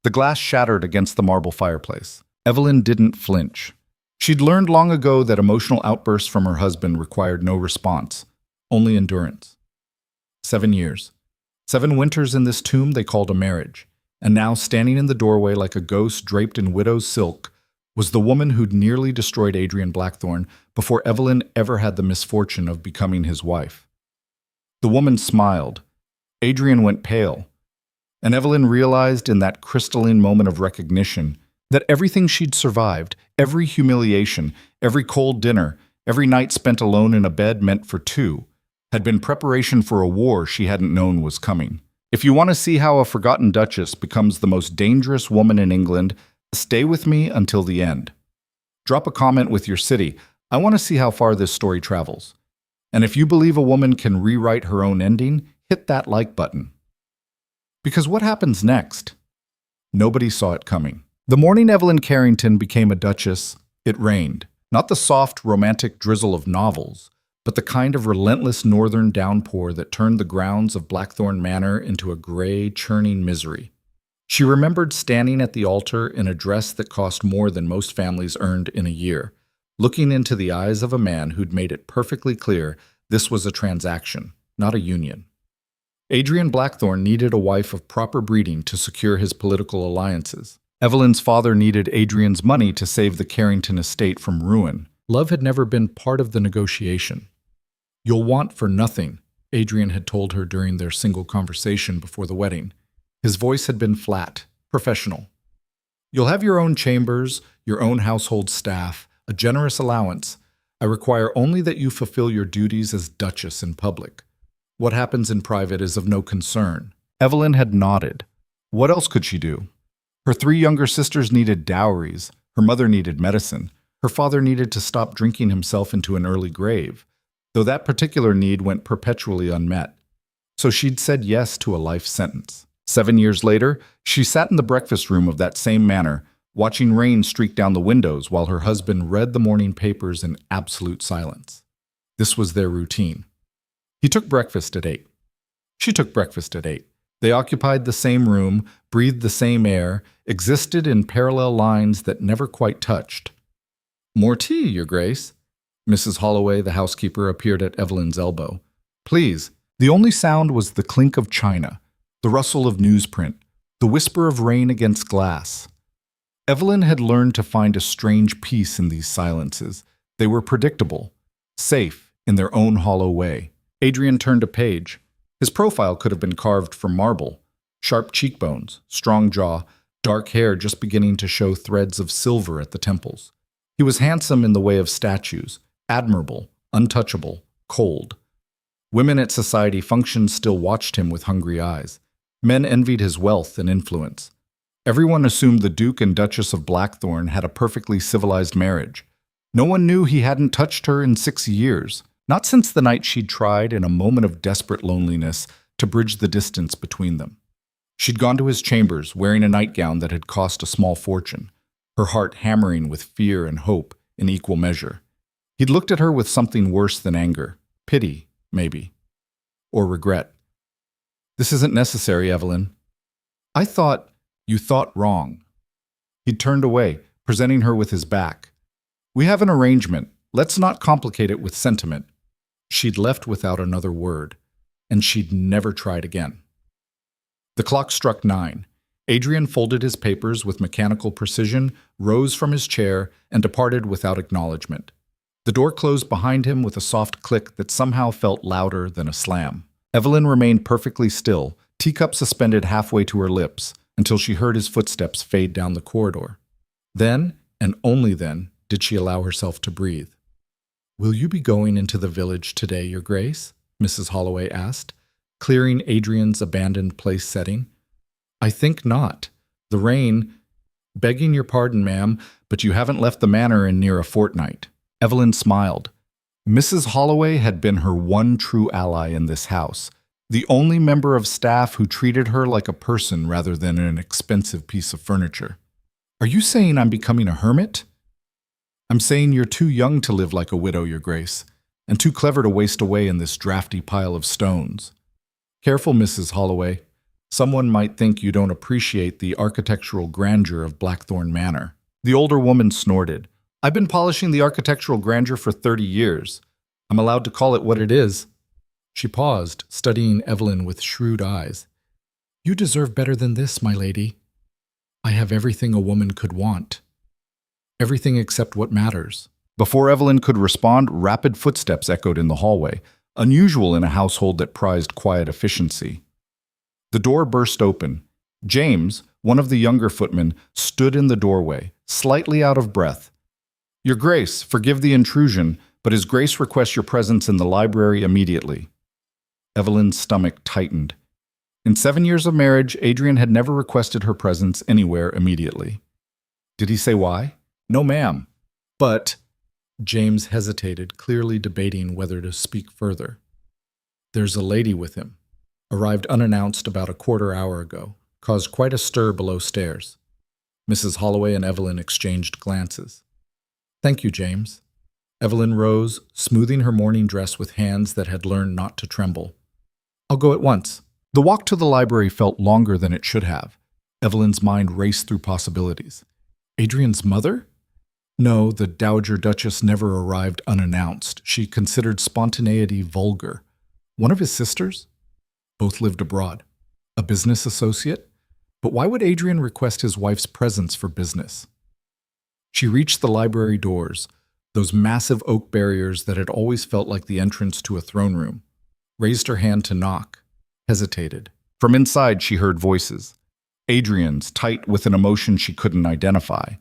The glass shattered against the marble fireplace. Evelyn didn't flinch. She'd learned long ago that emotional outbursts from her husband required no response, only endurance. 7 years. 7 winters in this tomb they called a marriage. And now, standing in the doorway like a ghost draped in widow's silk, was the woman who'd nearly destroyed Adrian Blackthorne before Evelyn ever had the misfortune of becoming his wife. The woman smiled. Adrian went pale. And Evelyn realized in that crystalline moment of recognition that everything she'd survived, every humiliation, every cold dinner, every night spent alone in a bed meant for two, had been preparation for a war she hadn't known was coming. If you want to see how a forgotten duchess becomes the most dangerous woman in England, stay with me until the end. Drop a comment with your city. I want to see how far this story travels. And if you believe a woman can rewrite her own ending, hit that like button. Because what happens next? Nobody saw it coming. The morning Evelyn Carrington became a duchess, it rained. Not the soft, romantic drizzle of novels, but the kind of relentless northern downpour that turned the grounds of Blackthorne Manor into a gray, churning misery. She remembered standing at the altar in a dress that cost more than most families earned in a year, looking into the eyes of a man who'd made it perfectly clear this was a transaction, not a union. Adrian Blackthorne needed a wife of proper breeding to secure his political alliances. Evelyn's father needed Adrian's money to save the Carrington estate from ruin. Love had never been part of the negotiation. "You'll want for nothing," Adrian had told her during their single conversation before the wedding. His voice had been flat, professional. "You'll have your own chambers, your own household staff, a generous allowance. I require only that you fulfill your duties as duchess in public. What happens in private is of no concern." Evelyn had nodded. What else could she do? Her 3 younger sisters needed dowries. Her mother needed medicine. Her father needed to stop drinking himself into an early grave, though that particular need went perpetually unmet. So she'd said yes to a life sentence. 7 years later, she sat in the breakfast room of that same manor, watching rain streak down the windows while her husband read the morning papers in absolute silence. This was their routine. He took breakfast at 8. She took breakfast at 8. They occupied the same room, breathed the same air, existed in parallel lines that never quite touched. "More tea, Your Grace." Mrs. Holloway, the housekeeper, appeared at Evelyn's elbow. "Please." The only sound was the clink of china, the rustle of newsprint, the whisper of rain against glass. Evelyn had learned to find a strange peace in these silences. They were predictable, safe in their own hollow way. Adrian turned a page. His profile could have been carved from marble. Sharp cheekbones, strong jaw, dark hair just beginning to show threads of silver at the temples. He was handsome in the way of statues, admirable, untouchable, cold. Women at society functions still watched him with hungry eyes. Men envied his wealth and influence. Everyone assumed the Duke and Duchess of Blackthorne had a perfectly civilized marriage. No one knew he hadn't touched her in 6 years. Not since the night she'd tried, in a moment of desperate loneliness, to bridge the distance between them. She'd gone to his chambers, wearing a nightgown that had cost a small fortune, her heart hammering with fear and hope in equal measure. He'd looked at her with something worse than anger, pity, maybe, or regret. "This isn't necessary, Evelyn." "I thought you thought wrong." He'd turned away, presenting her with his back. "We have an arrangement. Let's not complicate it with sentiment." She'd left without another word, and she'd never tried again. The clock struck 9. Adrian folded his papers with mechanical precision, rose from his chair, and departed without acknowledgement. The door closed behind him with a soft click that somehow felt louder than a slam. Evelyn remained perfectly still, teacup suspended halfway to her lips, until she heard his footsteps fade down the corridor. Then, and only then, did she allow herself to breathe. "Will you be going into the village today, Your Grace?" Mrs. Holloway asked, clearing Adrian's abandoned place setting. "I think not. The rain—" "Begging your pardon, ma'am, but you haven't left the manor in near a fortnight." Evelyn smiled. Mrs. Holloway had been her one true ally in this house, the only member of staff who treated her like a person rather than an expensive piece of furniture. "Are you saying I'm becoming a hermit?" "I'm saying you're too young to live like a widow, Your Grace, and too clever to waste away in this drafty pile of stones." "Careful, Mrs. Holloway. Someone might think you don't appreciate the architectural grandeur of Blackthorn Manor. The older woman snorted. I've been polishing the architectural grandeur for 30 years. I'm allowed to call it what it is. She paused, studying Evelyn with shrewd eyes. You deserve better than this, my lady. I have everything a woman could want. Everything except what matters. Before Evelyn could respond, rapid footsteps echoed in the hallway, unusual in a household that prized quiet efficiency. The door burst open. James, one of the younger footmen, stood in the doorway, slightly out of breath. Your Grace, forgive the intrusion, but His Grace requests your presence in the library immediately. Evelyn's stomach tightened. In 7 years of marriage, Adrian had never requested her presence anywhere immediately. Did he say why? No, ma'am. But James hesitated, clearly debating whether to speak further. There's a lady with him. Arrived unannounced about a quarter hour ago. Caused quite a stir below stairs. Mrs. Holloway and Evelyn exchanged glances. Thank you, James. Evelyn rose, smoothing her morning dress with hands that had learned not to tremble. I'll go at once. The walk to the library felt longer than it should have. Evelyn's mind raced through possibilities. Adrian's mother? No, the Dowager Duchess never arrived unannounced. She considered spontaneity vulgar. One of his sisters? Both lived abroad. A business associate? But why would Adrian request his wife's presence for business? She reached the library doors, those massive oak barriers that had always felt like the entrance to a throne room. Raised her hand to knock. Hesitated. From inside she heard voices. Adrian's, tight with an emotion she couldn't identify.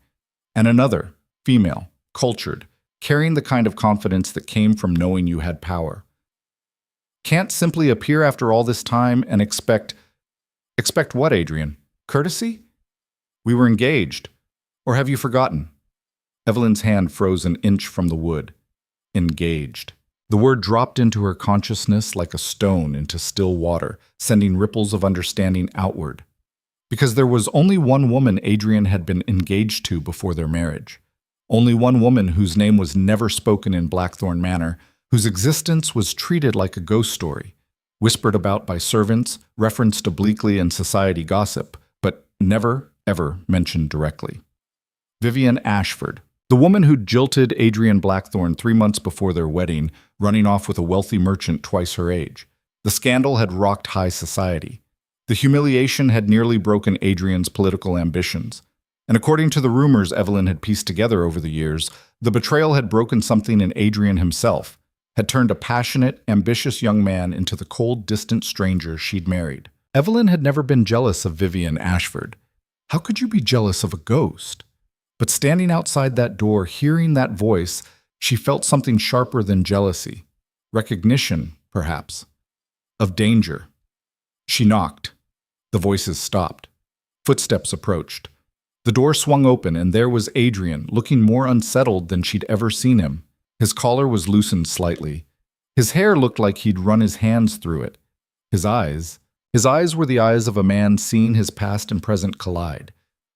And another, female, cultured, carrying the kind of confidence that came from knowing you had power. Can't simply appear after all this time and expect what, Adrian? Courtesy? We were engaged. Or have you forgotten? Evelyn's hand froze an inch from the wood. Engaged. The word dropped into her consciousness like a stone into still water, sending ripples of understanding outward. Because there was only one woman Adrian had been engaged to before their marriage. Only one woman whose name was never spoken in Blackthorn Manor, whose existence was treated like a ghost story, whispered about by servants, referenced obliquely in society gossip, but never, ever mentioned directly. Vivian Ashford, the woman who'd jilted Adrian Blackthorn 3 months before their wedding, running off with a wealthy merchant twice her age. The scandal had rocked high society. The humiliation had nearly broken Adrian's political ambitions. And according to the rumors Evelyn had pieced together over the years, the betrayal had broken something in Adrian himself, had turned a passionate, ambitious young man into the cold, distant stranger she'd married. Evelyn had never been jealous of Vivian Ashford. How could you be jealous of a ghost? But standing outside that door, hearing that voice, she felt something sharper than jealousy. Recognition, perhaps. Of danger. She knocked. The voices stopped. Footsteps approached. The door swung open, and there was Adrian, looking more unsettled than she'd ever seen him. His collar was loosened slightly. His hair looked like he'd run his hands through it. His eyes were the eyes of a man seeing his past and present collide,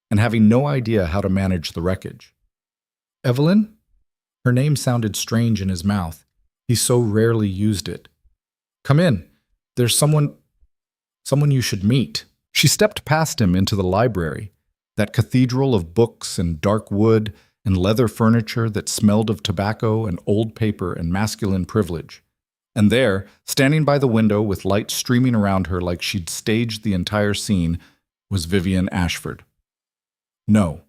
and having no idea how to manage the wreckage. Evelyn? Her name sounded strange in his mouth. He so rarely used it. Come in. There's someone you should meet. She stepped past him into the library, that cathedral of books and dark wood and leather furniture that smelled of tobacco and old paper and masculine privilege. And there, standing by the window with light streaming around her like she'd staged the entire scene, was Vivian Ashford. No,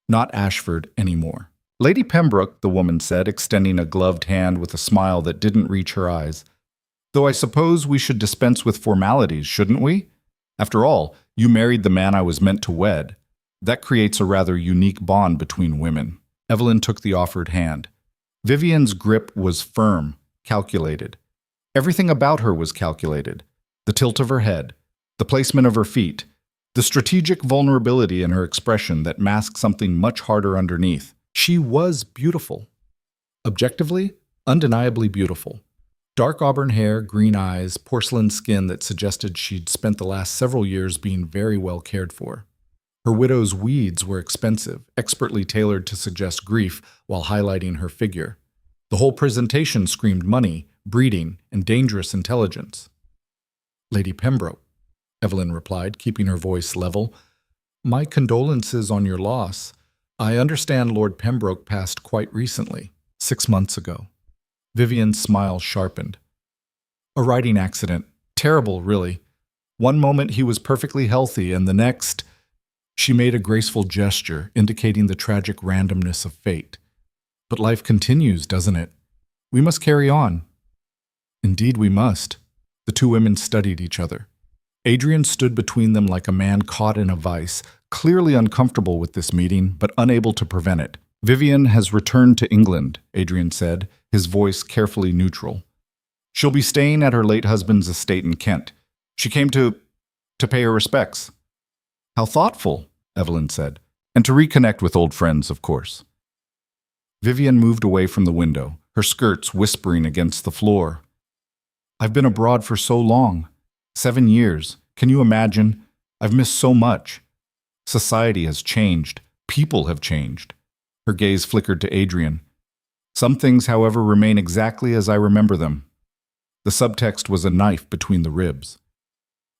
not Ashford anymore. Lady Pembroke, the woman said, extending a gloved hand with a smile that didn't reach her eyes. Though I suppose we should dispense with formalities, shouldn't we? After all, you married the man I was meant to wed. That creates a rather unique bond between women. Evelyn took the offered hand. Vivian's grip was firm, calculated. Everything about her was calculated. The tilt of her head, the placement of her feet, the strategic vulnerability in her expression that masked something much harder underneath. She was beautiful. Objectively, undeniably beautiful. Dark auburn hair, green eyes, porcelain skin that suggested she'd spent the last several years being very well cared for. Her widow's weeds were expensive, expertly tailored to suggest grief while highlighting her figure. The whole presentation screamed money, breeding, and dangerous intelligence. Lady Pembroke. Evelyn replied, keeping her voice level. My condolences on your loss. I understand Lord Pembroke passed quite recently, 6 months ago. Vivian's smile sharpened. A riding accident. Terrible, really. One moment he was perfectly healthy, and the next, she made a graceful gesture, indicating the tragic randomness of fate. But life continues, doesn't it? We must carry on. Indeed we must. The two women studied each other. Adrian stood between them like a man caught in a vice, clearly uncomfortable with this meeting, but unable to prevent it. Vivian has returned to England, Adrian said, his voice carefully neutral. She'll be staying at her late husband's estate in Kent. She came to pay her respects. How thoughtful, Evelyn said, and to reconnect with old friends, of course. Vivian moved away from the window, her skirts whispering against the floor. I've been abroad for so long. 7 years. Can you imagine? I've missed so much. Society has changed. People have changed. Her gaze flickered to Adrian. Some things, however, remain exactly as I remember them. The subtext was a knife between the ribs.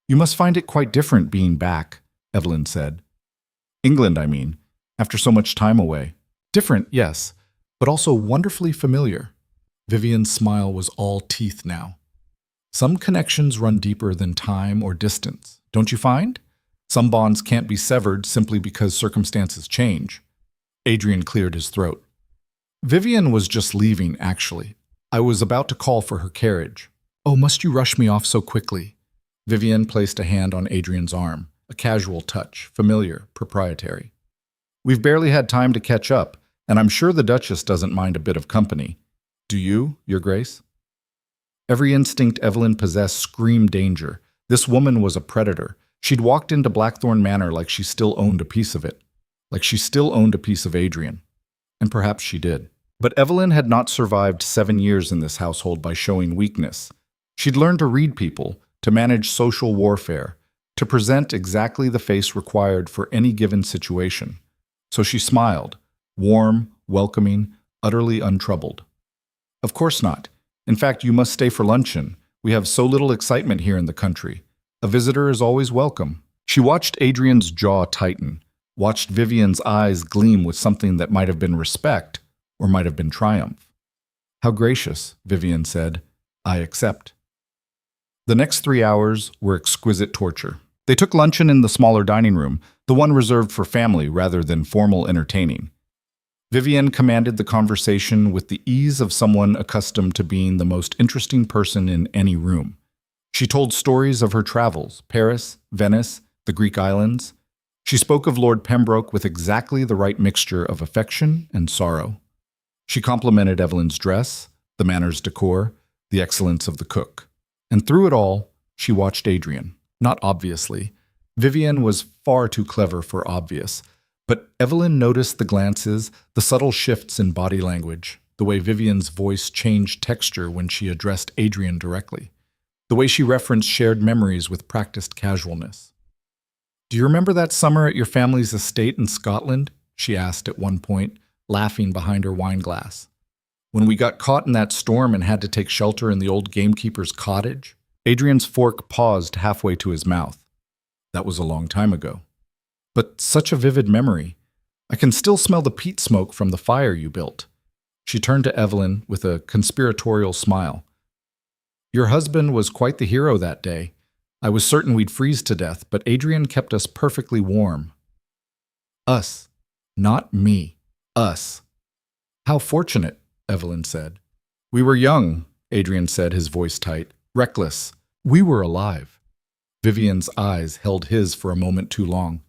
You must find it quite different being back, Evelyn said. England, I mean, after so much time away. Different, yes, but also wonderfully familiar. Vivian's smile was all teeth now. Some connections run deeper than time or distance, don't you find? Some bonds can't be severed simply because circumstances change. Adrian cleared his throat. Vivian was just leaving, actually. I was about to call for her carriage. Oh, must you rush me off so quickly? Vivian placed a hand on Adrian's arm, a casual touch, familiar, proprietary. We've barely had time to catch up, and I'm sure the Duchess doesn't mind a bit of company. Do you, Your Grace? Every instinct Evelyn possessed screamed danger. This woman was a predator. She'd walked into Blackthorn Manor like she still owned a piece of it. Like she still owned a piece of Adrian. And perhaps she did. But Evelyn had not survived 7 years in this household by showing weakness. She'd learned to read people, to manage social warfare, to present exactly the face required for any given situation. So she smiled, warm, welcoming, utterly untroubled. Of course not. In fact, you must stay for luncheon. We have so little excitement here in the country. A visitor is always welcome. She watched Adrian's jaw tighten, watched Vivian's eyes gleam with something that might have been respect or might have been triumph. How gracious, Vivian said. I accept. The next 3 hours were exquisite torture. They took luncheon in the smaller dining room, the one reserved for family rather than formal entertaining. Vivian commanded the conversation with the ease of someone accustomed to being the most interesting person in any room. She told stories of her travels, Paris, Venice, the Greek islands. She spoke of Lord Pembroke with exactly the right mixture of affection and sorrow. She complimented Evelyn's dress, the manor's decor, the excellence of the cook. And through it all, she watched Adrian. Not obviously. Vivian was far too clever for obvious. But Evelyn noticed the glances, the subtle shifts in body language, the way Vivian's voice changed texture when she addressed Adrian directly, the way she referenced shared memories with practiced casualness. Do you remember that summer at your family's estate in Scotland? She asked at one point, laughing behind her wine glass. When we got caught in that storm and had to take shelter in the old gamekeeper's cottage? Adrian's fork paused halfway to his mouth. That was a long time ago. But such a vivid memory. I can still smell the peat smoke from the fire you built. She turned to Evelyn with a conspiratorial smile. Your husband was quite the hero that day. I was certain we'd freeze to death, but Adrian kept us perfectly warm. Us. Not me. Us. How fortunate, Evelyn said. We were young, Adrian said, his voice tight. Reckless. We were alive. Vivian's eyes held his for a moment too long.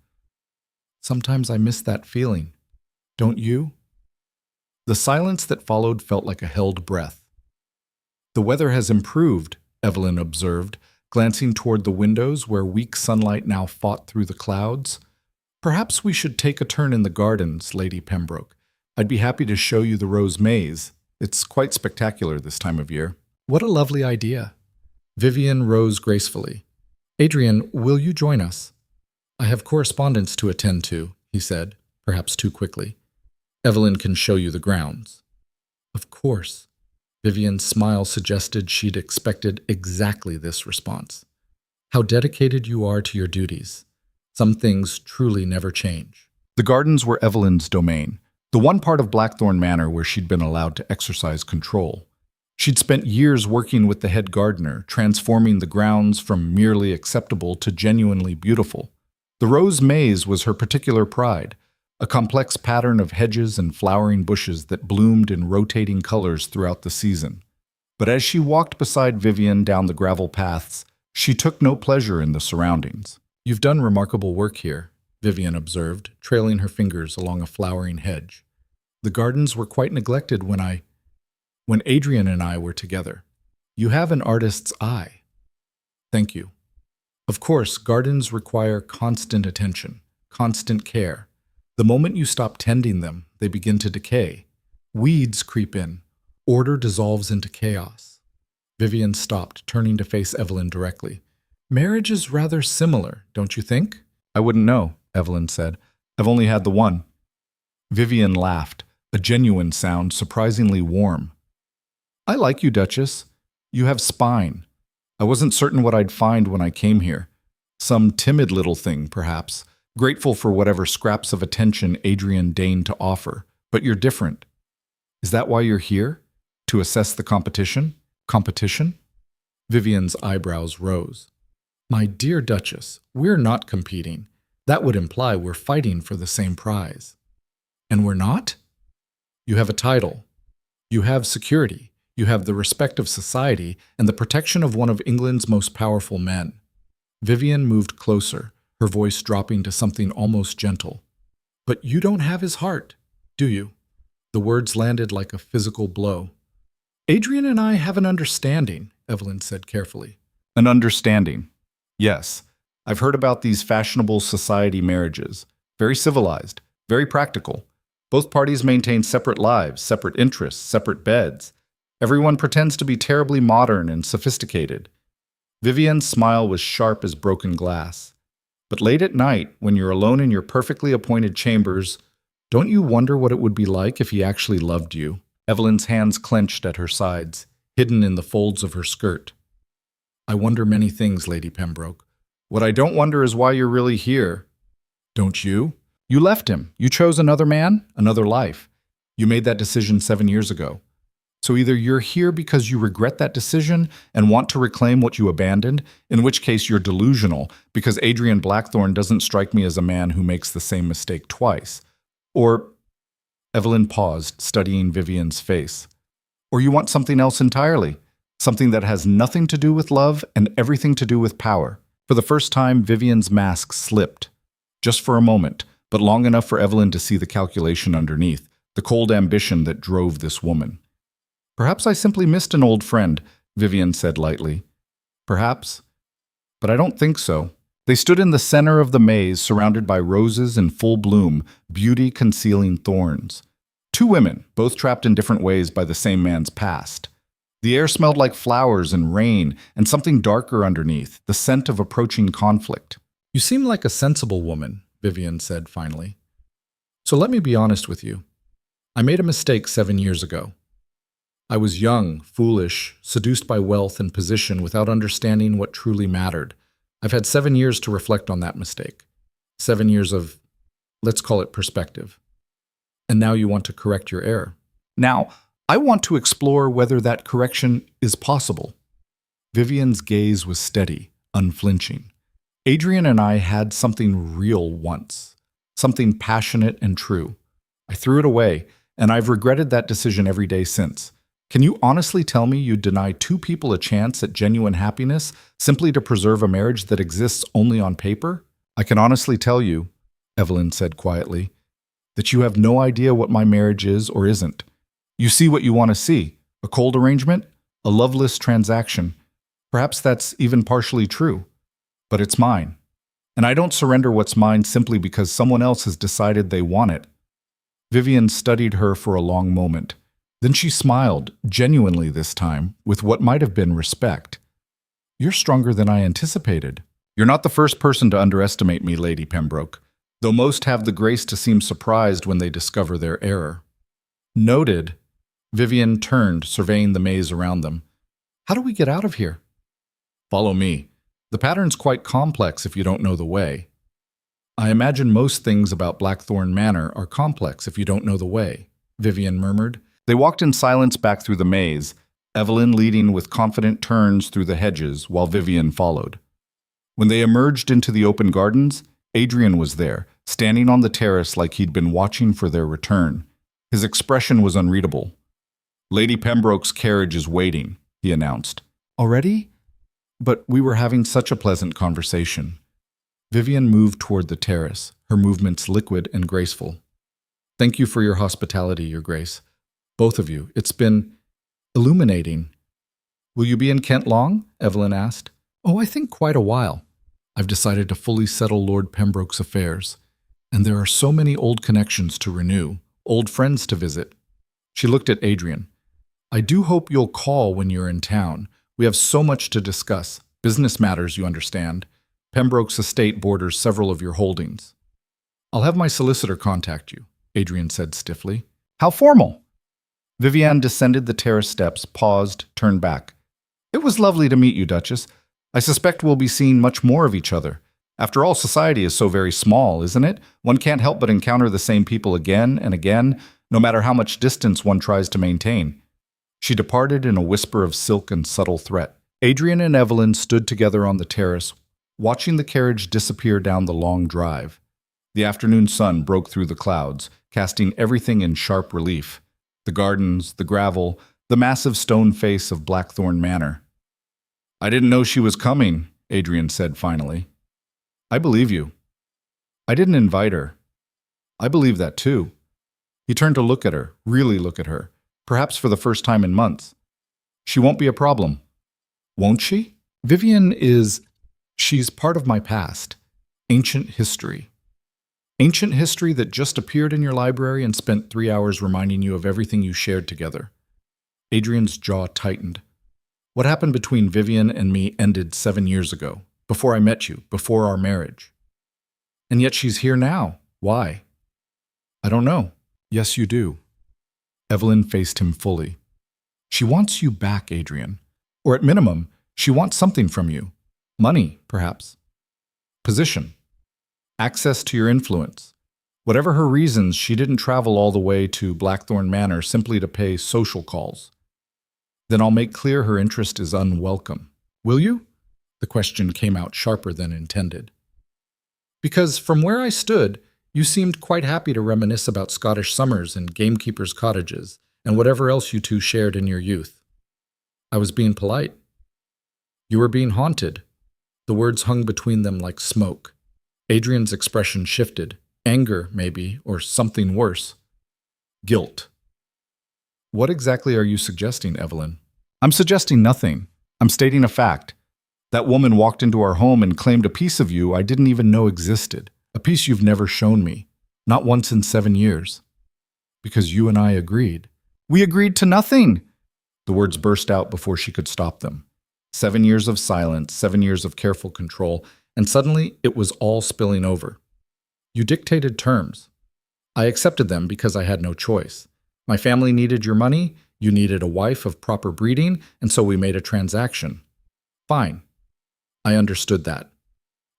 Sometimes I miss that feeling. Don't you? The silence that followed felt like a held breath. The weather has improved, Evelyn observed, glancing toward the windows where weak sunlight now fought through the clouds. Perhaps we should take a turn in the gardens, Lady Pembroke. I'd be happy to show you the rose maze. It's quite spectacular this time of year. What a lovely idea. Vivian rose gracefully. Adrian, will you join us? I have correspondence to attend to, he said, perhaps too quickly. Evelyn can show you the grounds. Of course. Vivian's smile suggested she'd expected exactly this response. How dedicated you are to your duties. Some things truly never change. The gardens were Evelyn's domain, the one part of Blackthorn Manor where she'd been allowed to exercise control. She'd spent years working with the head gardener, transforming the grounds from merely acceptable to genuinely beautiful. The rose maze was her particular pride, a complex pattern of hedges and flowering bushes that bloomed in rotating colors throughout the season. But as she walked beside Vivian down the gravel paths, she took no pleasure in the surroundings. "You've done remarkable work here," Vivian observed, trailing her fingers along a flowering hedge. "The gardens were quite neglected when Adrian and I were together. You have an artist's eye." "Thank you." Of course, gardens require constant attention, constant care. The moment you stop tending them, they begin to decay. Weeds creep in. Order dissolves into chaos. Vivian stopped, turning to face Evelyn directly. "Marriage is rather similar, don't you think?" "I wouldn't know," Evelyn said. "I've only had the one." Vivian laughed, a genuine sound, surprisingly warm. "I like you, Duchess. You have spine. I wasn't certain what I'd find when I came here. Some timid little thing, perhaps, grateful for whatever scraps of attention Adrian deigned to offer. But you're different. Is that why you're here? To assess the competition? Competition?" Vivian's eyebrows rose. "My dear Duchess, we're not competing. That would imply we're fighting for the same prize." "And we're not?" "You have a title. You have security. You have the respect of society and the protection of one of England's most powerful men." Vivian moved closer, her voice dropping to something almost gentle. "But you don't have his heart, do you?" The words landed like a physical blow. "Adrian and I have an understanding," Evelyn said carefully. "An understanding? Yes. I've heard about these fashionable society marriages. Very civilized, very practical. Both parties maintain separate lives, separate interests, separate beds. Everyone pretends to be terribly modern and sophisticated." Vivian's smile was sharp as broken glass. "But late at night, when you're alone in your perfectly appointed chambers, don't you wonder what it would be like if he actually loved you?" Evelyn's hands clenched at her sides, hidden in the folds of her skirt. "I wonder many things, Lady Pembroke. What I don't wonder is why you're really here." "Don't you? You left him. You chose another man, another life. You made that decision 7 years ago. So either you're here because you regret that decision and want to reclaim what you abandoned, in which case you're delusional, because Adrian Blackthorn doesn't strike me as a man who makes the same mistake twice. Or—" Evelyn paused, studying Vivian's face. "Or you want something else entirely, something that has nothing to do with love and everything to do with power." For the first time, Vivian's mask slipped. Just for a moment, but long enough for Evelyn to see the calculation underneath, the cold ambition that drove this woman. "Perhaps I simply missed an old friend," Vivian said lightly. "Perhaps. But I don't think so." They stood in the center of the maze, surrounded by roses in full bloom, beauty concealing thorns. Two women, both trapped in different ways by the same man's past. The air smelled like flowers and rain, and something darker underneath, the scent of approaching conflict. "You seem like a sensible woman," Vivian said finally. "So let me be honest with you. I made a mistake 7 years ago. I was young, foolish, seduced by wealth and position without understanding what truly mattered. I've had 7 years to reflect on that mistake. 7 years of, let's call it perspective. And now you want to correct your error. Now, I want to explore whether that correction is possible." Vivian's gaze was steady, unflinching. "Adrian and I had something real once, something passionate and true. I threw it away, and I've regretted that decision every day since. Can you honestly tell me you'd deny 2 people a chance at genuine happiness simply to preserve a marriage that exists only on paper?" "I can honestly tell you," Evelyn said quietly, "that you have no idea what my marriage is or isn't. You see what you want to see, a cold arrangement, a loveless transaction. Perhaps that's even partially true. But it's mine. And I don't surrender what's mine simply because someone else has decided they want it." Vivian studied her for a long moment. Then she smiled, genuinely this time, with what might have been respect. "You're stronger than I anticipated." "You're not the first person to underestimate me, Lady Pembroke, though most have the grace to seem surprised when they discover their error." "Noted." Vivian turned, surveying the maze around them. "How do we get out of here?" "Follow me." The pattern's quite complex if you don't know the way. I imagine most things about Blackthorn Manor are complex if you don't know the way, Vivian murmured. They walked in silence back through the maze, Evelyn leading with confident turns through the hedges while Vivian followed. When they emerged into the open gardens, Adrian was there, standing on the terrace like he'd been watching for their return. His expression was unreadable. "Lady Pembroke's carriage is waiting," he announced. "Already? But we were having such a pleasant conversation." Vivian moved toward the terrace, her movements liquid and graceful. "Thank you for your hospitality, Your Grace. Both of you. It's been illuminating." "Will you be in Kent long?" Evelyn asked. "Oh, I think quite a while. I've decided to fully settle Lord Pembroke's affairs, and there are so many old connections to renew, old friends to visit." She looked at Adrian. "I do hope you'll call when you're in town. We have so much to discuss. Business matters, you understand. Pembroke's estate borders several of your holdings." "I'll have my solicitor contact you," Adrian said stiffly. "How formal!" Vivian descended the terrace steps, paused, turned back. "It was lovely to meet you, Duchess. I suspect we'll be seeing much more of each other. After all, society is so very small, isn't it? One can't help but encounter the same people again and again, no matter how much distance one tries to maintain." She departed in a whisper of silk and subtle threat. Adrian and Evelyn stood together on the terrace, watching the carriage disappear down the long drive. The afternoon sun broke through the clouds, casting everything in sharp relief. The gardens, the gravel, the massive stone face of Blackthorn Manor. "I didn't know she was coming," Adrian said finally. "I believe you. I didn't invite her. I believe that too." He turned to look at her, really look at her, perhaps for the first time in months. "She won't be a problem." "Won't she?" She's part of my past. Ancient history. Ancient history that just appeared in your library and spent 3 hours reminding you of everything you shared together." Adrian's jaw tightened. "What happened between Vivian and me ended 7 years ago, before I met you, before our marriage. And yet she's here now. Why?" "I don't know." "Yes, you do." Evelyn faced him fully. "She wants you back, Adrian. Or at minimum, she wants something from you. Money, perhaps. Position. Access to your influence. Whatever her reasons, she didn't travel all the way to Blackthorn Manor simply to pay social calls. Then I'll make clear her interest is unwelcome. Will you?" The question came out sharper than intended. "Because from where I stood, you seemed quite happy to reminisce about Scottish summers and gamekeepers' cottages and whatever else you two shared in your youth. I was being polite. You were being haunted." The words hung between them like smoke. Adrian's expression shifted. Anger, maybe, or something worse. Guilt. "What exactly are you suggesting, Evelyn?" "I'm suggesting nothing. I'm stating a fact. That woman walked into our home and claimed a piece of you I didn't even know existed. A piece you've never shown me. Not once in 7 years. Because you and I agreed." "We agreed to nothing!" The words burst out before she could stop them. 7 years of silence, 7 years of careful control, and suddenly it was all spilling over. "You dictated terms. I accepted them because I had no choice. My family needed your money, you needed a wife of proper breeding, and so we made a transaction. Fine. I understood that.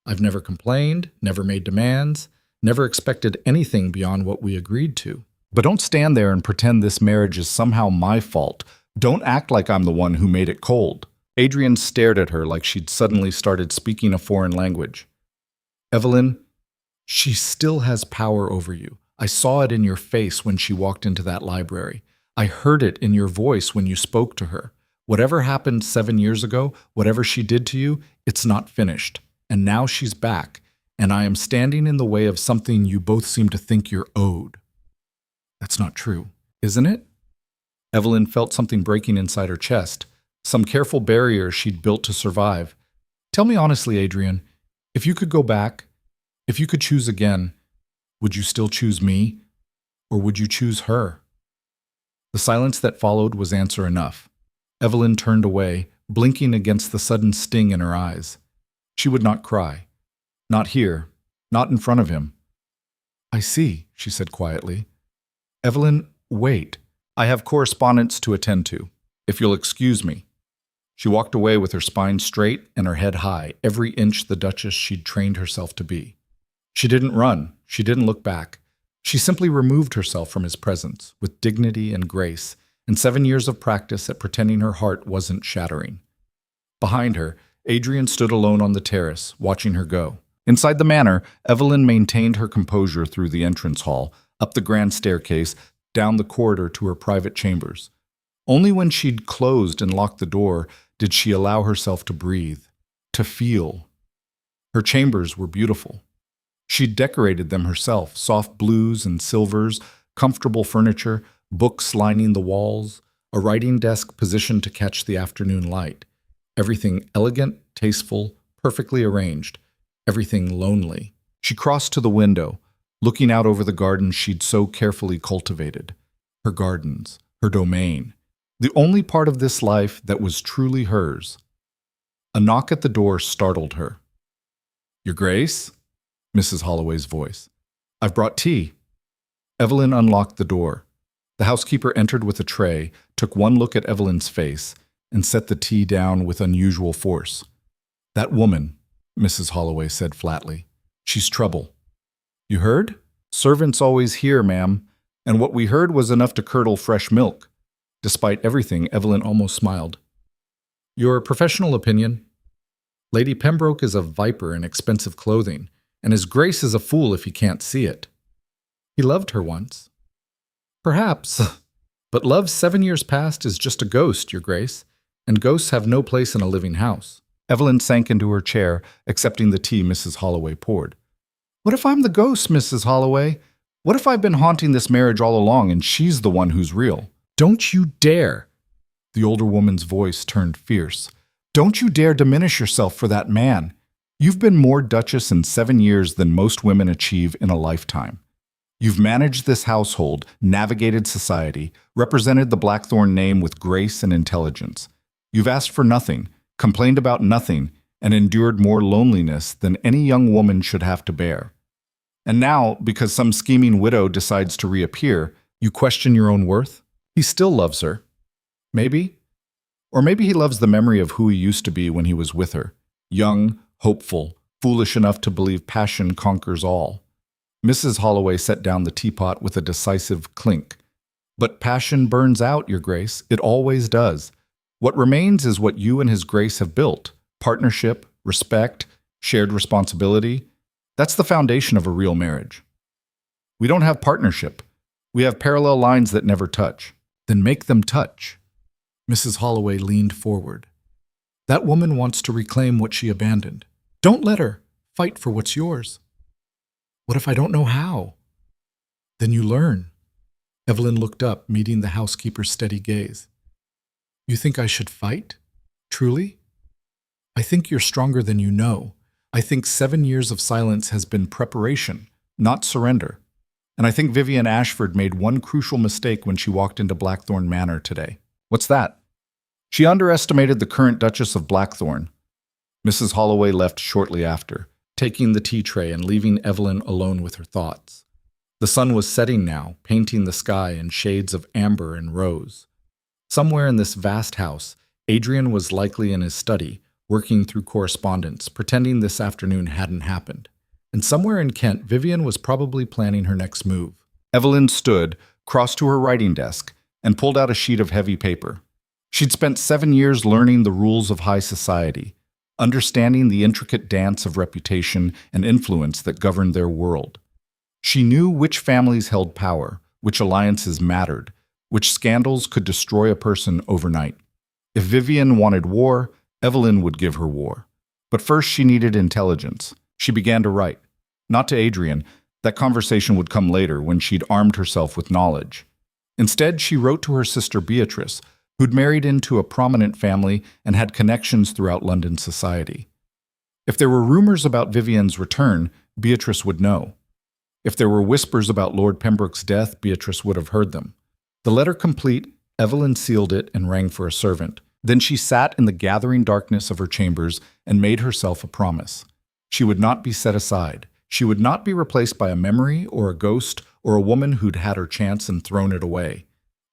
I've never complained, never made demands, never expected anything beyond what we agreed to. But don't stand there and pretend this marriage is somehow my fault. Don't act like I'm the one who made it cold." Adrian stared at her like she'd suddenly started speaking a foreign language. "Evelyn, she still has power over you. I saw it in your face when she walked into that library. I heard it in your voice when you spoke to her. Whatever happened 7 years ago, whatever she did to you, it's not finished. And now she's back, and I am standing in the way of something you both seem to think you're owed." "That's not true, isn't it?" Evelyn felt something breaking inside her chest. Some careful barrier she'd built to survive. "Tell me honestly, Adrian, if you could go back, if you could choose again, would you still choose me, or would you choose her?" The silence that followed was answer enough. Evelyn turned away, blinking against the sudden sting in her eyes. She would not cry. Not here, not in front of him. "I see," she said quietly. "Evelyn, wait. I have correspondence to attend to. If you'll excuse me." She walked away with her spine straight and her head high, every inch the Duchess she'd trained herself to be. She didn't run. She didn't look back. She simply removed herself from his presence with dignity and grace, and 7 years of practice at pretending her heart wasn't shattering. Behind her, Adrian stood alone on the terrace, watching her go. Inside the manor, Evelyn maintained her composure through the entrance hall, up the grand staircase, down the corridor to her private chambers. Only when she'd closed and locked the door did she allow herself to breathe, to feel. Her chambers were beautiful. She'd decorated them herself, soft blues and silvers, comfortable furniture, books lining the walls, a writing desk positioned to catch the afternoon light. Everything elegant, tasteful, perfectly arranged. Everything lonely. She crossed to the window, looking out over the gardens she'd so carefully cultivated. Her gardens, her domain. The only part of this life that was truly hers. A knock at the door startled her. "Your Grace?" Mrs. Holloway's voice. "I've brought tea." Evelyn unlocked the door. The housekeeper entered with a tray, took one look at Evelyn's face, and set the tea down with unusual force. "That woman," Mrs. Holloway said flatly. "She's trouble." "You heard?" "Servants always hear, ma'am, and what we heard was enough to curdle fresh milk." Despite everything, Evelyn almost smiled. "Your professional opinion?" "Lady Pembroke is a viper in expensive clothing, and His Grace is a fool if he can't see it." "He loved her once." "Perhaps, but love 7 years past is just a ghost, Your Grace, and ghosts have no place in a living house." Evelyn sank into her chair, accepting the tea Mrs. Holloway poured. "What if I'm the ghost, Mrs. Holloway? What if I've been haunting this marriage all along and she's the one who's real?" "Don't you dare!" The older woman's voice turned fierce. "Don't you dare diminish yourself for that man. You've been more Duchess in 7 years than most women achieve in a lifetime. You've managed this household, navigated society, represented the Blackthorn name with grace and intelligence. You've asked for nothing, complained about nothing, and endured more loneliness than any young woman should have to bear. And now, because some scheming widow decides to reappear, you question your own worth? He still loves her. Maybe. Or maybe he loves the memory of who he used to be when he was with her. Young, hopeful, foolish enough to believe passion conquers all." Mrs. Holloway set down the teapot with a decisive clink. "But passion burns out, Your Grace. It always does. What remains is what you and His Grace have built. Partnership, respect, shared responsibility. That's the foundation of a real marriage. We don't have partnership. We have parallel lines that never touch." "Then make them touch." Mrs. Holloway leaned forward. "That woman wants to reclaim what she abandoned. Don't let her. Fight for what's yours." "What if I don't know how?" "Then you learn." Evelyn looked up, meeting the housekeeper's steady gaze. "You think I should fight? Truly?" "I think you're stronger than you know. I think 7 years of silence has been preparation, not surrender. And I think Vivian Ashford made one crucial mistake when she walked into Blackthorn Manor today." "What's that?" "She underestimated the current Duchess of Blackthorn." Mrs. Holloway left shortly after, taking the tea tray and leaving Evelyn alone with her thoughts. The sun was setting now, painting the sky in shades of amber and rose. Somewhere in this vast house, Adrian was likely in his study, working through correspondence, pretending this afternoon hadn't happened. And somewhere in Kent, Vivian was probably planning her next move. Evelyn stood, crossed to her writing desk, and pulled out a sheet of heavy paper. She'd spent 7 years learning the rules of high society, understanding the intricate dance of reputation and influence that governed their world. She knew which families held power, which alliances mattered, which scandals could destroy a person overnight. If Vivian wanted war, Evelyn would give her war. But first she needed intelligence. She began to write. Not to Adrian. That conversation would come later when she'd armed herself with knowledge. Instead, she wrote to her sister Beatrice, who'd married into a prominent family and had connections throughout London society. If there were rumors about Vivian's return, Beatrice would know. If there were whispers about Lord Pembroke's death, Beatrice would have heard them. The letter complete, Evelyn sealed it and rang for a servant. Then she sat in the gathering darkness of her chambers and made herself a promise. She would not be set aside. She would not be replaced by a memory or a ghost or a woman who'd had her chance and thrown it away.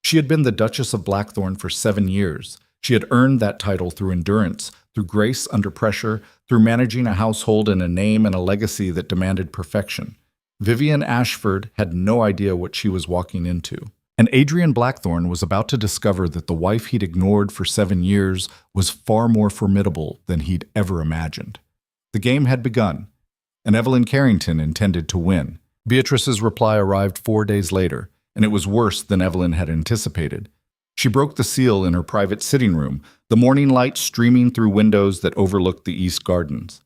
She had been the Duchess of Blackthorn for 7 years. She had earned that title through endurance, through grace under pressure, through managing a household and a name and a legacy that demanded perfection. Vivian Ashford had no idea what she was walking into. And Adrian Blackthorne was about to discover that the wife he'd ignored for 7 years was far more formidable than he'd ever imagined. The game had begun, and Evelyn Carrington intended to win. Beatrice's reply arrived 4 days later, and it was worse than Evelyn had anticipated. She broke the seal in her private sitting room, the morning light streaming through windows that overlooked the East Gardens.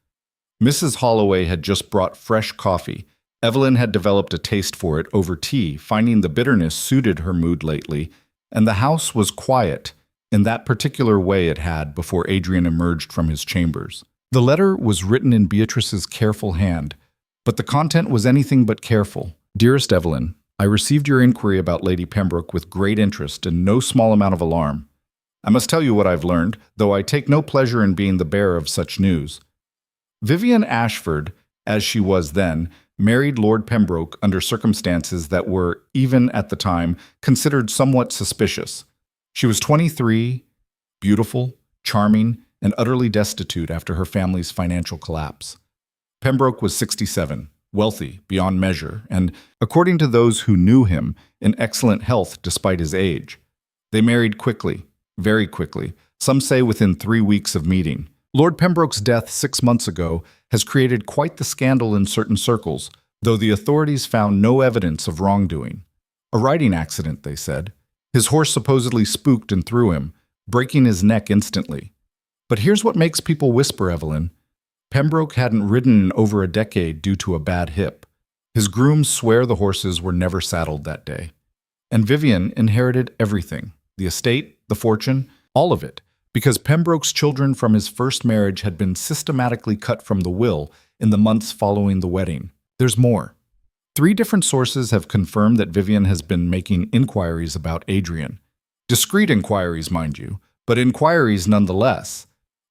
Mrs. Holloway had just brought fresh coffee. Evelyn had developed a taste for it over tea, finding the bitterness suited her mood lately, and the house was quiet in that particular way it had before Adrian emerged from his chambers. The letter was written in Beatrice's careful hand, but the content was anything but careful. Dearest Evelyn, I received your inquiry about Lady Pembroke with great interest and no small amount of alarm. I must tell you what I've learned, though I take no pleasure in being the bearer of such news. Vivian Ashford, as she was then, married Lord Pembroke under circumstances that were, even at the time, considered somewhat suspicious. She was 23, beautiful, charming, and utterly destitute after her family's financial collapse. Pembroke was 67, wealthy beyond measure, and, according to those who knew him, in excellent health despite his age. They married quickly, very quickly, some say within 3 weeks of meeting. Lord Pembroke's death 6 months ago has created quite the scandal in certain circles, though the authorities found no evidence of wrongdoing. A riding accident, they said. His horse supposedly spooked and threw him, breaking his neck instantly. But here's what makes people whisper, Evelyn. Pembroke hadn't ridden in over a decade due to a bad hip. His grooms swear the horses were never saddled that day. And Vivian inherited everything, the estate, the fortune, all of it, because Pembroke's children from his first marriage had been systematically cut from the will in the months following the wedding. There's more. 3 different sources have confirmed that Vivian has been making inquiries about Adrian. Discreet inquiries, mind you, but inquiries nonetheless.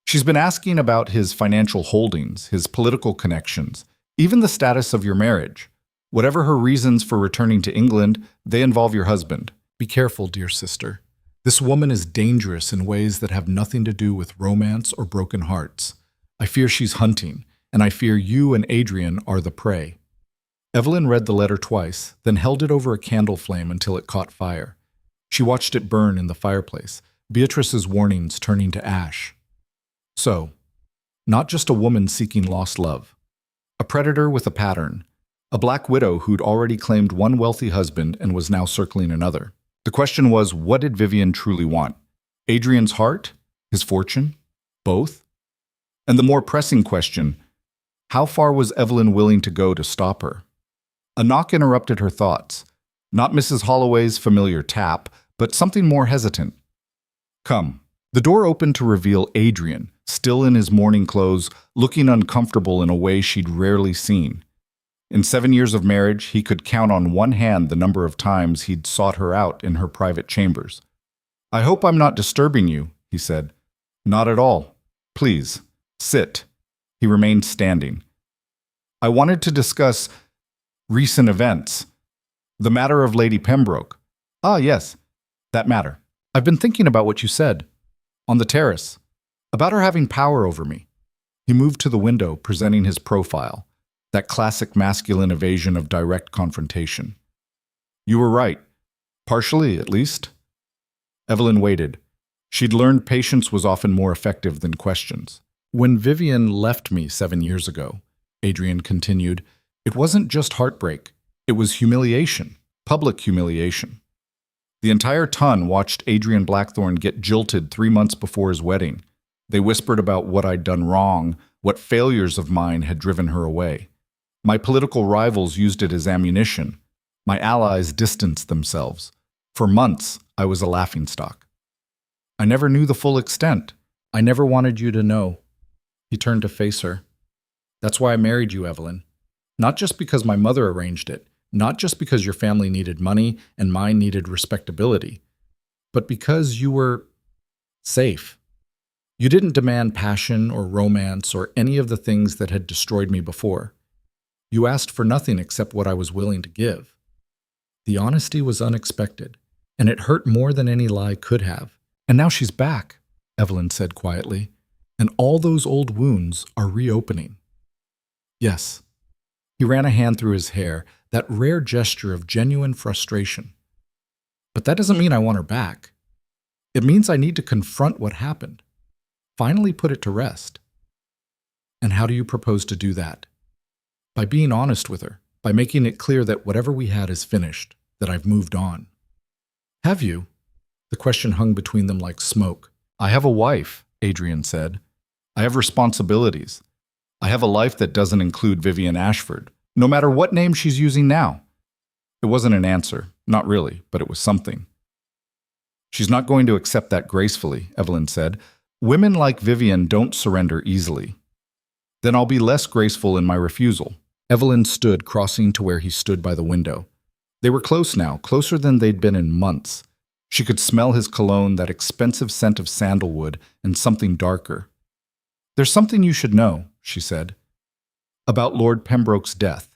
She's been asking about his financial holdings, his political connections, even the status of your marriage. Whatever her reasons for returning to England, they involve your husband. Be careful, dear sister. This woman is dangerous in ways that have nothing to do with romance or broken hearts. I fear she's hunting, and I fear you and Adrian are the prey. Evelyn read the letter twice, then held it over a candle flame until it caught fire. She watched it burn in the fireplace, Beatrice's warnings turning to ash. So, not just a woman seeking lost love. A predator with a pattern. A black widow who'd already claimed one wealthy husband and was now circling another. The question was, what did Vivian truly want? Adrian's heart? His fortune? Both? And the more pressing question, how far was Evelyn willing to go to stop her? A knock interrupted her thoughts. Not Mrs. Holloway's familiar tap, but something more hesitant. Come. The door opened to reveal Adrian, still in his morning clothes, looking uncomfortable in a way she'd rarely seen. In 7 years of marriage, he could count on one hand the number of times he'd sought her out in her private chambers. I hope I'm not disturbing you, he said. Not at all. Please, sit. He remained standing. I wanted to discuss recent events. The matter of Lady Pembroke. Ah, yes, that matter. I've been thinking about what you said. On the terrace. About her having power over me. He moved to the window, presenting his profile. That classic masculine evasion of direct confrontation. You were right. Partially, at least. Evelyn waited. She'd learned patience was often more effective than questions. When Vivian left me 7 years ago, Adrian continued, it wasn't just heartbreak. It was humiliation. Public humiliation. The entire ton watched Adrian Blackthorne get jilted 3 months before his wedding. They whispered about what I'd done wrong, what failures of mine had driven her away. My political rivals used it as ammunition. My allies distanced themselves. For months, I was a laughingstock. I never knew the full extent. I never wanted you to know. He turned to face her. That's why I married you, Evelyn. Not just because my mother arranged it, not just because your family needed money and mine needed respectability, but because you were safe. You didn't demand passion or romance or any of the things that had destroyed me before. You asked for nothing except what I was willing to give. The honesty was unexpected, and it hurt more than any lie could have. And now she's back. Evelyn said quietly, and all those old wounds are reopening. Yes. He ran a hand through his hair, that rare gesture of genuine frustration. But that doesn't mean I want her back. It means I need to confront what happened. Finally put it to rest. And how do you propose to do that? By being honest with her, by making it clear that whatever we had is finished, that I've moved on. Have you? The question hung between them like smoke. I have a wife, Adrian said. I have responsibilities. I have a life that doesn't include Vivian Ashford, no matter what name she's using now. It wasn't an answer, not really, but it was something. She's not going to accept that gracefully, Evelyn said. Women like Vivian don't surrender easily. Then I'll be less graceful in my refusal. Evelyn stood, crossing to where he stood by the window. They were close now, closer than they'd been in months. She could smell his cologne, that expensive scent of sandalwood, and something darker. There's something you should know, she said, about Lord Pembroke's death.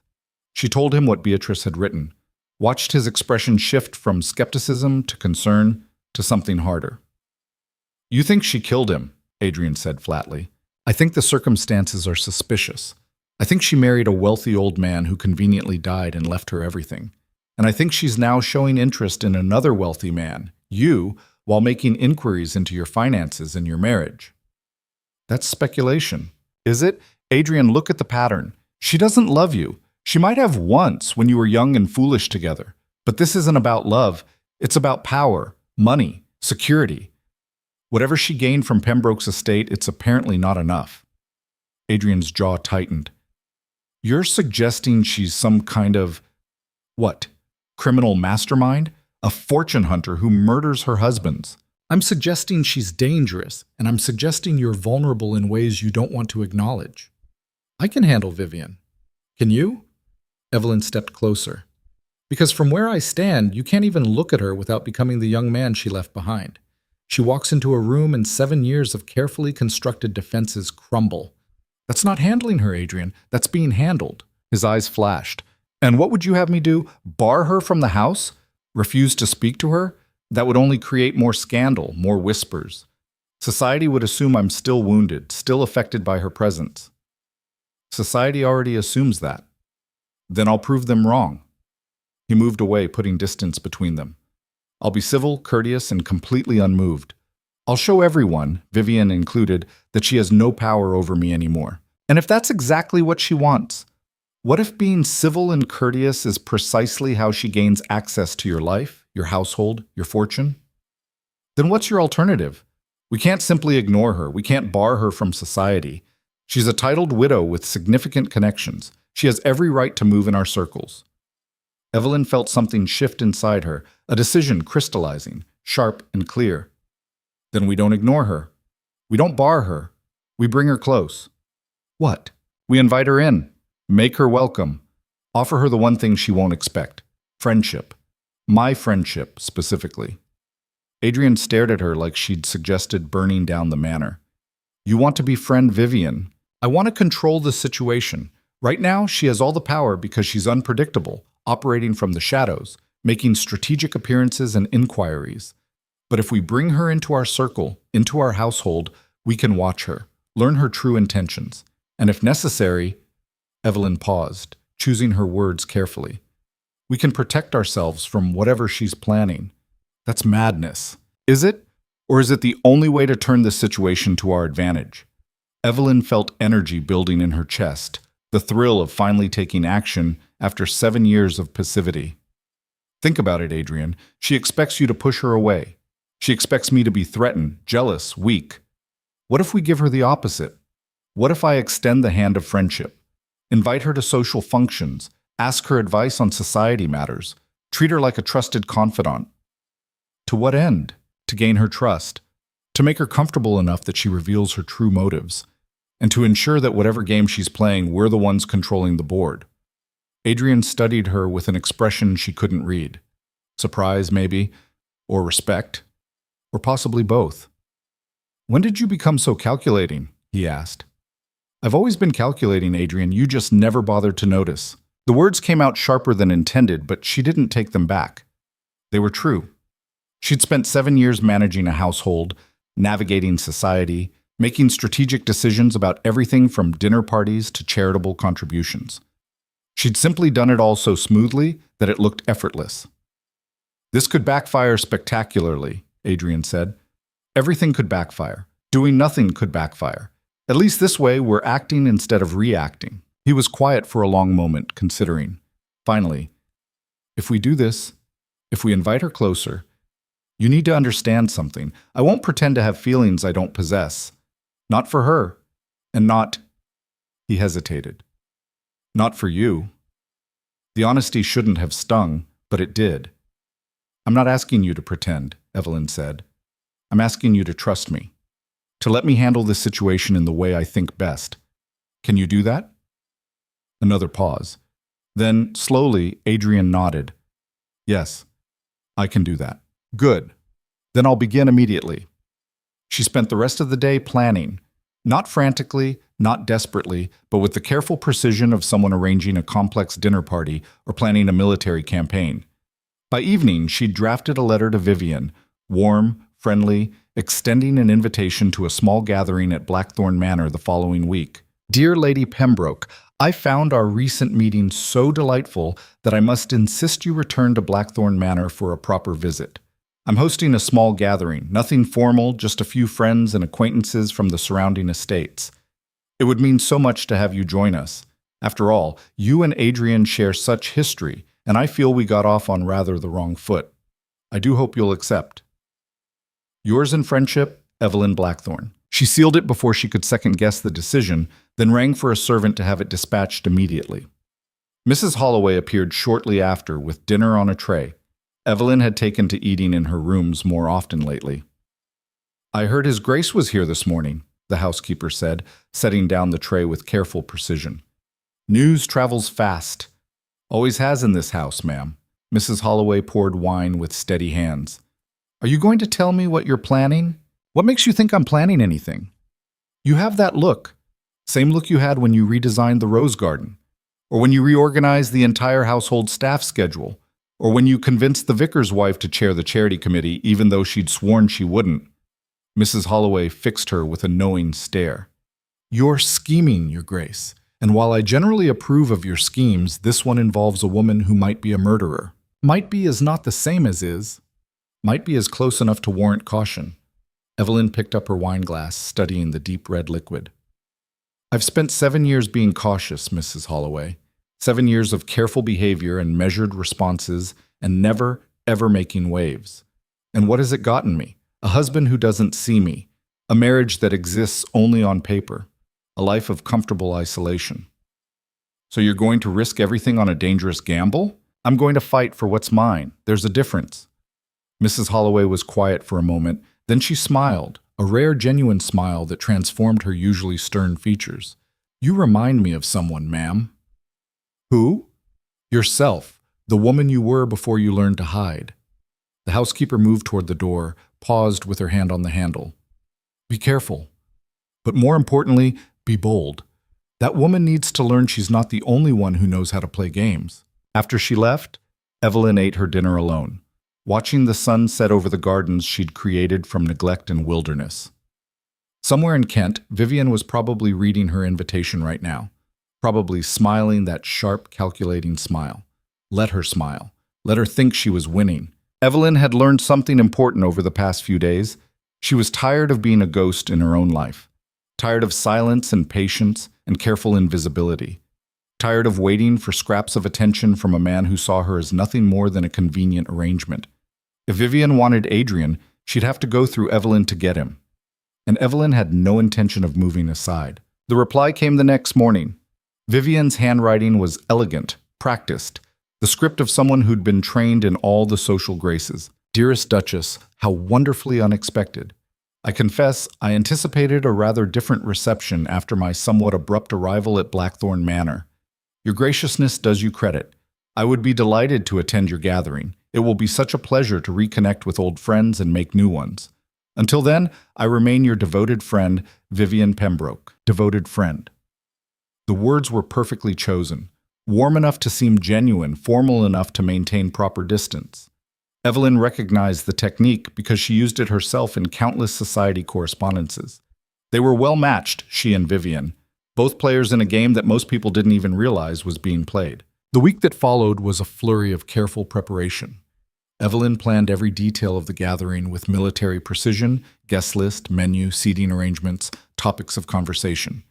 She told him what Beatrice had written, watched his expression shift from skepticism to concern to something harder. You think she killed him, Adrian said flatly. I think the circumstances are suspicious. I think she married a wealthy old man who conveniently died and left her everything. And I think she's now showing interest in another wealthy man, you, while making inquiries into your finances and your marriage. That's speculation. Is it? Adrian, look at the pattern. She doesn't love you. She might have once when you were young and foolish together. But this isn't about love. It's about power, money, security. Whatever she gained from Pembroke's estate, it's apparently not enough. Adrian's jaw tightened. You're suggesting she's some kind of, what, criminal mastermind? A fortune hunter who murders her husbands? I'm suggesting she's dangerous, and I'm suggesting you're vulnerable in ways you don't want to acknowledge. I can handle Vivian. Can you? Evelyn stepped closer. Because from where I stand, you can't even look at her without becoming the young man she left behind. She walks into a room and 7 years of carefully constructed defenses crumble. That's not handling her, Adrian. That's being handled. His eyes flashed. And what would you have me do? Bar her from the house? Refuse to speak to her? That would only create more scandal, more whispers. Society would assume I'm still wounded, still affected by her presence. Society already assumes that. Then I'll prove them wrong. He moved away, putting distance between them. I'll be civil, courteous, and completely unmoved. I'll show everyone, Vivian included, that she has no power over me anymore. And if that's exactly what she wants, what if being civil and courteous is precisely how she gains access to your life, your household, your fortune? Then what's your alternative? We can't simply ignore her. We can't bar her from society. She's a titled widow with significant connections. She has every right to move in our circles. Evelyn felt something shift inside her, a decision crystallizing, sharp and clear. Then we don't ignore her. We don't bar her. We bring her close. What? We invite her in. Make her welcome. Offer her the one thing she won't expect. Friendship. My friendship, specifically. Adrian stared at her like she'd suggested burning down the manor. You want to befriend Vivian. I want to control the situation. Right now, she has all the power because she's unpredictable, operating from the shadows, making strategic appearances and inquiries. But if we bring her into our circle, into our household, we can watch her, learn her true intentions. And if necessary, Evelyn paused, choosing her words carefully. We can protect ourselves from whatever she's planning. That's madness. Is it? Or is it the only way to turn this situation to our advantage? Evelyn felt energy building in her chest, the thrill of finally taking action after 7 years of passivity. Think about it, Adrian. She expects you to push her away. She expects me to be threatened, jealous, weak. What if we give her the opposite? What if I extend the hand of friendship? Invite her to social functions, ask her advice on society matters, treat her like a trusted confidant. To what end? To gain her trust, to make her comfortable enough that she reveals her true motives, and to ensure that whatever game she's playing, we're the ones controlling the board. Adrian studied her with an expression she couldn't read. Surprise, maybe, or respect, or possibly both. When did you become so calculating? He asked. I've always been calculating, Adrian. You just never bothered to notice. The words came out sharper than intended, but she didn't take them back. They were true. She'd spent 7 years managing a household, navigating society, making strategic decisions about everything from dinner parties to charitable contributions. She'd simply done it all so smoothly that it looked effortless. "This could backfire spectacularly," Adrian said. "Everything could backfire. Doing nothing could backfire. At least this way, we're acting instead of reacting." He was quiet for a long moment, considering. Finally, "If we do this, if we invite her closer, you need to understand something. I won't pretend to have feelings I don't possess. Not for her, and not—" He hesitated. "Not for you." The honesty shouldn't have stung, but it did. "I'm not asking you to pretend," Evelyn said. "I'm asking you to trust me, to let me handle this situation in the way I think best. Can you do that?" Another pause. Then, slowly, Adrian nodded. "Yes, I can do that." "Good. Then I'll begin immediately." She spent the rest of the day planning, not frantically, not desperately, but with the careful precision of someone arranging a complex dinner party or planning a military campaign. By evening, she'd drafted a letter to Vivian, warm, friendly, extending an invitation to a small gathering at Blackthorn Manor the following week. "Dear Lady Pembroke, I found our recent meeting so delightful that I must insist you return to Blackthorn Manor for a proper visit. I'm hosting a small gathering, nothing formal, just a few friends and acquaintances from the surrounding estates. It would mean so much to have you join us. After all, you and Adrian share such history, and I feel we got off on rather the wrong foot. I do hope you'll accept. Yours in friendship, Evelyn Blackthorn." She sealed it before she could second-guess the decision, then rang for a servant to have it dispatched immediately. Mrs. Holloway appeared shortly after with dinner on a tray. Evelyn had taken to eating in her rooms more often lately. "I heard His Grace was here this morning," the housekeeper said, setting down the tray with careful precision. "News travels fast. Always has in this house, ma'am." Mrs. Holloway poured wine with steady hands. "Are you going to tell me what you're planning? What makes you think I'm planning anything? You have that look. Same look you had when you redesigned the rose garden, or when you reorganized the entire household staff schedule, or when you convinced the vicar's wife to chair the charity committee even though she'd sworn she wouldn't." Mrs. Holloway fixed her with a knowing stare. "You're scheming, Your Grace, and while I generally approve of your schemes, this one involves a woman who might be a murderer. Might be is not the same as is. Might be is close enough to warrant caution." Evelyn picked up her wineglass, studying the deep red liquid. "I've spent 7 years being cautious, Mrs. Holloway. 7 years of careful behavior and measured responses, and never, ever making waves. And what has it gotten me? A husband who doesn't see me. A marriage that exists only on paper. A life of comfortable isolation." "So you're going to risk everything on a dangerous gamble?" "I'm going to fight for what's mine. There's a difference." Mrs. Holloway was quiet for a moment. Then she smiled, a rare, genuine smile that transformed her usually stern features. "You remind me of someone, ma'am." "Who?" "Yourself, the woman you were before you learned to hide." The housekeeper moved toward the door, paused with her hand on the handle. "Be careful. But more importantly, be bold. That woman needs to learn she's not the only one who knows how to play games." After she left, Evelyn ate her dinner alone, watching the sun set over the gardens she'd created from neglect and wilderness. Somewhere in Kent, Vivian was probably reading her invitation right now, probably smiling that sharp, calculating smile. Let her smile. Let her think she was winning. Evelyn had learned something important over the past few days. She was tired of being a ghost in her own life, tired of silence and patience and careful invisibility, tired of waiting for scraps of attention from a man who saw her as nothing more than a convenient arrangement. If Vivian wanted Adrian, she'd have to go through Evelyn to get him. And Evelyn had no intention of moving aside. The reply came the next morning. Vivian's handwriting was elegant, practiced, the script of someone who'd been trained in all the social graces. "Dearest Duchess, how wonderfully unexpected. I confess I anticipated a rather different reception after my somewhat abrupt arrival at Blackthorn Manor. Your graciousness does you credit. I would be delighted to attend your gathering. It will be such a pleasure to reconnect with old friends and make new ones. Until then, I remain your devoted friend, Vivian Pembroke." Devoted friend. The words were perfectly chosen, warm enough to seem genuine, formal enough to maintain proper distance. Evelyn recognized the technique because she used it herself in countless society correspondences. They were well matched, she and Vivian, both players in a game that most people didn't even realize was being played. The week that followed was a flurry of careful preparation. Evelyn planned every detail of the gathering with military precision: guest list, menu, seating arrangements, topics of conversation.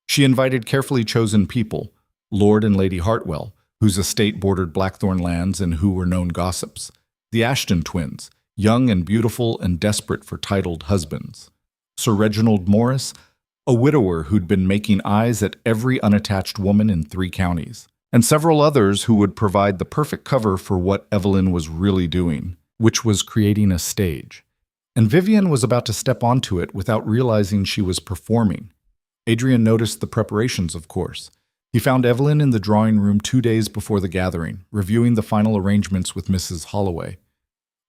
She invited carefully chosen people, Lord and Lady Hartwell, whose estate bordered Blackthorn lands and who were known gossips; the Ashton twins, young and beautiful and desperate for titled husbands; Sir Reginald Morris, a widower who'd been making eyes at every unattached woman in 3 counties; and several others who would provide the perfect cover for what Evelyn was really doing, which was creating a stage. And Vivian was about to step onto it without realizing she was performing. Adrian noticed the preparations, of course. He found Evelyn in the drawing room 2 days before the gathering, reviewing the final arrangements with Mrs. Holloway.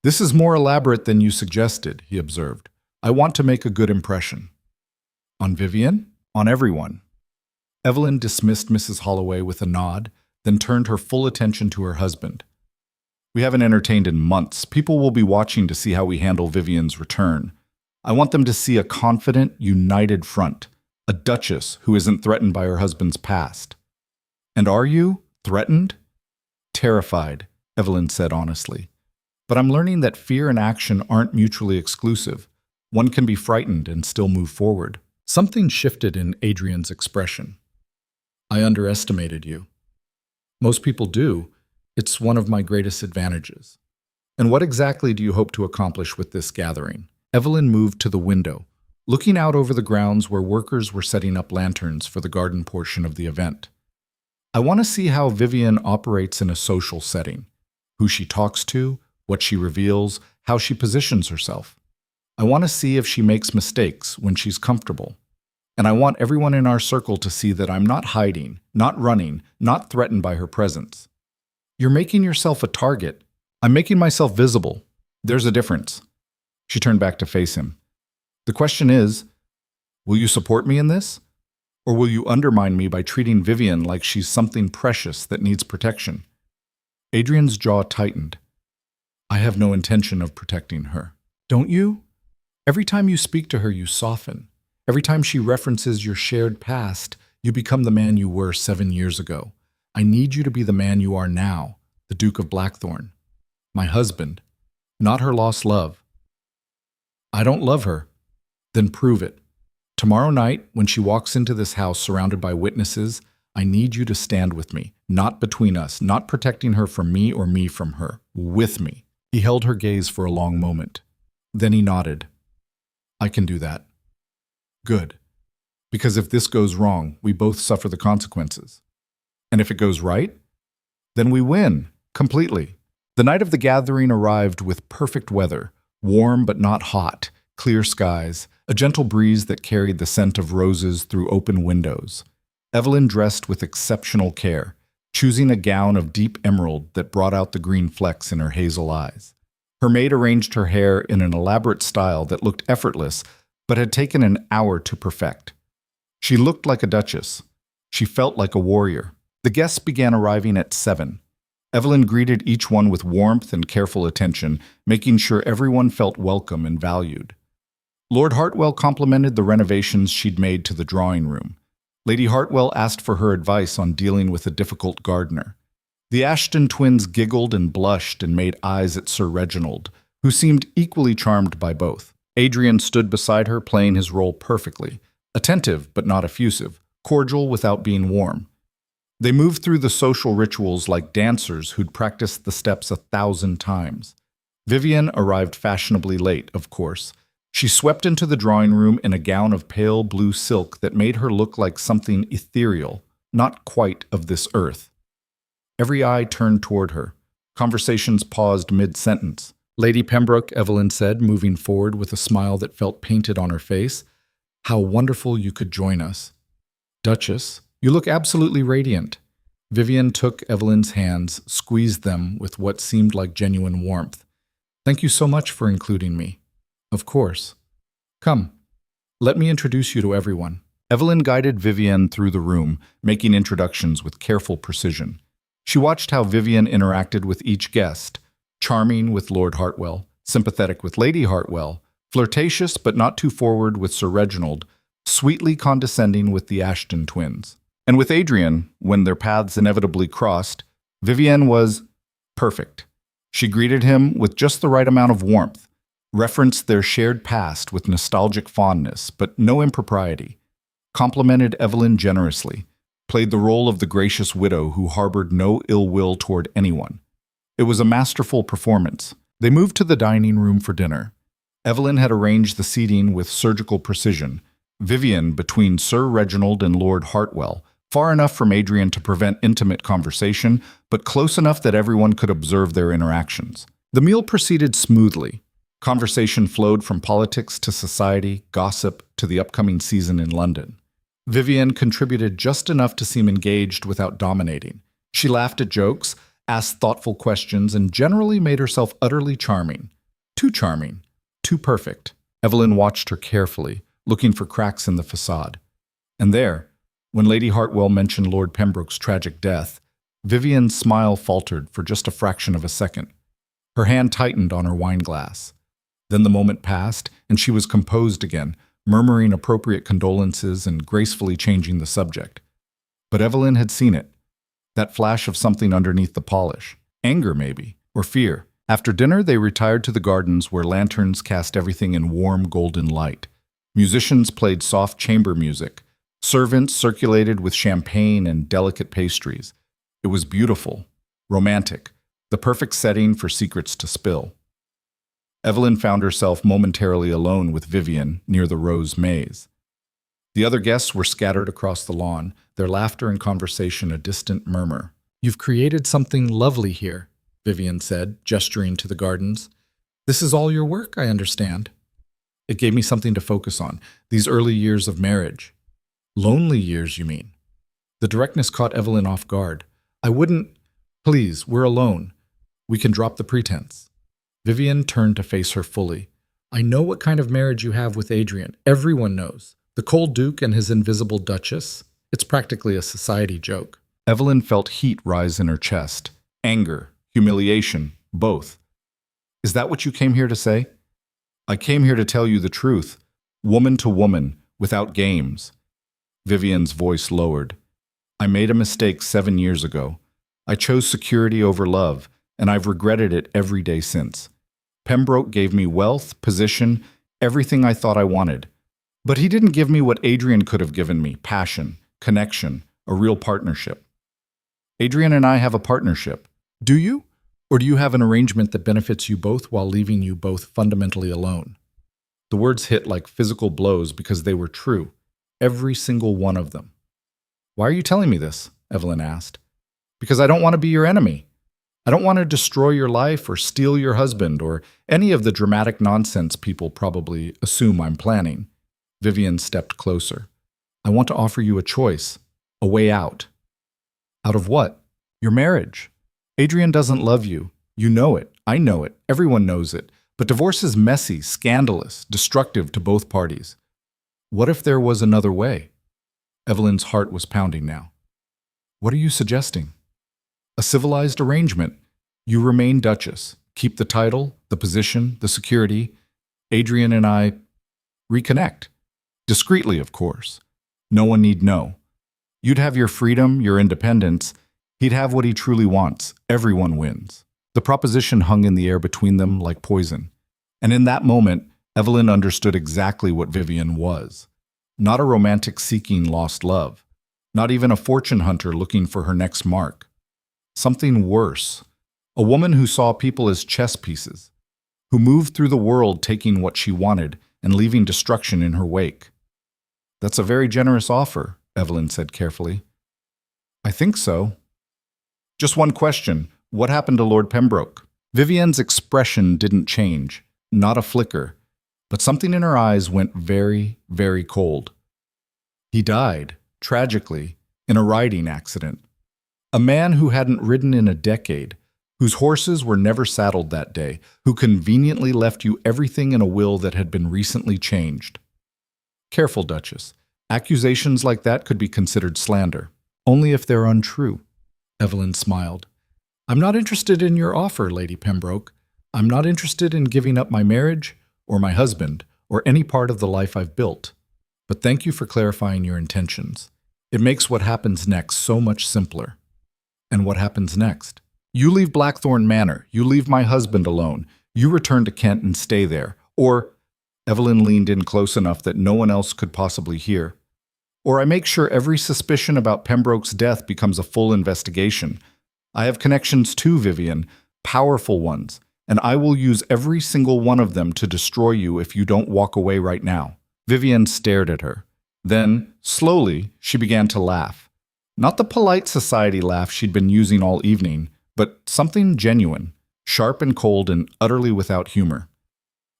"This is more elaborate than you suggested," he observed. "I want to make a good impression." "On Vivian?" "On everyone." Evelyn dismissed Mrs. Holloway with a nod, then turned her full attention to her husband. "We haven't entertained in months. People will be watching to see how we handle Vivian's return. I want them to see a confident, united front, a duchess who isn't threatened by her husband's past." "And are you? Threatened?" "Terrified," Evelyn said honestly. "But I'm learning that fear and action aren't mutually exclusive. One can be frightened and still move forward." Something shifted in Adrian's expression. "I underestimated you." "Most people do. It's one of my greatest advantages." "And what exactly do you hope to accomplish with this gathering?" Evelyn moved to the window, looking out over the grounds where workers were setting up lanterns for the garden portion of the event. "I want to see how Vivian operates in a social setting, who she talks to, what she reveals, how she positions herself. I want to see if she makes mistakes when she's comfortable. And I want everyone in our circle to see that I'm not hiding, not running, not threatened by her presence." "You're making yourself a target." "I'm making myself visible. There's a difference." She turned back to face him. "The question is, will you support me in this? Or will you undermine me by treating Vivian like she's something precious that needs protection?" Adrian's jaw tightened. "I have no intention of protecting her." "Don't you? Every time you speak to her, you soften. Every time she references your shared past, you become the man you were 7 years ago. I need you to be the man you are now, the Duke of Blackthorn. My husband, not her lost love." "I don't love her." "Then prove it. Tomorrow night, when she walks into this house surrounded by witnesses, I need you to stand with me, not between us, not protecting her from me or me from her, with me." He held her gaze for a long moment. Then he nodded. "I can do that." "Good. Because if this goes wrong, we both suffer the consequences. And if it goes right, then we win, completely." The night of the gathering arrived with perfect weather, warm but not hot, clear skies, a gentle breeze that carried the scent of roses through open windows. Evelyn dressed with exceptional care, choosing a gown of deep emerald that brought out the green flecks in her hazel eyes. Her maid arranged her hair in an elaborate style that looked effortless, but had taken an hour to perfect. She looked like a duchess. She felt like a warrior. The guests began arriving at 7. Evelyn greeted each one with warmth and careful attention, making sure everyone felt welcome and valued. Lord Hartwell complimented the renovations she'd made to the drawing room. Lady Hartwell asked for her advice on dealing with a difficult gardener. The Ashton twins giggled and blushed and made eyes at Sir Reginald, who seemed equally charmed by both. Adrian stood beside her, playing his role perfectly, attentive but not effusive, cordial without being warm. They moved through the social rituals like dancers who'd practiced the steps 1,000 times. Vivian arrived fashionably late, of course. She swept into the drawing room in a gown of pale blue silk that made her look like something ethereal, not quite of this earth. Every eye turned toward her. Conversations paused mid-sentence. "Lady Pembroke," Evelyn said, moving forward with a smile that felt painted on her face. "How wonderful you could join us." "Duchess, you look absolutely radiant." Vivian took Evelyn's hands, squeezed them with what seemed like genuine warmth. "Thank you so much for including me." "Of course. Come, let me introduce you to everyone." Evelyn guided Vivian through the room, making introductions with careful precision. She watched how Vivian interacted with each guest, Charming with Lord Hartwell, sympathetic with Lady Hartwell, flirtatious but not too forward with Sir Reginald, sweetly condescending with the Ashton twins. And with Adrian, when their paths inevitably crossed, Vivienne was perfect. She greeted him with just the right amount of warmth, referenced their shared past with nostalgic fondness, but no impropriety, complimented Evelyn generously, played the role of the gracious widow who harbored no ill will toward anyone. It was a masterful performance. They moved to the dining room for dinner. Evelyn had arranged the seating with surgical precision, Vivienne between Sir Reginald and Lord Hartwell, far enough from Adrian to prevent intimate conversation, but close enough that everyone could observe their interactions. The meal proceeded smoothly. Conversation flowed from politics to society, gossip to the upcoming season in London. Vivienne contributed just enough to seem engaged without dominating. She laughed at jokes, asked thoughtful questions, and generally made herself utterly charming. Too charming. Too perfect. Evelyn watched her carefully, looking for cracks in the facade. And there, when Lady Hartwell mentioned Lord Pembroke's tragic death, Vivienne's smile faltered for just a fraction of a second. Her hand tightened on her wine glass. Then the moment passed, and she was composed again, murmuring appropriate condolences and gracefully changing the subject. But Evelyn had seen it. That flash of something underneath the polish. Anger, maybe, or fear. After dinner, they retired to the gardens where lanterns cast everything in warm golden light. Musicians played soft chamber music. Servants circulated with champagne and delicate pastries. It was beautiful, romantic, the perfect setting for secrets to spill. Evelyn found herself momentarily alone with Vivienne near the rose maze. The other guests were scattered across the lawn, their laughter and conversation a distant murmur. "You've created something lovely here," Vivienne said, gesturing to the gardens. "This is all your work, I understand." It gave me something to focus on, these early years of marriage. "Lonely years, you mean?" The directness caught Evelyn off guard. "I wouldn't— Please, we're alone. We can drop the pretense." Vivienne turned to face her fully. "I know what kind of marriage you have with Adrian. Everyone knows. The cold Duke and his invisible Duchess. It's practically a society joke." Evelyn felt heat rise in her chest. Anger, humiliation, both. "Is that what you came here to say?" "I came here to tell you the truth, woman to woman, without games." Vivienne's voice lowered. "I made a mistake 7 years ago. I chose security over love, and I've regretted it every day since. Pembroke gave me wealth, position, everything I thought I wanted. But he didn't give me what Adrian could have given me, passion, connection, a real partnership. Adrian and I have a partnership. Do you? Or do you have an arrangement that benefits you both while leaving you both fundamentally alone?" The words hit like physical blows because they were true. Every single one of them. "Why are you telling me this?" Evelyn asked. "Because I don't want to be your enemy. I don't want to destroy your life or steal your husband or any of the dramatic nonsense people probably assume I'm planning." Vivienne stepped closer. "I want to offer you a choice, a way out." "Out of what?" "Your marriage. Adrian doesn't love you. You know it. I know it. Everyone knows it. But divorce is messy, scandalous, destructive to both parties. What if there was another way?" Evelyn's heart was pounding now. "What are you suggesting?" "A civilized arrangement. You remain Duchess. Keep the title, the position, the security. Adrian and I reconnect. Discreetly, of course. No one need know. You'd have your freedom, your independence. He'd have what he truly wants. Everyone wins." The proposition hung in the air between them like poison. And in that moment, Evelyn understood exactly what Vivienne was. Not a romantic seeking lost love. Not even a fortune hunter looking for her next mark. Something worse. A woman who saw people as chess pieces. Who moved through the world taking what she wanted and leaving destruction in her wake. "That's a very generous offer," Evelyn said carefully. "I think so." "Just one question. What happened to Lord Pembroke?" Vivienne's expression didn't change. Not a flicker. But something in her eyes went very, very cold. "He died, tragically, in a riding accident. A man who hadn't ridden in a decade, whose horses were never saddled that day, who conveniently left you everything in a will that had been recently changed." "Careful, Duchess. Accusations like that could be considered slander. Only if they're untrue." Evelyn smiled. I'm not interested in your offer, Lady Pembroke. I'm not interested in giving up my marriage, or my husband, or any part of the life I've built. But thank you for clarifying your intentions. It makes what happens next so much simpler. And what happens next? You leave Blackthorn Manor. You leave my husband alone. You return to Kent and stay there. Or, Evelyn leaned in close enough that no one else could possibly hear. Or I make sure every suspicion about Pembroke's death becomes a full investigation. I have connections too, Vivian, powerful ones, and I will use every single one of them to destroy you if you don't walk away right now. Vivian stared at her. Then, slowly, she began to laugh. Not the polite society laugh she'd been using all evening, but something genuine, sharp and cold and utterly without humor.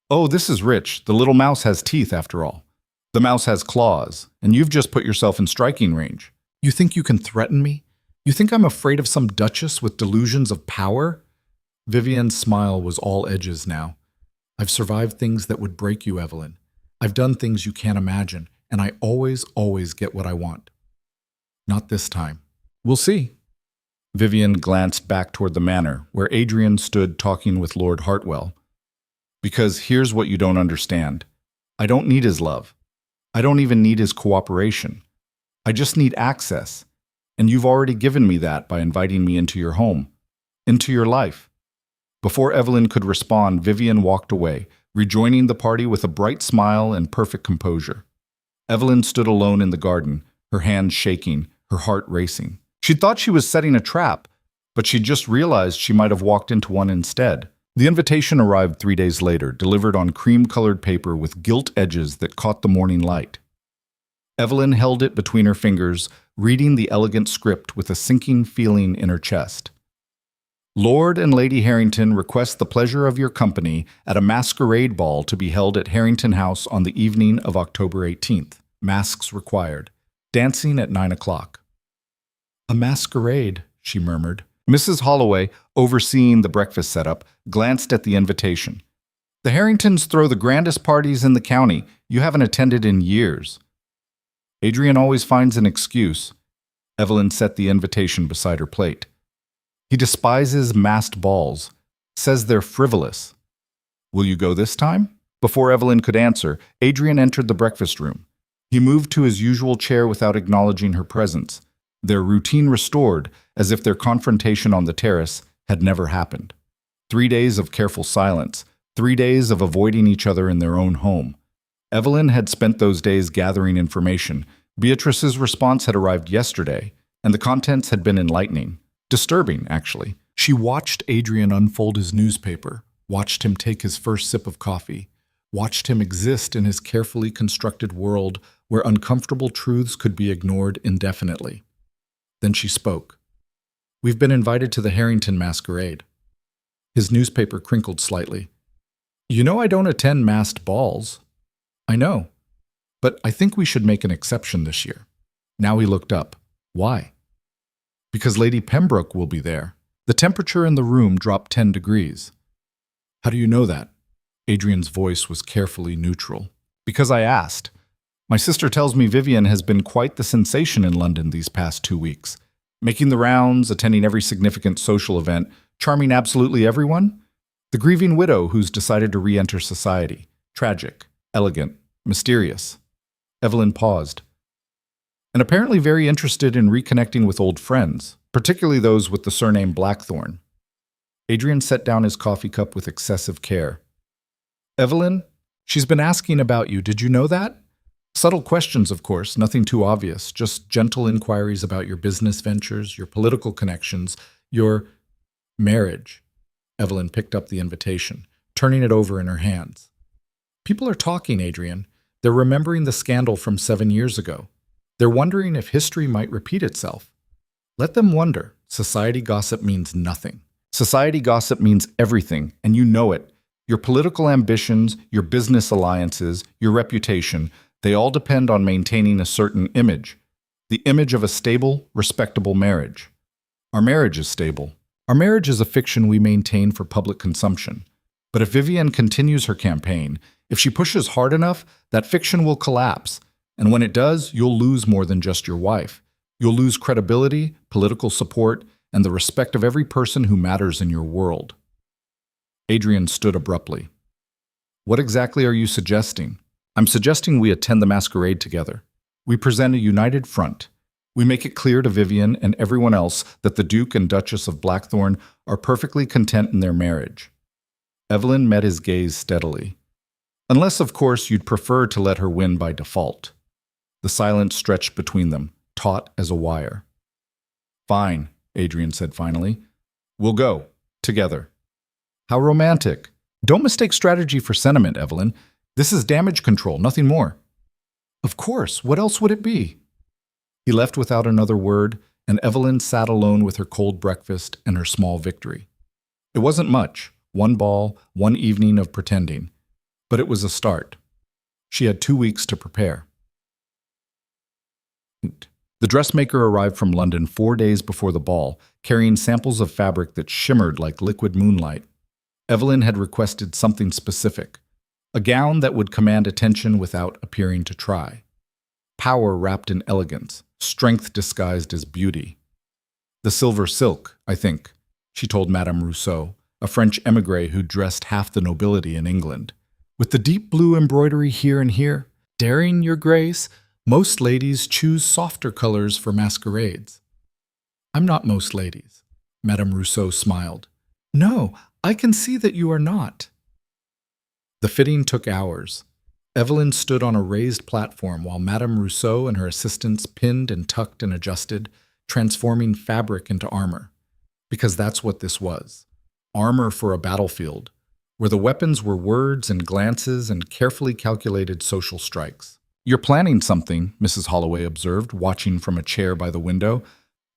Oh, this is rich. The little mouse has teeth, after all. The mouse has claws, and you've just put yourself in striking range. You think you can threaten me? You think I'm afraid of some duchess with delusions of power? Vivian's smile was all edges now. I've survived things that would break you, Evelyn. I've done things you can't imagine, and I always get what I want. Not this time. We'll see. Vivian glanced back toward the manor, where Adrian stood talking with Lord Hartwell. Because here's what you don't understand. I don't need his love. I don't even need his cooperation. I just need access. And you've already given me that by inviting me into your home, into your life. Before Evelyn could respond, Vivian walked away, rejoining the party with a bright smile and perfect composure. Evelyn stood alone in the garden, her hands shaking, her heart racing. She thought she was setting a trap, but she just realized she might have walked into one instead. The invitation arrived 3 days later, delivered on cream-colored paper with gilt edges that caught the morning light. Evelyn held it between her fingers, reading the elegant script with a sinking feeling in her chest. Lord and Lady Harrington request the pleasure of your company at a masquerade ball to be held at Harrington House on the evening of October 18th. Masks required. Dancing at 9 o'clock. A masquerade, she murmured. Mrs. Holloway, overseeing the breakfast setup, glanced at the invitation. The Harringtons throw the grandest parties in the county. You haven't attended in years. Adrian always finds an excuse. Evelyn set the invitation beside her plate. He despises masked balls, says they're frivolous. Will you go this time? Before Evelyn could answer, Adrian entered the breakfast room. He moved to his usual chair without acknowledging her presence, their routine restored as if their confrontation on the terrace had never happened. 3 days of careful silence, 3 days of avoiding each other in their own home. Evelyn had spent those days gathering information. Beatrice's response had arrived yesterday, and the contents had been enlightening. Disturbing, actually. She watched Adrian unfold his newspaper, watched him take his first sip of coffee, watched him exist in his carefully constructed world where uncomfortable truths could be ignored indefinitely. Then she spoke. We've been invited to the Harrington masquerade. His newspaper crinkled slightly. You know I don't attend masked balls. I know. But I think we should make an exception this year. Now he looked up. Why? Because Lady Pembroke will be there. The temperature in the room dropped 10 degrees. How do you know that? Adrian's voice was carefully neutral. Because I asked. My sister tells me Vivian has been quite the sensation in London these past 2 weeks. Making the rounds, attending every significant social event, charming absolutely everyone. The grieving widow who's decided to re-enter society. Tragic, elegant, mysterious. Evelyn paused. And apparently very interested in reconnecting with old friends, particularly those with the surname Blackthorn. Adrian set down his coffee cup with excessive care. Evelyn, she's been asking about you. Did you know that? Subtle questions, of course, nothing too obvious, just gentle inquiries about your business ventures, your political connections, your marriage. Evelyn picked up the invitation, turning it over in her hands. People are talking, Adrian. They're remembering the scandal from 7 years ago. They're wondering if history might repeat itself. Let them wonder. Society gossip means nothing. Society gossip means everything, and you know it. Your political ambitions, your business alliances, your reputation, they all depend on maintaining a certain image. The image of a stable, respectable marriage. Our marriage is stable. Our marriage is a fiction we maintain for public consumption. But if Vivian continues her campaign, if she pushes hard enough, that fiction will collapse. And when it does, you'll lose more than just your wife. You'll lose credibility, political support, and the respect of every person who matters in your world. Adrian stood abruptly. What exactly are you suggesting? I'm suggesting we attend the masquerade together. We present a united front. We make it clear to Vivian and everyone else that the Duke and Duchess of Blackthorn are perfectly content in their marriage. Evelyn met his gaze steadily. Unless, of course, you'd prefer to let her win by default. The silence stretched between them, taut as a wire. Fine, Adrian said finally. We'll go, together. How romantic. Don't mistake strategy for sentiment, Evelyn. This is damage control, nothing more. Of course, what else would it be? He left without another word, and Evelyn sat alone with her cold breakfast and her small victory. It wasn't much, one ball, one evening of pretending, but it was a start. She had 2 weeks to prepare. The dressmaker arrived from London 4 days before the ball, carrying samples of fabric that shimmered like liquid moonlight. Evelyn had requested something specific, a gown that would command attention without appearing to try. Power wrapped in elegance, strength disguised as beauty. The silver silk, I think, she told Madame Rousseau, a French émigré who dressed half the nobility in England. With the deep blue embroidery here and here, daring your grace, most ladies choose softer colors for masquerades. I'm not most ladies, Madame Rousseau smiled. No, I can see that you are not. The fitting took hours. Evelyn stood on a raised platform while Madame Rousseau and her assistants pinned and tucked and adjusted, transforming fabric into armor. Because that's what this was. Armor for a battlefield, where the weapons were words and glances and carefully calculated social strikes. You're planning something, Mrs. Holloway observed, watching from a chair by the window.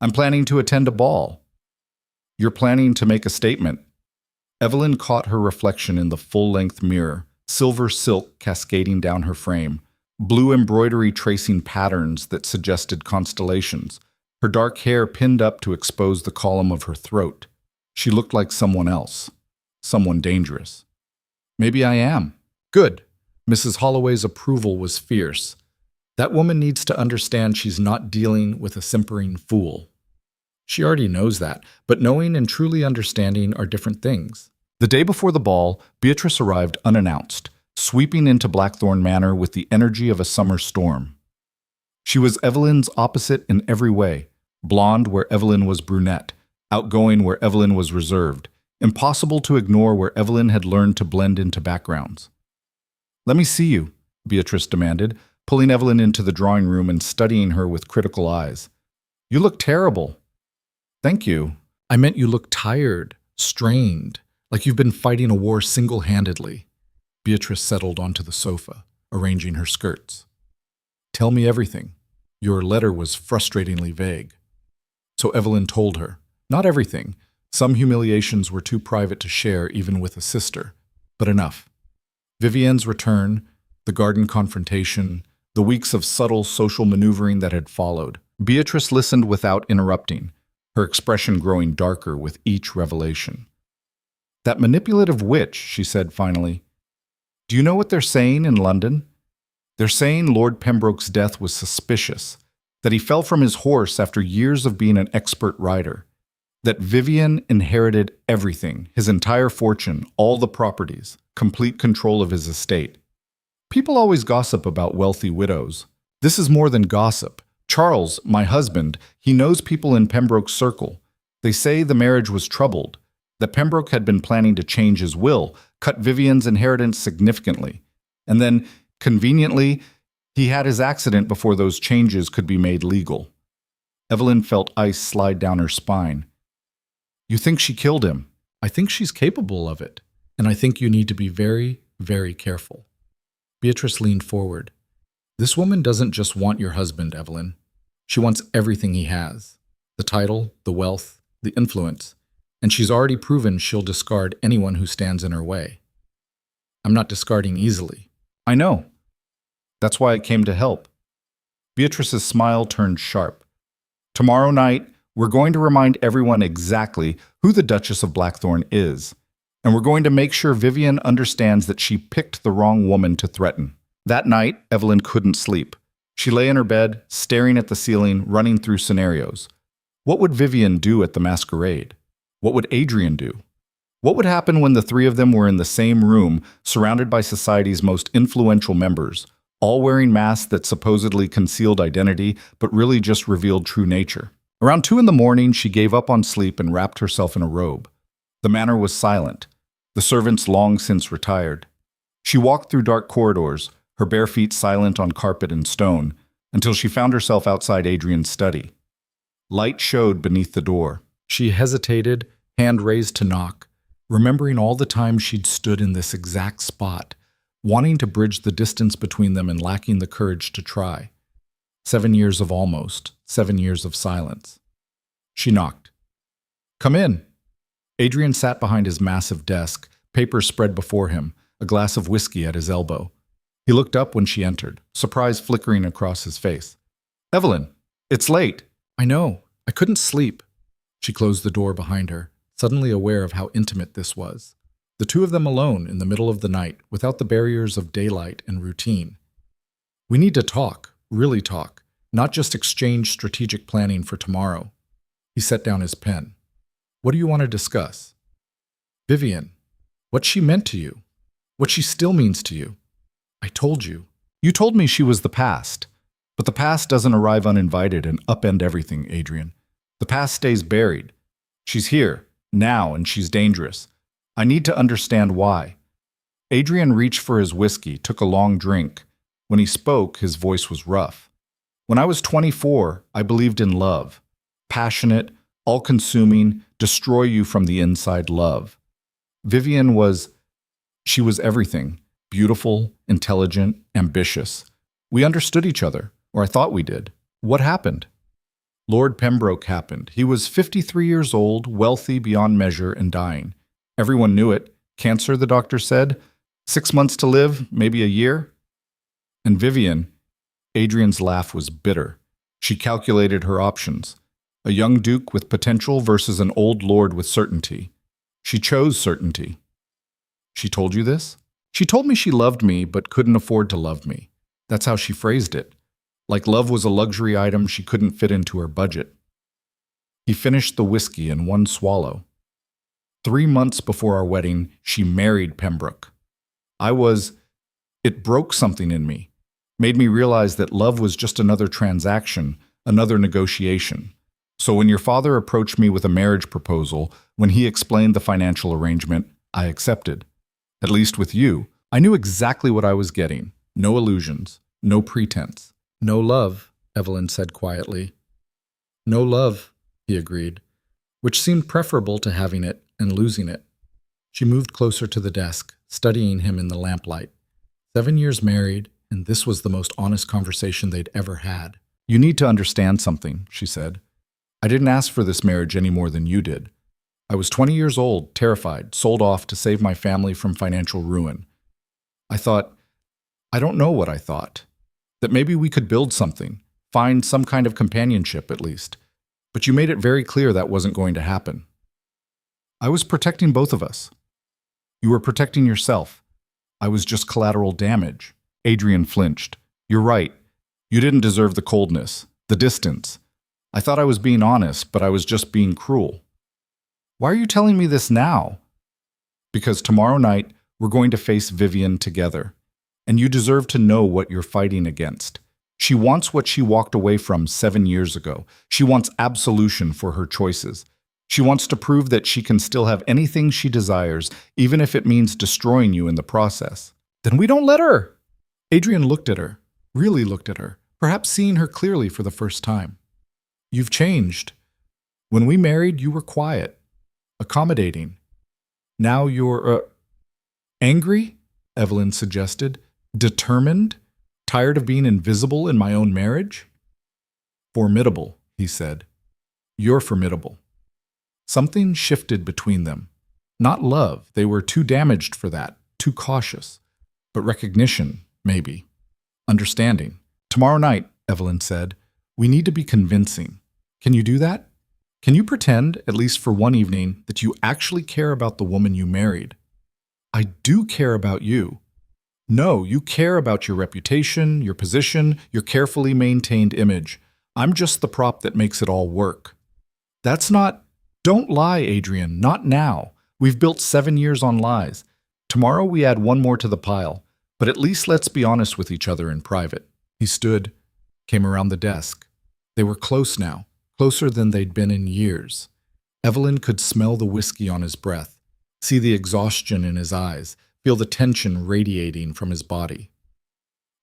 I'm planning to attend a ball. You're planning to make a statement. Evelyn caught her reflection in the full-length mirror, silver silk cascading down her frame, blue embroidery tracing patterns that suggested constellations, her dark hair pinned up to expose the column of her throat. She looked like someone else, someone dangerous. Maybe I am. Good. Mrs. Holloway's approval was fierce. That woman needs to understand she's not dealing with a simpering fool. She already knows that, but knowing and truly understanding are different things. The day before the ball, Beatrice arrived unannounced, sweeping into Blackthorn Manor with the energy of a summer storm. She was Evelyn's opposite in every way, blonde where Evelyn was brunette, outgoing where Evelyn was reserved, impossible to ignore where Evelyn had learned to blend into backgrounds. Let me see you, Beatrice demanded, pulling Evelyn into the drawing room and studying her with critical eyes. You look terrible. Thank you. I meant you look tired, strained, like you've been fighting a war single-handedly. Beatrice settled onto the sofa, arranging her skirts. Tell me everything. Your letter was frustratingly vague. So Evelyn told her. Not everything. Some humiliations were too private to share even with a sister. But enough. Vivienne's return, the garden confrontation, the weeks of subtle social maneuvering that had followed. Beatrice listened without interrupting, her expression growing darker with each revelation. That manipulative witch, she said finally. Do you know what they're saying in London? They're saying Lord Pembroke's death was suspicious, that he fell from his horse after years of being an expert rider, that Vivian inherited everything, his entire fortune, all the properties, complete control of his estate. People always gossip about wealthy widows. This is more than gossip. Charles, my husband, he knows people in Pembroke's circle. They say the marriage was troubled, that Pembroke had been planning to change his will, cut Vivian's inheritance significantly, and then, conveniently, he had his accident before those changes could be made legal. Evelyn felt ice slide down her spine. You think she killed him? I think she's capable of it, and I think you need to be very, very careful. Beatrice leaned forward. This woman doesn't just want your husband, Evelyn. She wants everything he has. The title, the wealth, the influence. And she's already proven she'll discard anyone who stands in her way. I'm not discarding easily. I know. That's why I came to help. Beatrice's smile turned sharp. Tomorrow night, we're going to remind everyone exactly who the Duchess of Blackthorn is. And we're going to make sure Vivian understands that she picked the wrong woman to threaten. That night, Evelyn couldn't sleep. She lay in her bed, staring at the ceiling, running through scenarios. What would Vivian do at the masquerade? What would Adrian do? What would happen when the three of them were in the same room, surrounded by society's most influential members, all wearing masks that supposedly concealed identity, but really just revealed true nature? Around 2 in the morning, she gave up on sleep and wrapped herself in a robe. The manor was silent. The servants long since retired. She walked through dark corridors, her bare feet silent on carpet and stone, until she found herself outside Adrian's study. Light showed beneath the door. She hesitated, hand raised to knock, remembering all the time she'd stood in this exact spot, wanting to bridge the distance between them and lacking the courage to try. 7 years of almost, 7 years of silence. She knocked. "Come in." Adrian sat behind his massive desk, papers spread before him, a glass of whiskey at his elbow. He looked up when she entered, surprise flickering across his face. "Evelyn, it's late." "I know. I couldn't sleep." She closed the door behind her, suddenly aware of how intimate this was. The two of them alone in the middle of the night, without the barriers of daylight and routine. "We need to talk, really talk, not just exchange strategic planning for tomorrow." He set down his pen. "What do you want to discuss?" "Vivian, what she meant to you, what she still means to you." "I told you." "You told me she was the past. But the past doesn't arrive uninvited and upend everything, Adrian. The past stays buried. She's here, now, and she's dangerous. I need to understand why." Adrian reached for his whiskey, took a long drink. When he spoke, his voice was rough. "When I was 24, I believed in love. Passionate, all-consuming, destroy you from the inside love. Vivian she was everything. Beautiful, intelligent, ambitious. We understood each other, or I thought we did. What happened?" Lord Pembroke happened. He was 53 years old, wealthy beyond measure, and dying. Everyone knew it. Cancer, the doctor said. 6 months to live, maybe a year. And Vivian, Adrian's laugh was bitter. She calculated her options. A young duke with potential versus an old lord with certainty. She chose certainty. "She told you this?" "She told me she loved me, but couldn't afford to love me." That's how she phrased it. Like love was a luxury item she couldn't fit into her budget. He finished the whiskey in one swallow. 3 months before our wedding, she married Pembroke. It broke something in me. Made me realize that love was just another transaction, another negotiation. So when your father approached me with a marriage proposal, when he explained the financial arrangement, I accepted. At least with you, I knew exactly what I was getting. No illusions, no pretense. "No love," Evelyn said quietly. "No love," he agreed, which seemed preferable to having it and losing it. She moved closer to the desk, studying him in the lamplight. 7 years married, and this was the most honest conversation they'd ever had. "You need to understand something," she said. "I didn't ask for this marriage any more than you did. I was 20 years old, terrified, sold off to save my family from financial ruin. I don't know what I thought. That maybe we could build something, find some kind of companionship at least. But you made it very clear that wasn't going to happen. I was protecting both of us. You were protecting yourself. I was just collateral damage." Adrian flinched. "You're right. You didn't deserve the coldness, the distance. I thought I was being honest, but I was just being cruel." "Why are you telling me this now?" "Because tomorrow night, we're going to face Vivian together. And you deserve to know what you're fighting against. She wants what she walked away from 7 years ago. She wants absolution for her choices. She wants to prove that she can still have anything she desires, even if it means destroying you in the process." "Then we don't let her!" Adrian looked at her, really looked at her, perhaps seeing her clearly for the first time. "You've changed. When we married, you were quiet, accommodating. Now you're, angry?" Evelyn suggested. "Determined? Tired of being invisible in my own marriage?" "Formidable," he said. "You're formidable." Something shifted between them. Not love, they were too damaged for that, too cautious. But recognition, maybe. Understanding. "Tomorrow night," Evelyn said, "we need to be convincing. Can you do that? Can you pretend, at least for one evening, that you actually care about the woman you married?" "I do care about you." "No, you care about your reputation, your position, your carefully maintained image. I'm just the prop that makes it all work." That's not... Don't lie, Adrian. Not now. We've built 7 years on lies. Tomorrow we add one more to the pile. But at least let's be honest with each other in private. He stood, came around the desk. They were close now, closer than they'd been in years. Evelyn could smell the whiskey on his breath, see the exhaustion in his eyes, feel the tension radiating from his body.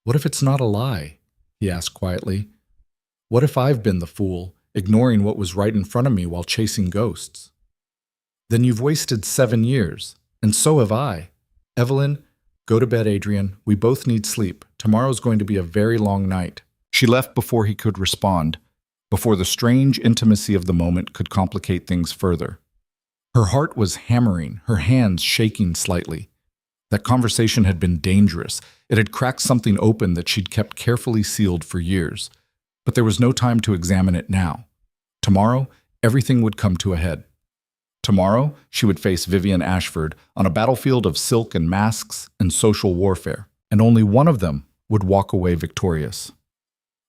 "What if it's not a lie?" he asked quietly. "What if I've been the fool, ignoring what was right in front of me while chasing ghosts?" "Then you've wasted 7 years, and so have I. Evelyn, go to bed, Adrian. We both need sleep. Tomorrow's going to be a very long night." She left before he could respond, before the strange intimacy of the moment could complicate things further. Her heart was hammering, her hands shaking slightly. That conversation had been dangerous. It had cracked something open that she'd kept carefully sealed for years. But there was no time to examine it now. Tomorrow, everything would come to a head. Tomorrow, she would face Vivian Ashford on a battlefield of silk and masks and social warfare, and only one of them would walk away victorious.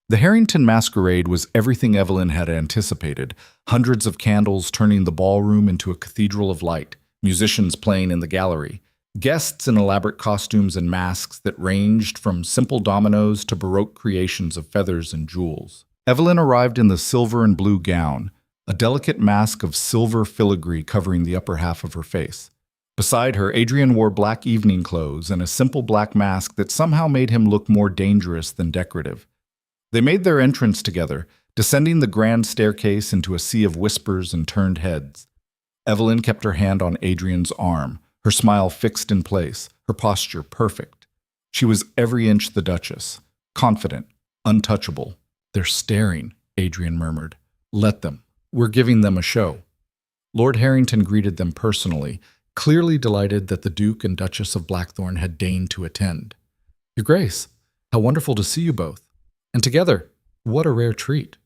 The Harrington masquerade was everything Evelyn had anticipated, hundreds of candles turning the ballroom into a cathedral of light, musicians playing in the gallery, guests in elaborate costumes and masks that ranged from simple dominoes to Baroque creations of feathers and jewels. Evelyn arrived in the silver and blue gown, a delicate mask of silver filigree covering the upper half of her face. Beside her, Adrian wore black evening clothes and a simple black mask that somehow made him look more dangerous than decorative. They made their entrance together, descending the grand staircase into a sea of whispers and turned heads. Evelyn kept her hand on Adrian's arm, her smile fixed in place, her posture perfect. She was every inch the Duchess, confident, untouchable. "They're staring," Adrian murmured. "Let them. We're giving them a show." Lord Harrington greeted them personally, clearly delighted that the Duke and Duchess of Blackthorn had deigned to attend. "Your Grace, how wonderful to see you both. And together, what a rare treat."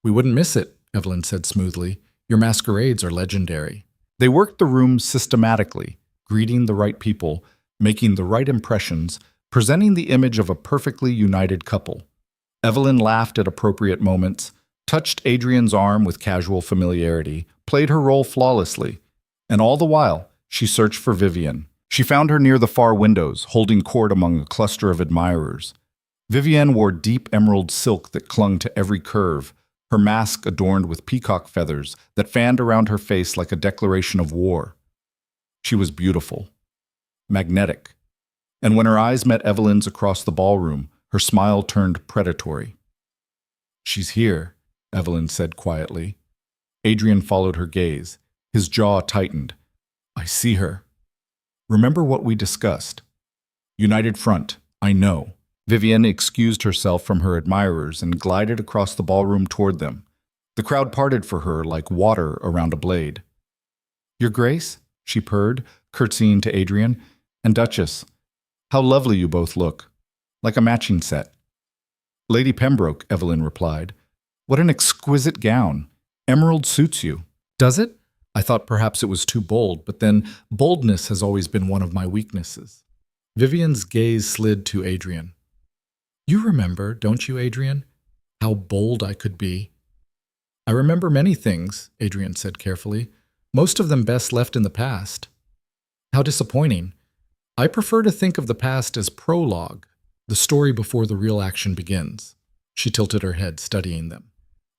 "We wouldn't miss it," Evelyn said smoothly. "Your masquerades are legendary." They worked the room systematically, greeting the right people, making the right impressions, presenting the image of a perfectly united couple. Evelyn laughed at appropriate moments, touched Adrian's arm with casual familiarity, played her role flawlessly, and all the while, she searched for Vivian. She found her near the far windows, holding court among a cluster of admirers. Vivienne wore deep emerald silk that clung to every curve, her mask adorned with peacock feathers that fanned around her face like a declaration of war. She was beautiful, magnetic, and when her eyes met Evelyn's across the ballroom, her smile turned predatory. "She's here," Evelyn said quietly. Adrian followed her gaze. His jaw tightened. "I see her. Remember what we discussed. United front, I know." Vivienne excused herself from her admirers and glided across the ballroom toward them. The crowd parted for her like water around a blade. "Your Grace?" she purred, curtsying to Adrian. "And Duchess, how lovely you both look. Like a matching set." "Lady Pembroke," Evelyn replied. "What an exquisite gown. Emerald suits you." "Does it? I thought perhaps it was too bold, but then boldness has always been one of my weaknesses." Vivian's gaze slid to Adrian. "You remember, don't you, Adrian, how bold I could be?" "I remember many things," Adrian said carefully. "Most of them best left in the past." "How disappointing. I prefer to think of the past as prologue, the story before the real action begins." She tilted her head, studying them.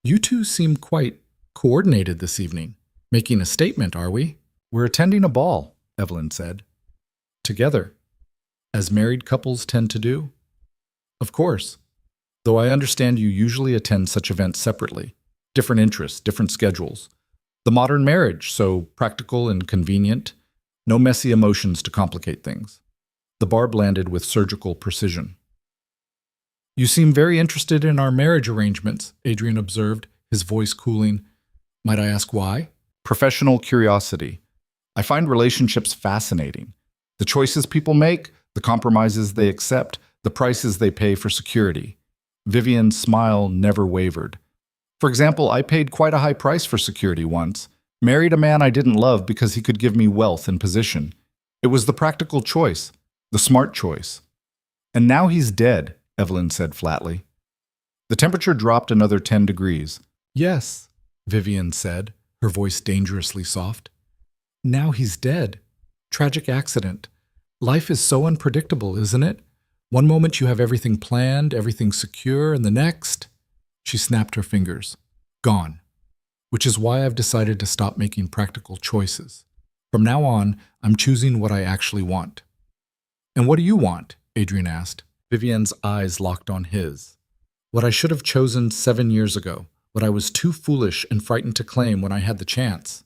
"You two seem quite coordinated this evening. Making a statement, are we?" "We're attending a ball," Evelyn said. "Together, as married couples tend to do?" "Of course, though I understand you usually attend such events separately. Different interests, different schedules. The modern marriage, so practical and convenient. No messy emotions to complicate things." The barb landed with surgical precision. "You seem very interested in our marriage arrangements," Adrian observed, his voice cooling. "Might I ask why?" "Professional curiosity. I find relationships fascinating. The choices people make, the compromises they accept, the prices they pay for security." Vivian's smile never wavered. "For example, I paid quite a high price for security once. Married a man I didn't love because he could give me wealth and position. It was the practical choice, the smart choice. And now he's dead," Evelyn said flatly. The temperature dropped another 10 degrees. "Yes, Vivian said, her voice dangerously soft. Now he's dead. Tragic accident. Life is so unpredictable, isn't it? One moment you have everything planned, everything secure, and the next, she snapped her fingers. Gone. Which is why I've decided to stop making practical choices. From now on, I'm choosing what I actually want. And what do you want? Adrian asked. Vivian's eyes locked on his. What I should have chosen 7 years ago. What I was too foolish and frightened to claim when I had the chance.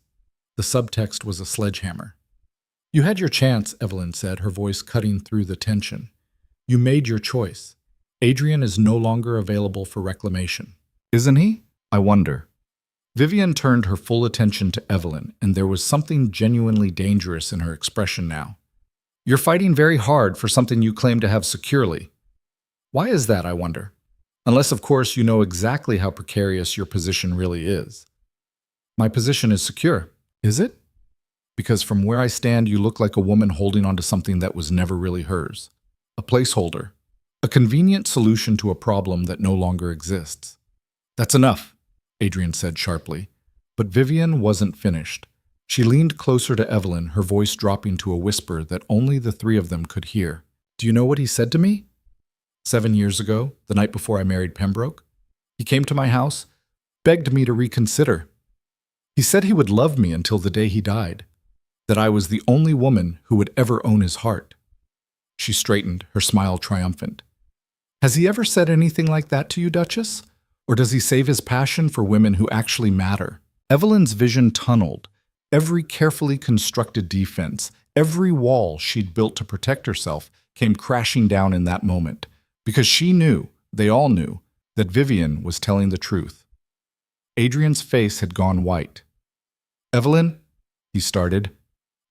The subtext was a sledgehammer. You had your chance, Evelyn said, her voice cutting through the tension. You made your choice. Adrian is no longer available for reclamation. Isn't he? I wonder. Vivian turned her full attention to Evelyn, and there was something genuinely dangerous in her expression now. You're fighting very hard for something you claim to have securely. Why is that, I wonder? Unless, of course, you know exactly how precarious your position really is. My position is secure. Is it? Because from where I stand, you look like a woman holding onto something that was never really hers. A placeholder. A convenient solution to a problem that no longer exists. That's enough, Adrian said sharply. But Vivian wasn't finished. She leaned closer to Evelyn, her voice dropping to a whisper that only the three of them could hear. Do you know what he said to me? 7 years ago, the night before I married Pembroke, he came to my house, begged me to reconsider. He said he would love me until the day he died, that I was the only woman who would ever own his heart. She straightened, her smile triumphant. Has he ever said anything like that to you, Duchess? Or does he save his passion for women who actually matter? Evelyn's vision tunneled. Every carefully constructed defense, every wall she'd built to protect herself came crashing down in that moment. Because she knew, they all knew, that Vivian was telling the truth. Adrian's face had gone white. Evelyn, he started,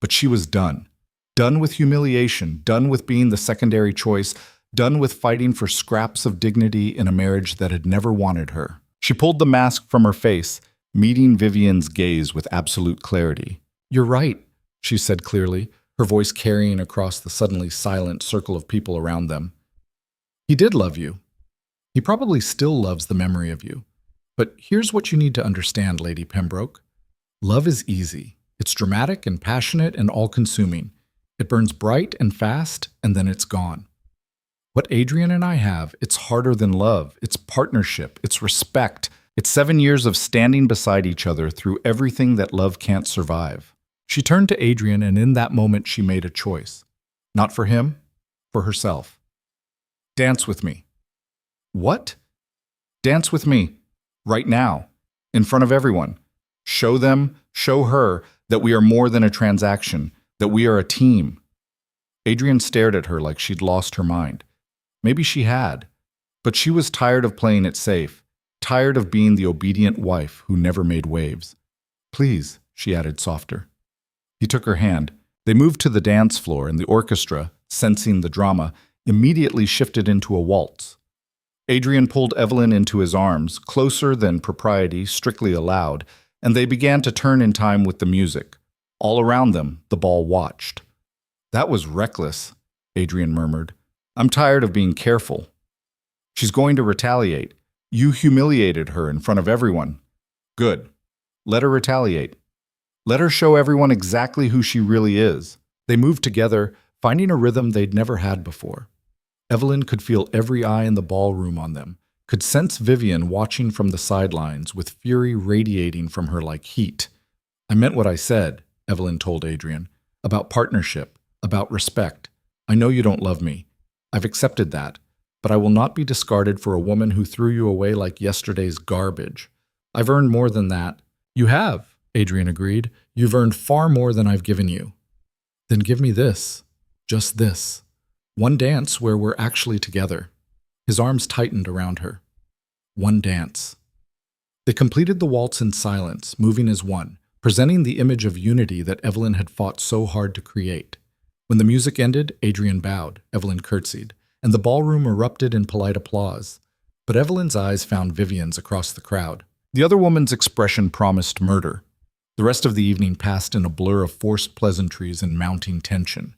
but she was done. Done with humiliation, done with being the secondary choice, done with fighting for scraps of dignity in a marriage that had never wanted her. She pulled the mask from her face, meeting Vivian's gaze with absolute clarity. You're right, she said clearly, her voice carrying across the suddenly silent circle of people around them. He did love you. He probably still loves the memory of you. But here's what you need to understand, Lady Pembroke. Love is easy. It's dramatic and passionate and all-consuming. It burns bright and fast, and then it's gone. What Adrian and I have, it's harder than love. It's partnership. It's respect. It's 7 years of standing beside each other through everything that love can't survive. She turned to Adrian, and in that moment she made a choice. Not for him, for herself. Dance with me. What? Dance with me. Right now. In front of everyone. Show them, show her, that we are more than a transaction, that we are a team. Adrian stared at her like she'd lost her mind. Maybe she had. But she was tired of playing it safe, tired of being the obedient wife who never made waves. Please, she added softer. He took her hand. They moved to the dance floor, and the orchestra, sensing the drama, immediately shifted into a waltz. Adrian pulled Evelyn into his arms, closer than propriety strictly allowed, and they began to turn in time with the music. All around them, the ball watched. That was reckless, Adrian murmured. I'm tired of being careful. She's going to retaliate. You humiliated her in front of everyone. Good. Let her retaliate. Let her show everyone exactly who she really is. They moved together, finding a rhythm they'd never had before. Evelyn could feel every eye in the ballroom on them, could sense Vivian watching from the sidelines with fury radiating from her like heat. I meant what I said, Evelyn told Adrian, about partnership, about respect. I know you don't love me. I've accepted that, but I will not be discarded for a woman who threw you away like yesterday's garbage. I've earned more than that. You have, Adrian agreed. You've earned far more than I've given you. Then give me this. Just this. One dance where we're actually together. His arms tightened around her. One dance. They completed the waltz in silence, moving as one, presenting the image of unity that Evelyn had fought so hard to create. When the music ended, Adrian bowed, Evelyn curtsied, and the ballroom erupted in polite applause. But Evelyn's eyes found Vivian's across the crowd. The other woman's expression promised murder. The rest of the evening passed in a blur of forced pleasantries and mounting tension.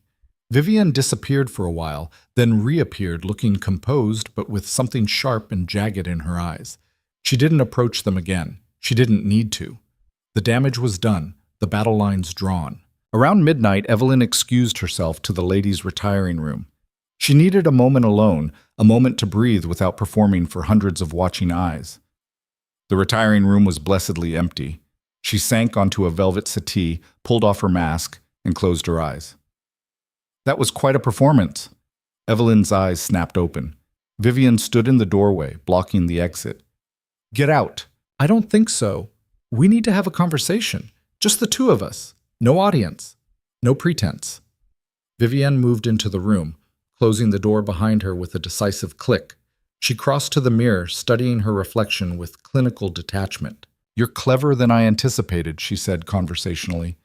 Vivian disappeared for a while, then reappeared looking composed but with something sharp and jagged in her eyes. She didn't approach them again. She didn't need to. The damage was done, the battle lines drawn. Around midnight, Evelyn excused herself to the ladies' retiring room. She needed a moment alone, a moment to breathe without performing for hundreds of watching eyes. The retiring room was blessedly empty. She sank onto a velvet settee, pulled off her mask, and closed her eyes. That was quite a performance. Evelyn's eyes snapped open. Vivian stood in the doorway, blocking the exit. Get out. I don't think so. We need to have a conversation. Just the two of us. No audience. No pretense. Vivian moved into the room, closing the door behind her with a decisive click. She crossed to the mirror, studying her reflection with clinical detachment. You're cleverer than I anticipated, she said conversationally.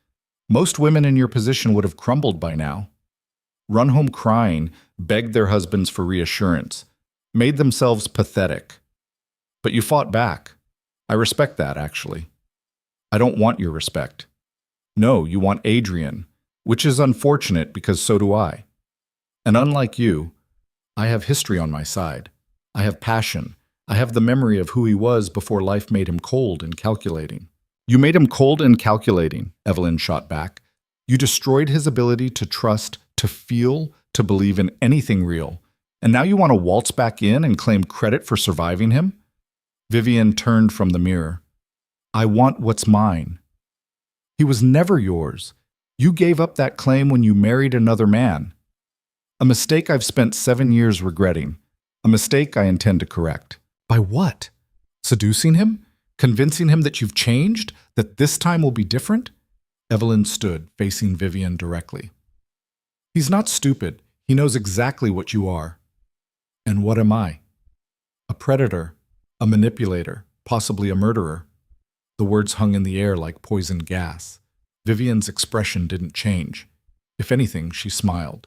Most women in your position would have crumbled by now. Run home crying, begged their husbands for reassurance, made themselves pathetic. But you fought back. I respect that, actually. I don't want your respect. No, you want Adrian, which is unfortunate because so do I. And unlike you, I have history on my side. I have passion. I have the memory of who he was before life made him cold and calculating. You made him cold and calculating, Evelyn shot back. You destroyed his ability to trust, to feel, to believe in anything real. And now you want to waltz back in and claim credit for surviving him? Vivian turned from the mirror. I want what's mine. He was never yours. You gave up that claim when you married another man. A mistake I've spent 7 years regretting. A mistake I intend to correct. By what? Seducing him? Convincing him that you've changed? That this time will be different? Evelyn stood, facing Vivian directly. He's not stupid. He knows exactly what you are. And what am I? A predator, a manipulator, possibly a murderer. The words hung in the air like poison gas. Vivian's expression didn't change. If anything, she smiled.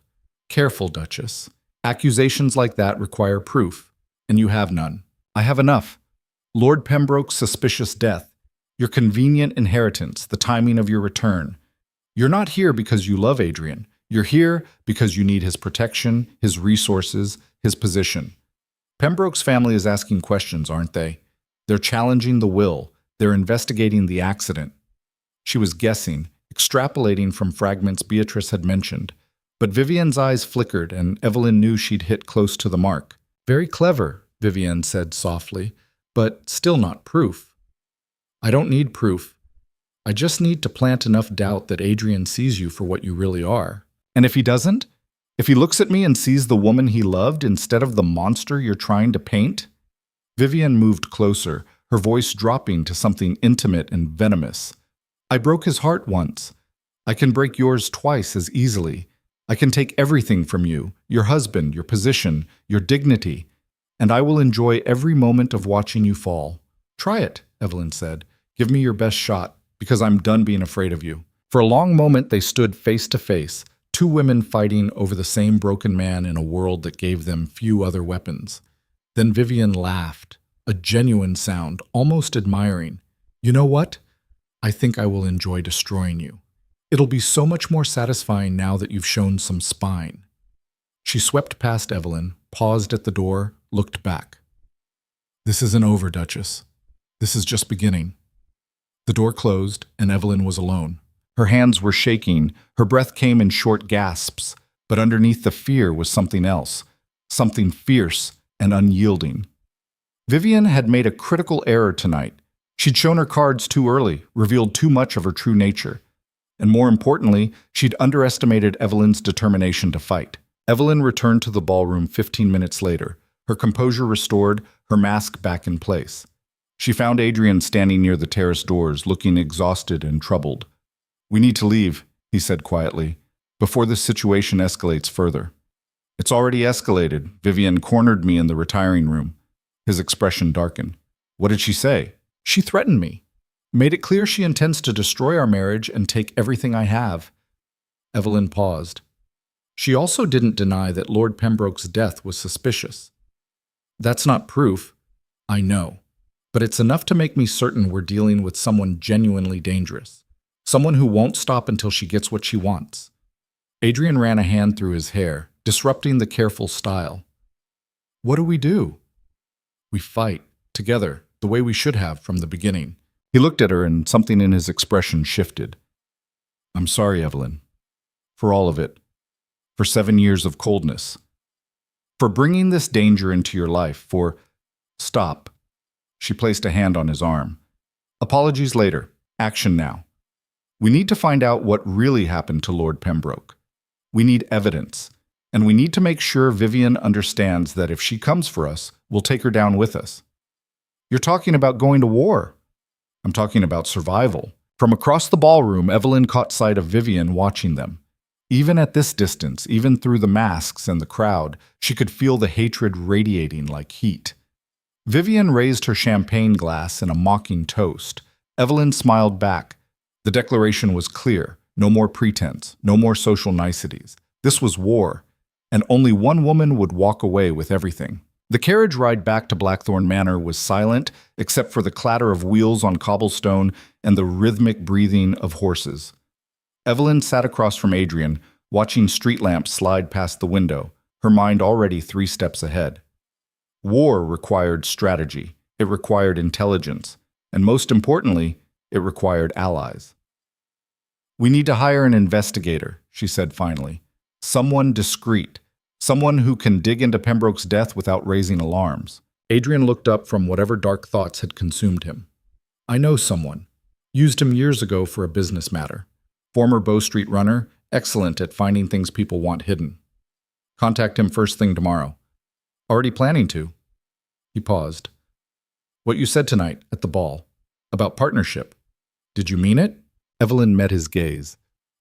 Careful, Duchess. Accusations like that require proof, and you have none. I have enough. Lord Pembroke's suspicious death, your convenient inheritance, the timing of your return. You're not here because you love Adrian. You're here because you need his protection, his resources, his position. Pembroke's family is asking questions, aren't they? They're challenging the will. They're investigating the accident. She was guessing, extrapolating from fragments Beatrice had mentioned. But Vivian's eyes flickered, and Evelyn knew she'd hit close to the mark. Very clever, Vivian said softly, but still not proof. I don't need proof. I just need to plant enough doubt that Adrian sees you for what you really are. And if he doesn't? If he looks at me and sees the woman he loved instead of the monster you're trying to paint? Vivian moved closer, her voice dropping to something intimate and venomous. I broke his heart once. I can break yours twice as easily. I can take everything from you, your husband, your position, your dignity, and I will enjoy every moment of watching you fall. Try it, Evelyn said. Give me your best shot, because I'm done being afraid of you. For a long moment they stood face to face, two women fighting over the same broken man in a world that gave them few other weapons. Then Vivian laughed, a genuine sound, almost admiring. You know what? I think I will enjoy destroying you. It'll be so much more satisfying now that you've shown some spine. She swept past Evelyn, paused at the door, looked back. This isn't over, Duchess. This is just beginning. The door closed, and Evelyn was alone. Her hands were shaking, her breath came in short gasps, but underneath the fear was something else, something fierce and unyielding. Vivian had made a critical error tonight. She'd shown her cards too early, revealed too much of her true nature. And more importantly, she'd underestimated Evelyn's determination to fight. Evelyn returned to the ballroom 15 minutes later, her composure restored, her mask back in place. She found Adrian standing near the terrace doors, looking exhausted and troubled. We need to leave, he said quietly, before this situation escalates further. It's already escalated. Vivian cornered me in the retiring room. His expression darkened. What did she say? She threatened me. Made it clear she intends to destroy our marriage and take everything I have. Evelyn paused. She also didn't deny that Lord Pembroke's death was suspicious. That's not proof. I know. But it's enough to make me certain we're dealing with someone genuinely dangerous. Someone who won't stop until she gets what she wants. Adrian ran a hand through his hair, disrupting the careful style. What do? We fight, together, the way we should have from the beginning. He looked at her and something in his expression shifted. I'm sorry, Evelyn. For all of it. For 7 years of coldness. For bringing this danger into your life. For... Stop. She placed a hand on his arm. Apologies later. Action now. We need to find out what really happened to Lord Pembroke. We need evidence. And we need to make sure Vivian understands that if she comes for us, we'll take her down with us. You're talking about going to war. I'm talking about survival. From across the ballroom, Evelyn caught sight of Vivian watching them. Even at this distance, even through the masks and the crowd, she could feel the hatred radiating like heat. Vivian raised her champagne glass in a mocking toast. Evelyn smiled back. The declaration was clear. No more pretense, no more social niceties. This was war, and only one woman would walk away with everything. The carriage ride back to Blackthorn Manor was silent, except for the clatter of wheels on cobblestone and the rhythmic breathing of horses. Evelyn sat across from Adrian, watching street lamps slide past the window, her mind already 3 steps ahead. War required strategy, it required intelligence, and most importantly, it required allies. We need to hire an investigator, she said finally. Someone discreet. Someone who can dig into Pembroke's death without raising alarms. Adrian looked up from whatever dark thoughts had consumed him. I know someone. Used him years ago for a business matter. Former Bow Street runner, excellent at finding things people want hidden. Contact him first thing tomorrow. Already planning to. He paused. What you said tonight at the ball, about partnership. Did you mean it? Evelyn met his gaze.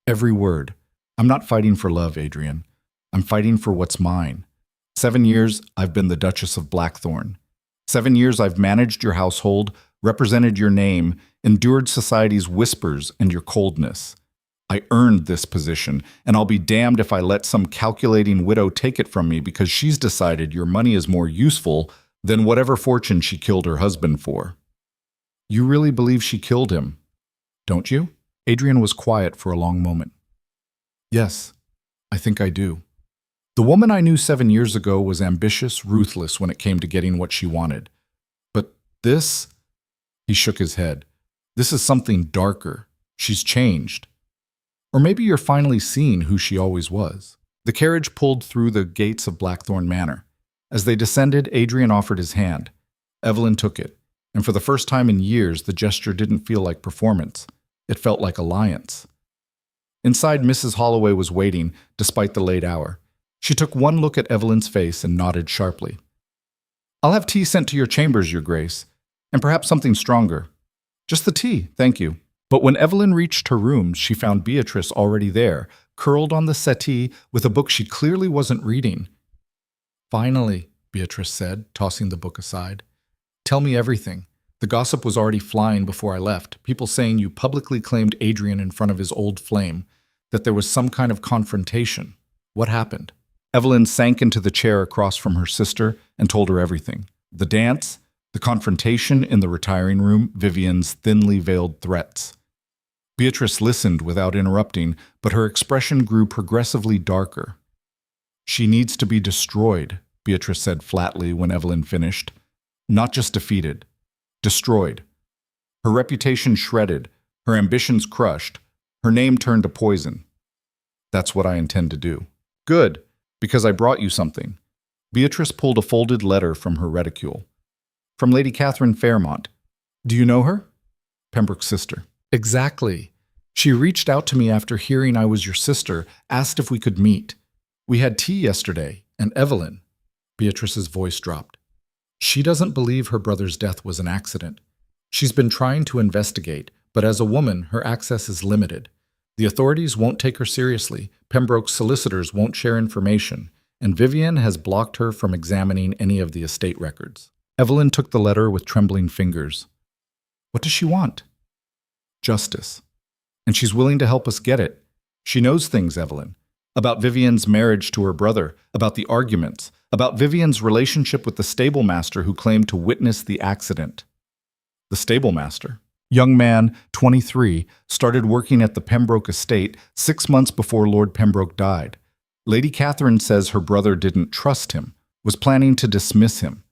Every word. I'm not fighting for love, Adrian. I'm fighting for what's mine. 7 years, I've been the Duchess of Blackthorn. 7 years, I've managed your household, represented your name, endured society's whispers and your coldness. I earned this position, and I'll be damned if I let some calculating widow take it from me because she's decided your money is more useful than whatever fortune she killed her husband for. You really believe she killed him, don't you? Adrian was quiet for a long moment. Yes, I think I do. The woman I knew 7 years ago was ambitious, ruthless when it came to getting what she wanted. But this, he shook his head, this is something darker. She's changed. Or maybe you're finally seeing who she always was. The carriage pulled through the gates of Blackthorn Manor. As they descended, Adrian offered his hand. Evelyn took it, and for the first time in years, the gesture didn't feel like performance. It felt like alliance. Inside, Mrs. Holloway was waiting, despite the late hour. She took one look at Evelyn's face and nodded sharply. I'll have tea sent to your chambers, Your Grace, and perhaps something stronger. Just the tea, thank you. But when Evelyn reached her room, she found Beatrice already there, curled on the settee with a book she clearly wasn't reading. Finally, Beatrice said, tossing the book aside. Tell me everything. The gossip was already flying before I left, people saying you publicly claimed Adrian in front of his old flame, that there was some kind of confrontation. What happened? Evelyn sank into the chair across from her sister and told her everything. The dance, the confrontation in the retiring room, Vivian's thinly veiled threats. Beatrice listened without interrupting, but her expression grew progressively darker. She needs to be destroyed, Beatrice said flatly when Evelyn finished. Not just defeated. Destroyed. Her reputation shredded, her ambitions crushed, her name turned to poison. That's what I intend to do. Good, because I brought you something. Beatrice pulled a folded letter from her reticule. From Lady Catherine Fairmont. Do you know her? Pembroke's sister. Exactly. She reached out to me after hearing I was your sister, asked if we could meet. We had tea yesterday, and Evelyn. Beatrice's voice dropped. She doesn't believe her brother's death was an accident. She's been trying to investigate, but as a woman, her access is limited. The authorities won't take her seriously, Pembroke's solicitors won't share information, and Vivian has blocked her from examining any of the estate records. Evelyn took the letter with trembling fingers. What does she want? Justice. And she's willing to help us get it. She knows things, Evelyn. About Vivian's marriage to her brother, about the arguments, about Vivian's relationship with the stable master who claimed to witness the accident. The stable master? Young man, 23, started working at the Pembroke estate 6 months before Lord Pembroke died. Lady Catherine says her brother didn't trust him, was planning to dismiss him.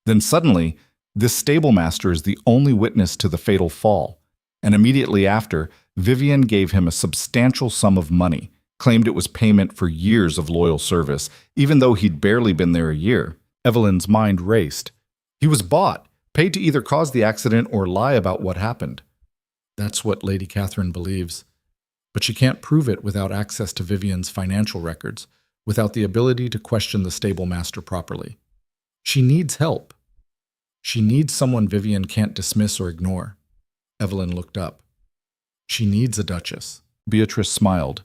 Then suddenly, This stablemaster is the only witness to the fatal fall, and immediately after, Vivian gave him a substantial sum of money, claimed it was payment for years of loyal service, even though he'd barely been there a year. Evelyn's mind raced. He was bought, paid to either cause the accident or lie about what happened. That's what Lady Catherine believes. But she can't prove it without access to Vivian's financial records, without the ability to question the stablemaster properly. She needs help. She needs someone Vivian can't dismiss or ignore. Evelyn looked up. She needs a duchess. Beatrice smiled.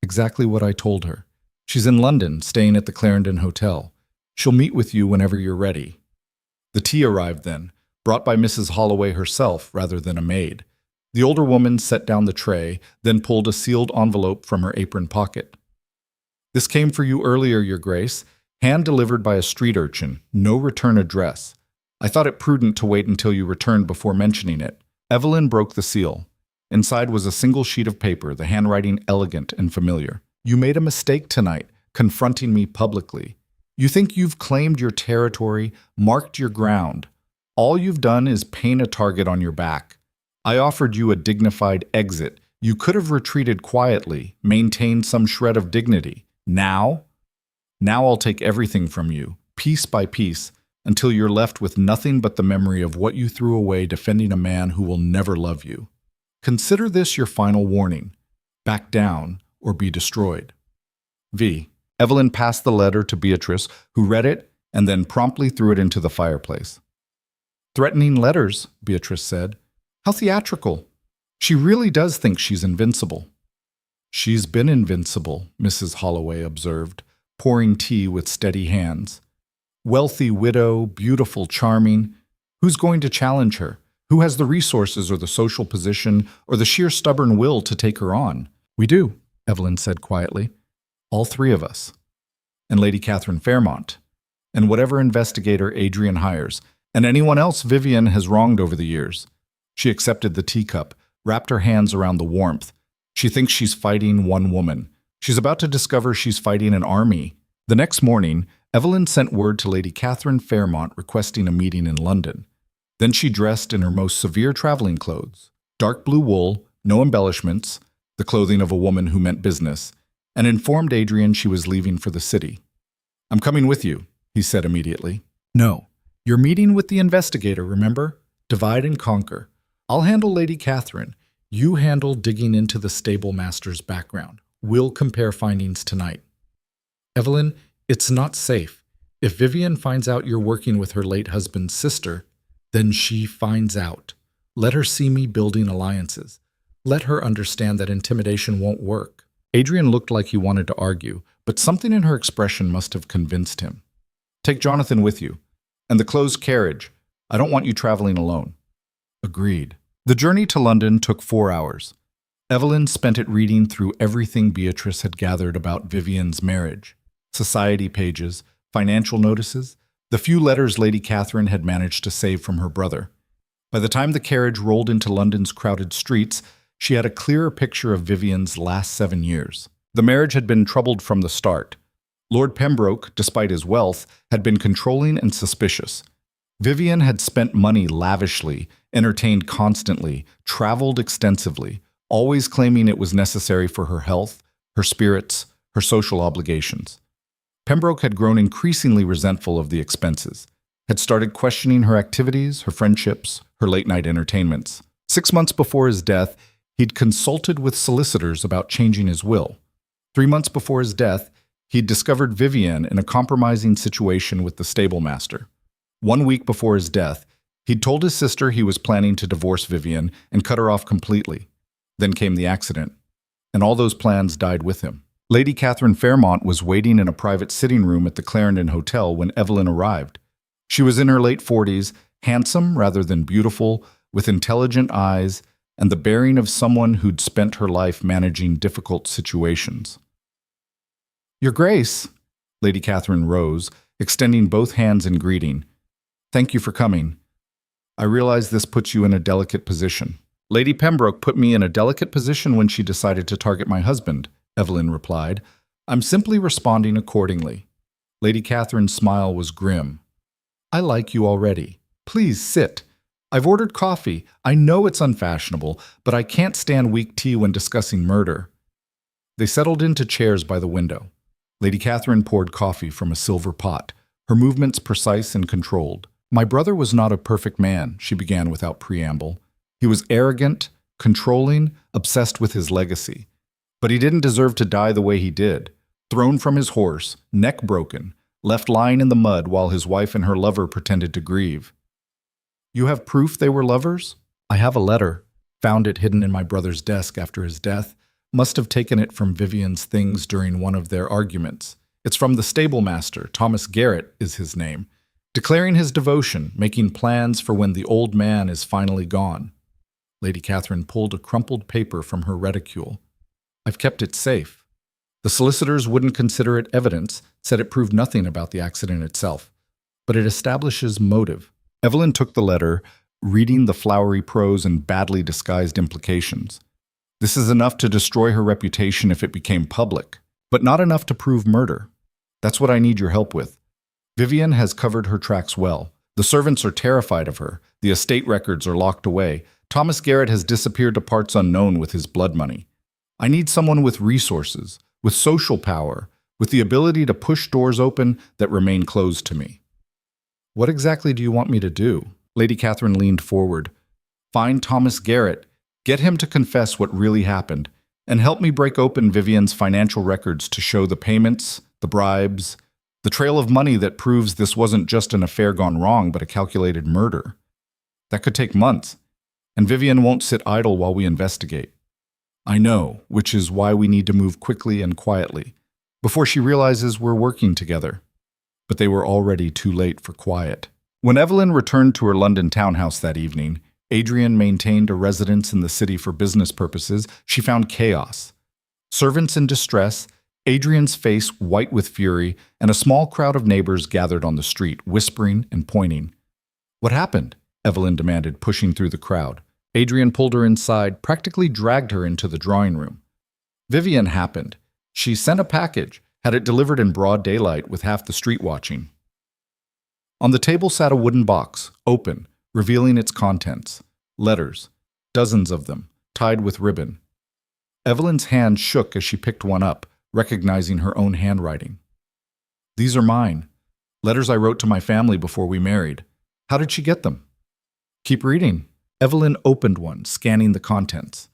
Exactly what I told her. She's in London, staying at the Clarendon Hotel. She'll meet with you whenever you're ready. The tea arrived then, brought by Mrs. Holloway herself rather than a maid. The older woman set down the tray, then pulled a sealed envelope from her apron pocket. This came for you earlier, Your Grace, hand-delivered by a street urchin, no return address. I thought it prudent to wait until you returned before mentioning it. Evelyn broke the seal. Inside was a single sheet of paper, the handwriting elegant and familiar. You made a mistake tonight, confronting me publicly. You think you've claimed your territory, marked your ground. All you've done is paint a target on your back. I offered you a dignified exit. You could have retreated quietly, maintained some shred of dignity. Now I'll take everything from you, piece by piece, until you're left with nothing but the memory of what you threw away defending a man who will never love you. Consider this your final warning. Back down or be destroyed. V. Evelyn passed the letter to Beatrice, who read it and then promptly threw it into the fireplace. Threatening letters, Beatrice said. How theatrical. She really does think she's invincible. She's been invincible, Mrs. Holloway observed, pouring tea with steady hands. Wealthy widow, beautiful, charming. Who's going to challenge her? Who has the resources or the social position or the sheer stubborn will to take her on? We do, Evelyn said quietly. All three of us. And Lady Catherine Fairmont. And whatever investigator Adrian hires. And anyone else Vivian has wronged over the years. She accepted the teacup, wrapped her hands around the warmth. She thinks she's fighting one woman. She's about to discover she's fighting an army. The next morning, Evelyn sent word to Lady Catherine Fairmont requesting a meeting in London. Then she dressed in her most severe traveling clothes, dark blue wool, no embellishments, the clothing of a woman who meant business, and informed Adrian she was leaving for the city. I'm coming with you, he said immediately. No, you're meeting with the investigator, remember? Divide and conquer. I'll handle Lady Catherine. You handle digging into the stablemaster's background. We'll compare findings tonight. Evelyn, it's not safe. If Vivian finds out you're working with her late husband's sister, then she finds out. Let her see me building alliances. Let her understand that intimidation won't work. Adrian looked like he wanted to argue, but something in her expression must have convinced him. Take Jonathan with you. And the closed carriage. I don't want you traveling alone. Agreed. The journey to London took 4 hours. Evelyn spent it reading through everything Beatrice had gathered about Vivian's marriage. Society pages, financial notices, the few letters Lady Catherine had managed to save from her brother. By the time the carriage rolled into London's crowded streets, she had a clearer picture of Vivian's last 7 years. The marriage had been troubled from the start. Lord Pembroke, despite his wealth, had been controlling and suspicious. Vivian had spent money lavishly, entertained constantly, traveled extensively, always claiming it was necessary for her health, her spirits, her social obligations. Pembroke had grown increasingly resentful of the expenses, had started questioning her activities, her friendships, her late-night entertainments. 6 months before his death, he'd consulted with solicitors about changing his will. 3 months before his death, he'd discovered Vivian in a compromising situation with the stablemaster. 1 week before his death, he'd told his sister he was planning to divorce Vivian and cut her off completely. Then came the accident, and all those plans died with him. Lady Catherine Fairmont was waiting in a private sitting room at the Clarendon Hotel when Evelyn arrived. She was in her late 40s, handsome rather than beautiful, with intelligent eyes, and the bearing of someone who'd spent her life managing difficult situations. Your Grace, Lady Catherine rose, extending both hands in greeting. Thank you for coming. I realize this puts you in a delicate position. Lady Pembroke put me in a delicate position when she decided to target my husband, Evelyn replied. I'm simply responding accordingly. Lady Catherine's smile was grim. I like you already. Please sit. I've ordered coffee. I know it's unfashionable, but I can't stand weak tea when discussing murder." They settled into chairs by the window. Lady Catherine poured coffee from a silver pot, her movements precise and controlled. "My brother was not a perfect man," she began without preamble. "He was arrogant, controlling, obsessed with his legacy. But he didn't deserve to die the way he did. Thrown from his horse, neck broken, left lying in the mud while his wife and her lover pretended to grieve." "You have proof they were lovers?" "I have a letter. Found it hidden in my brother's desk after his death. Must have taken it from Vivian's things during one of their arguments. It's from the stable master, Thomas Garrett is his name, declaring his devotion, making plans for when the old man is finally gone." Lady Catherine pulled a crumpled paper from her reticule. "I've kept it safe. The solicitors wouldn't consider it evidence, said it proved nothing about the accident itself, but it establishes motive." Evelyn took the letter, reading the flowery prose and badly disguised implications. This is enough to destroy her reputation if it became public, but not enough to prove murder. That's what I need your help with. Vivian has covered her tracks well. The servants are terrified of her. The estate records are locked away. Thomas Garrett has disappeared to parts unknown with his blood money. I need someone with resources, with social power, with the ability to push doors open that remain closed to me. "What exactly do you want me to do?" Lady Catherine leaned forward. "Find Thomas Garrett, get him to confess what really happened, and help me break open Vivian's financial records to show the payments, the bribes, the trail of money that proves this wasn't just an affair gone wrong, but a calculated murder. That could take months, and Vivian won't sit idle while we investigate. I know, which is why we need to move quickly and quietly, before she realizes we're working together." But they were already too late for quiet. When Evelyn returned to her London townhouse that evening, Adrian maintained a residence in the city for business purposes. She found chaos. Servants in distress, Adrian's face white with fury, and a small crowd of neighbors gathered on the street, whispering and pointing. "What happened?" Evelyn demanded, pushing through the crowd. Adrian pulled her inside, practically dragged her into the drawing room. "Vivian happened. She sent a package, had it delivered in broad daylight with half the street watching." On the table sat a wooden box, open, revealing its contents. Letters, dozens of them, tied with ribbon. Evelyn's hand shook as she picked one up, recognizing her own handwriting. "These are mine. Letters I wrote to my family before we married. How did she get them?" "Keep reading." Evelyn opened one, scanning the contents.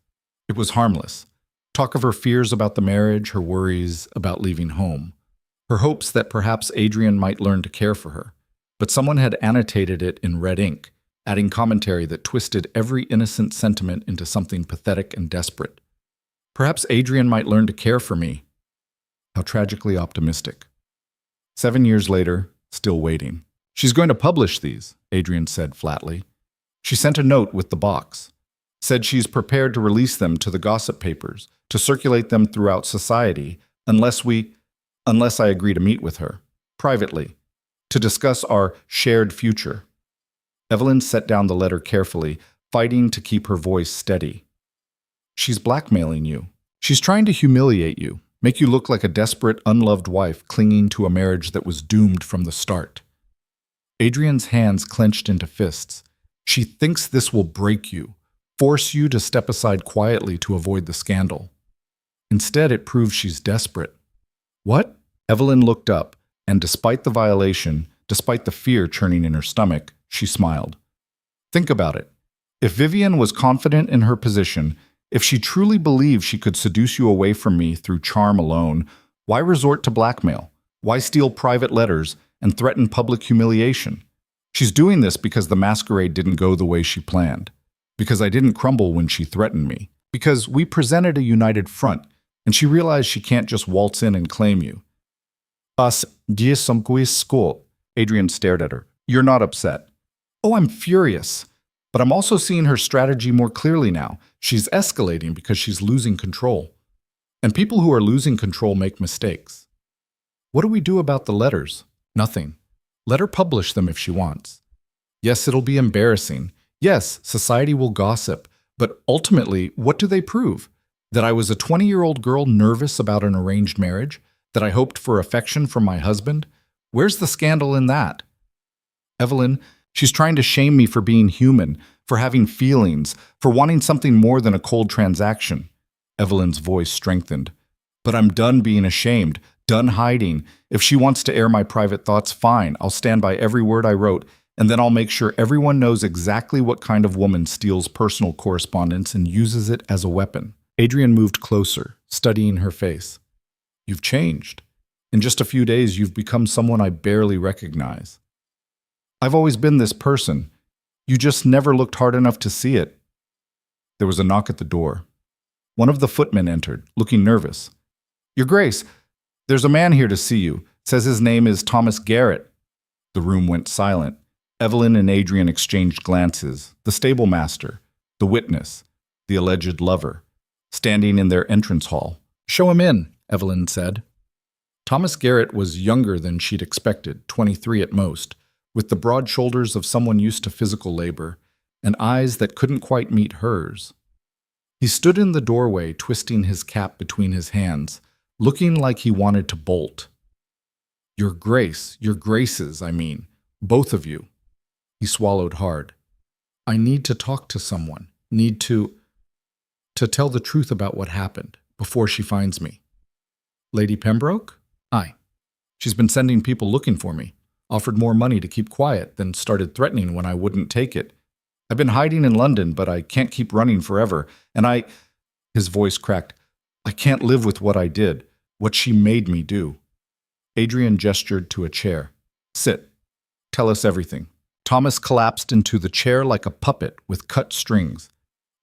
It was harmless. Talk of her fears about the marriage, her worries about leaving home, her hopes that perhaps Adrian might learn to care for her. But someone had annotated it in red ink, adding commentary that twisted every innocent sentiment into something pathetic and desperate. "Perhaps Adrian might learn to care for me." How tragically optimistic. 7 years later, still waiting. "She's going to publish these," Adrian said flatly. She sent a note with the box. Said she's prepared to release them to the gossip papers, to circulate them throughout society, unless I agree to meet with her, privately, to discuss our shared future. Evelyn set down the letter carefully, fighting to keep her voice steady. "She's blackmailing you. She's trying to humiliate you, make you look like a desperate, unloved wife clinging to a marriage that was doomed from the start." Adrian's hands clenched into fists. "She thinks this will break you, force you to step aside quietly to avoid the scandal. Instead, it proves she's desperate." "What?" Evelyn looked up, and despite the violation, despite the fear churning in her stomach, she smiled. "Think about it. If Vivian was confident in her position, if she truly believed she could seduce you away from me through charm alone, why resort to blackmail? Why steal private letters and threaten public humiliation? She's doing this because the masquerade didn't go the way she planned. Because I didn't crumble when she threatened me. Because we presented a united front, and she realized she can't just waltz in and claim you." Adrian stared at her. "You're not upset." "Oh, I'm furious. But I'm also seeing her strategy more clearly now. She's escalating because she's losing control. And people who are losing control make mistakes. What do we do about the letters? Nothing. Let her publish them if she wants. Yes, it'll be embarrassing. Yes, society will gossip. But ultimately, what do they prove? That I was a 20-year-old girl nervous about an arranged marriage? That I hoped for affection from my husband? Where's the scandal in that?" "Evelyn, She's trying to shame me for being human, for having feelings, for wanting something more than a cold transaction. Evelyn's voice strengthened. But I'm done being ashamed, done hiding. If she wants to air my private thoughts, fine. I'll stand by every word I wrote, and then I'll make sure everyone knows exactly what kind of woman steals personal correspondence and uses it as a weapon. Adrian moved closer, studying her face. You've changed. In just a few days, you've become someone I barely recognize. I've always been this person. You just never looked hard enough to see it. There was a knock at the door. One of the footmen entered, looking nervous. Your Grace, there's a man here to see you. Says his name is Thomas Garrett. The room went silent. Evelyn and Adrian exchanged glances. The stable master, the witness, the alleged lover, standing in their entrance hall. Show him in, Evelyn said. Thomas Garrett was younger than she'd expected, 23 at most, with the broad shoulders of someone used to physical labor, and eyes that couldn't quite meet hers. He stood in the doorway, twisting his cap between his hands, looking like he wanted to bolt. Your Grace, your Graces, I mean, both of you. He swallowed hard. I need to talk to someone, need to tell the truth about what happened, before she finds me. Lady Pembroke? Aye. She's been sending people looking for me, offered more money to keep quiet, then started threatening when I wouldn't take it. I've been hiding in London, but I can't keep running forever, and his voice cracked, I can't live with what I did, what she made me do. Adrian gestured to a chair. Sit. Tell us everything. Thomas collapsed into the chair like a puppet with cut strings.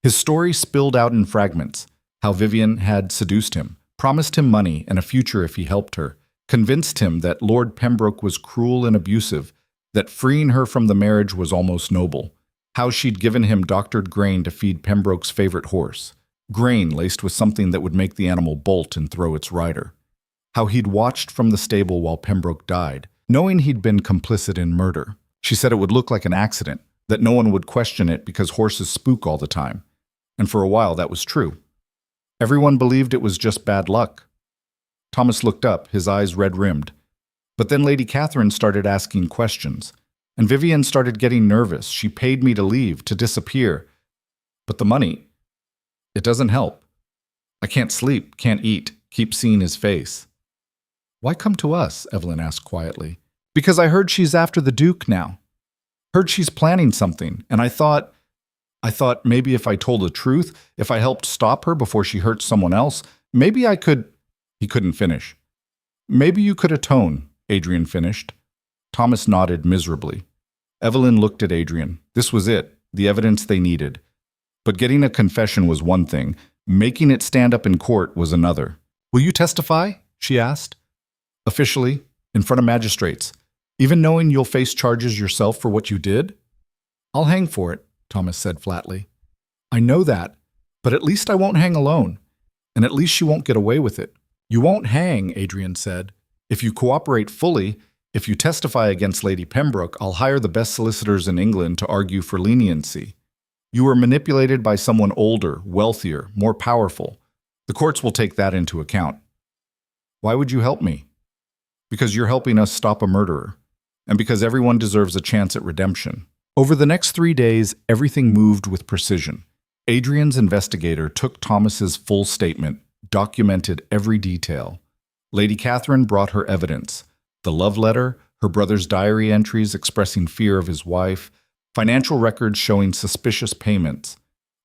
His story spilled out in fragments, how Vivian had seduced him, promised him money and a future if he helped her, convinced him that Lord Pembroke was cruel and abusive, that freeing her from the marriage was almost noble, how she'd given him doctored grain to feed Pembroke's favorite horse, grain laced with something that would make the animal bolt and throw its rider, how he'd watched from the stable while Pembroke died, knowing he'd been complicit in murder. She said it would look like an accident, that no one would question it because horses spook all the time. And for a while that was true. Everyone believed it was just bad luck. Thomas looked up, his eyes red-rimmed. But then Lady Catherine started asking questions, and Vivian started getting nervous. She paid me to leave, to disappear. But the money, it doesn't help. I can't sleep, can't eat, keep seeing his face. Why come to us? Evelyn asked quietly. Because I heard she's after the Duke now. Heard she's planning something, and I thought maybe if I told the truth, if I helped stop her before she hurt someone else, maybe I could. He couldn't finish. Maybe you could atone, Adrian finished. Thomas nodded miserably. Evelyn looked at Adrian. This was it, the evidence they needed. But getting a confession was one thing. Making it stand up in court was another. Will you testify? She asked. Officially, in front of magistrates, even knowing you'll face charges yourself for what you did? I'll hang for it, Thomas said flatly. I know that, but at least I won't hang alone, and at least she won't get away with it. You won't hang, Adrian said. If you cooperate fully, if you testify against Lady Pembroke, I'll hire the best solicitors in England to argue for leniency. You were manipulated by someone older, wealthier, more powerful. The courts will take that into account. Why would you help me? Because you're helping us stop a murderer, and because everyone deserves a chance at redemption. Over the next 3 days, everything moved with precision. Adrian's investigator took Thomas's full statement, documented every detail. Lady Catherine brought her evidence, the love letter, her brother's diary entries expressing fear of his wife, financial records showing suspicious payments.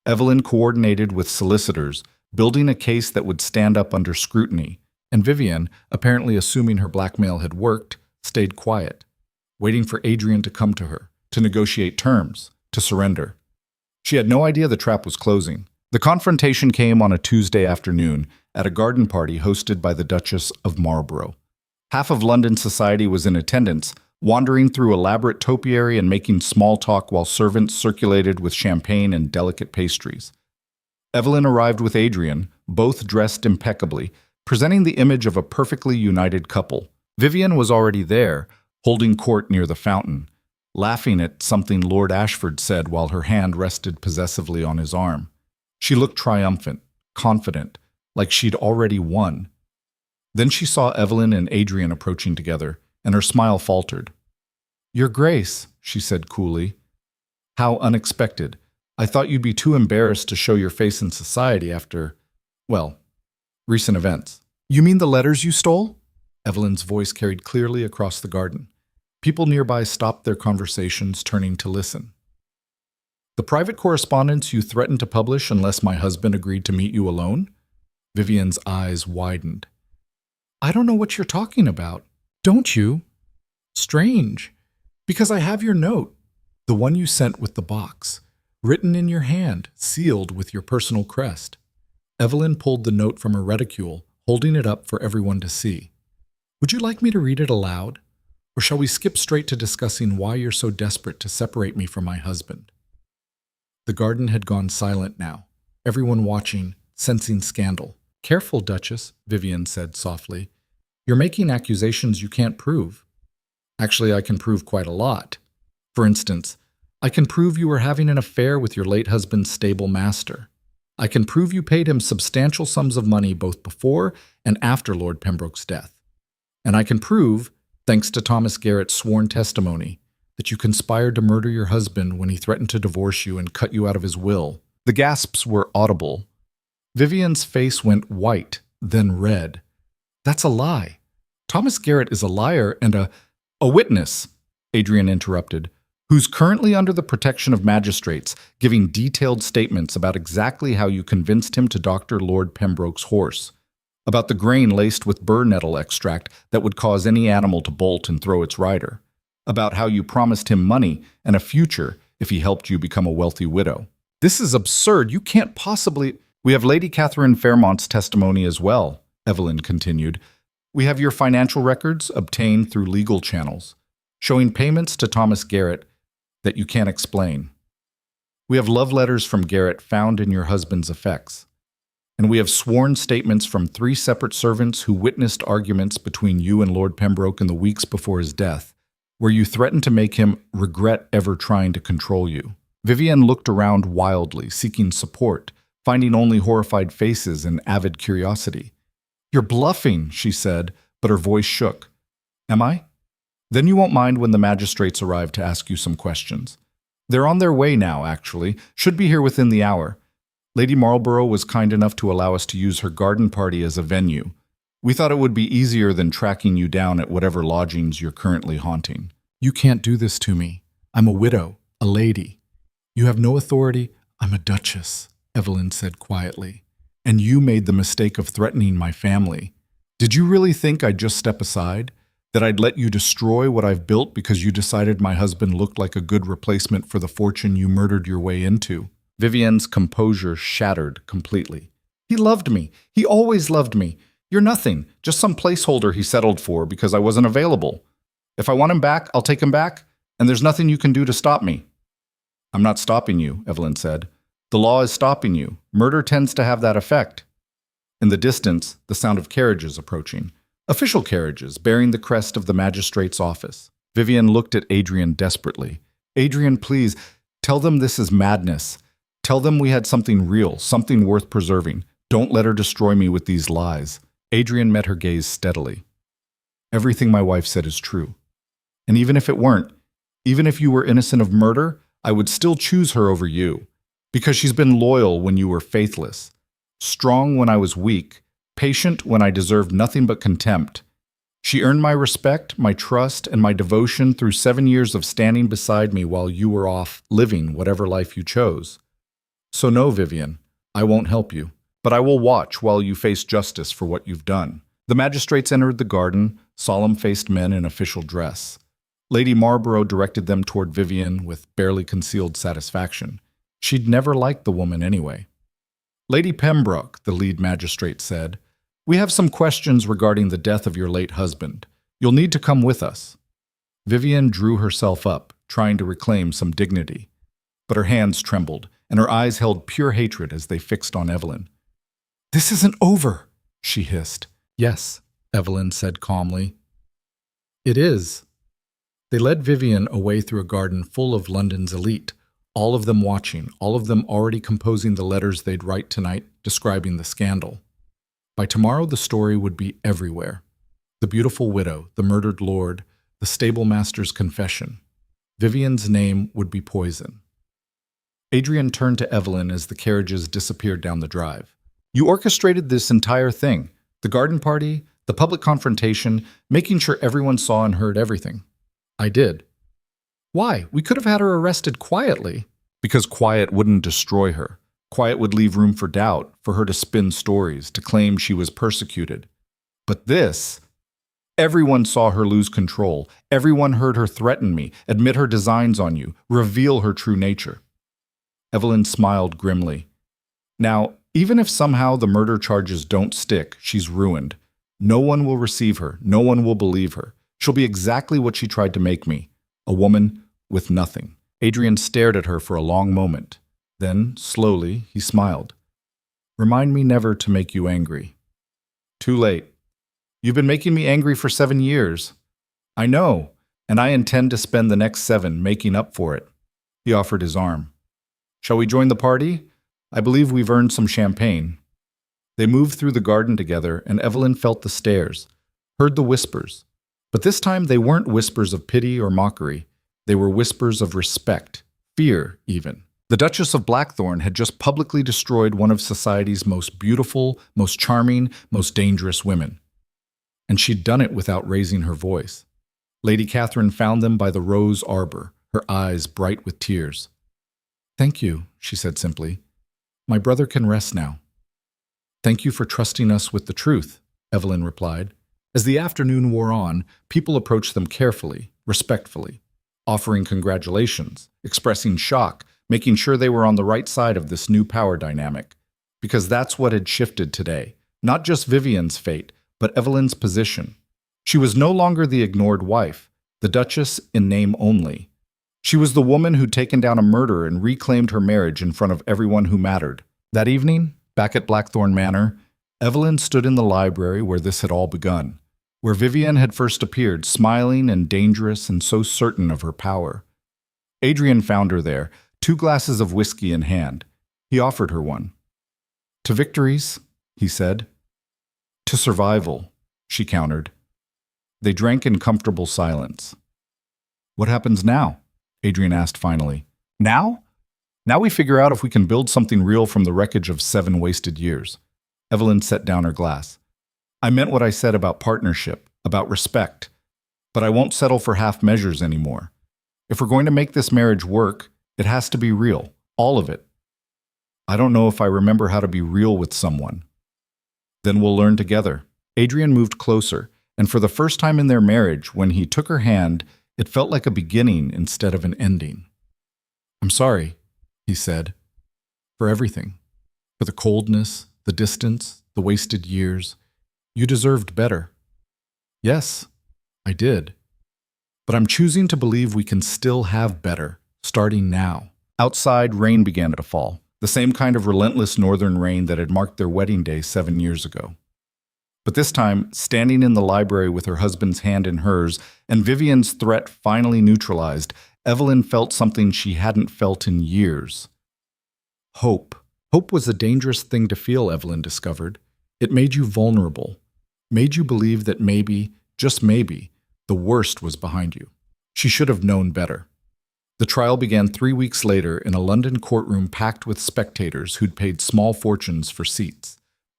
Evelyn coordinated with solicitors, building a case that would stand up under scrutiny, and Vivian, apparently assuming her blackmail had worked, stayed quiet, waiting for Adrian to come to her, to negotiate terms, to surrender. She had no idea the trap was closing. The confrontation came on a Tuesday afternoon at a garden party hosted by the Duchess of Marlborough. Half of London society was in attendance, wandering through elaborate topiary and making small talk while servants circulated with champagne and delicate pastries. Evelyn arrived with Adrian, both dressed impeccably, presenting the image of a perfectly united couple. Vivian was already there, holding court near the fountain, laughing at something Lord Ashford said while her hand rested possessively on his arm. She looked triumphant, confident, like she'd already won. Then she saw Evelyn and Adrian approaching together, and her smile faltered. Your Grace, she said coolly. How unexpected. I thought you'd be too embarrassed to show your face in society after, well, recent events. You mean the letters you stole? Evelyn's voice carried clearly across the garden. People nearby stopped their conversations, turning to listen. The private correspondence you threatened to publish unless my husband agreed to meet you alone? Vivian's eyes widened. I don't know what you're talking about. Don't you? Strange. Because I have your note, the one you sent with the box, written in your hand, sealed with your personal crest. Evelyn pulled the note from her reticule, holding it up for everyone to see. Would you like me to read it aloud? Or shall we skip straight to discussing why you're so desperate to separate me from my husband? The garden had gone silent now, everyone watching, sensing scandal. Careful, Duchess, Vivian said softly. You're making accusations you can't prove. Actually, I can prove quite a lot. For instance, I can prove you were having an affair with your late husband's stable master. I can prove you paid him substantial sums of money both before and after Lord Pembroke's death. And I can prove, thanks to Thomas Garrett's sworn testimony, that you conspired to murder your husband when he threatened to divorce you and cut you out of his will. The gasps were audible. Vivian's face went white, then red. That's a lie. Thomas Garrett is a liar and a witness, Adrian interrupted, who's currently under the protection of magistrates, giving detailed statements about exactly how you convinced him to doctor Lord Pembroke's horse, about the grain laced with burr nettle extract that would cause any animal to bolt and throw its rider, about how you promised him money and a future if he helped you become a wealthy widow. This is absurd. You can't possibly... We have Lady Catherine Fairmont's testimony as well, Evelyn continued. We have your financial records obtained through legal channels, showing payments to Thomas Garrett that you can't explain. We have love letters from Garrett found in your husband's effects. And we have sworn statements from 3 separate servants who witnessed arguments between you and Lord Pembroke in the weeks before his death, where you threatened to make him regret ever trying to control you. Vivian looked around wildly, seeking support, finding only horrified faces and avid curiosity. You're bluffing, she said, but her voice shook. Am I? Then you won't mind when the magistrates arrive to ask you some questions. They're on their way now, actually. Should be here within the hour. Lady Marlborough was kind enough to allow us to use her garden party as a venue. We thought it would be easier than tracking you down at whatever lodgings you're currently haunting. You can't do this to me. I'm a widow, a lady. You have no authority. I'm a duchess, Evelyn said quietly. And you made the mistake of threatening my family. Did you really think I'd just step aside? That I'd let you destroy what I've built because you decided my husband looked like a good replacement for the fortune you murdered your way into? Vivian's composure shattered completely. He loved me. He always loved me. You're nothing, just some placeholder he settled for because I wasn't available. If I want him back, I'll take him back, and there's nothing you can do to stop me. I'm not stopping you, Evelyn said. The law is stopping you. Murder tends to have that effect. In the distance, the sound of carriages approaching. Official carriages bearing the crest of the magistrate's office. Vivian looked at Adrian desperately. Adrian, please, tell them this is madness. Tell them we had something real, something worth preserving. Don't let her destroy me with these lies. Adrian met her gaze steadily. Everything my wife said is true. And even if it weren't, even if you were innocent of murder, I would still choose her over you. Because she's been loyal when you were faithless, strong when I was weak, patient when I deserved nothing but contempt. She earned my respect, my trust, and my devotion through 7 years of standing beside me while you were off living whatever life you chose. So no, Vivian, I won't help you, but I will watch while you face justice for what you've done. The magistrates entered the garden, solemn-faced men in official dress. Lady Marlborough directed them toward Vivian with barely concealed satisfaction. She'd never liked the woman anyway. Lady Pembroke, the lead magistrate said, we have some questions regarding the death of your late husband. You'll need to come with us. Vivian drew herself up, trying to reclaim some dignity. But her hands trembled, and her eyes held pure hatred as they fixed on Evelyn. This isn't over, she hissed. Yes, Evelyn said calmly. It is. They led Vivian away through a garden full of London's elite, all of them watching, all of them already composing the letters they'd write tonight describing the scandal. By tomorrow, the story would be everywhere. The beautiful widow, the murdered lord, the stable master's confession. Vivian's name would be poison. Adrian turned to Evelyn as the carriages disappeared down the drive. You orchestrated this entire thing. The garden party, the public confrontation, making sure everyone saw and heard everything. I did. Why? We could have had her arrested quietly. Because quiet wouldn't destroy her. Quiet would leave room for doubt, for her to spin stories, to claim she was persecuted. But this, everyone saw her lose control. Everyone heard her threaten me, admit her designs on you, reveal her true nature. Evelyn smiled grimly. Now, even if somehow the murder charges don't stick, she's ruined. No one will receive her. No one will believe her. She'll be exactly what she tried to make me, a woman with nothing. Adrian stared at her for a long moment. Then, slowly, he smiled. Remind me never to make you angry. Too late. You've been making me angry for 7 years. I know, and I intend to spend the next 7 making up for it. He offered his arm. Shall we join the party? I believe we've earned some champagne. They moved through the garden together, and Evelyn felt the stares, heard the whispers. But this time they weren't whispers of pity or mockery. They were whispers of respect, fear even. The Duchess of Blackthorn had just publicly destroyed one of society's most beautiful, most charming, most dangerous women. And she'd done it without raising her voice. Lady Catherine found them by the rose arbor, her eyes bright with tears. Thank you, she said simply. My brother can rest now. Thank you for trusting us with the truth, Evelyn replied. As the afternoon wore on, people approached them carefully, respectfully, offering congratulations, expressing shock, making sure they were on the right side of this new power dynamic. Because that's what had shifted today. Not just Vivian's fate, but Evelyn's position. She was no longer the ignored wife, the Duchess in name only. She was the woman who'd taken down a murderer and reclaimed her marriage in front of everyone who mattered. That evening, back at Blackthorn Manor, Evelyn stood in the library where this had all begun, where Vivian had first appeared, smiling and dangerous and so certain of her power. Adrian found her there, 2 glasses of whiskey in hand. He offered her one. To victories, he said. To survival, she countered. They drank in comfortable silence. What happens now? Adrian asked finally. Now? Now we figure out if we can build something real from the wreckage of 7 wasted years. Evelyn set down her glass. I meant what I said about partnership, about respect. But I won't settle for half measures anymore. If we're going to make this marriage work, it has to be real, all of it. I don't know if I remember how to be real with someone. Then we'll learn together. Adrian moved closer, and for the first time in their marriage, when he took her hand, it felt like a beginning instead of an ending. I'm sorry, he said, for everything. For the coldness, the distance, the wasted years. You deserved better. Yes, I did. But I'm choosing to believe we can still have better, starting now. Outside, rain began to fall, the same kind of relentless northern rain that had marked their wedding day 7 years ago. But this time, standing in the library with her husband's hand in hers, and Vivian's threat finally neutralized, Evelyn felt something she hadn't felt in years. Hope. Hope was a dangerous thing to feel, Evelyn discovered. It made you vulnerable, made you believe that maybe, just maybe, the worst was behind you. She should have known better. The trial began 3 weeks later in a London courtroom packed with spectators who'd paid small fortunes for seats.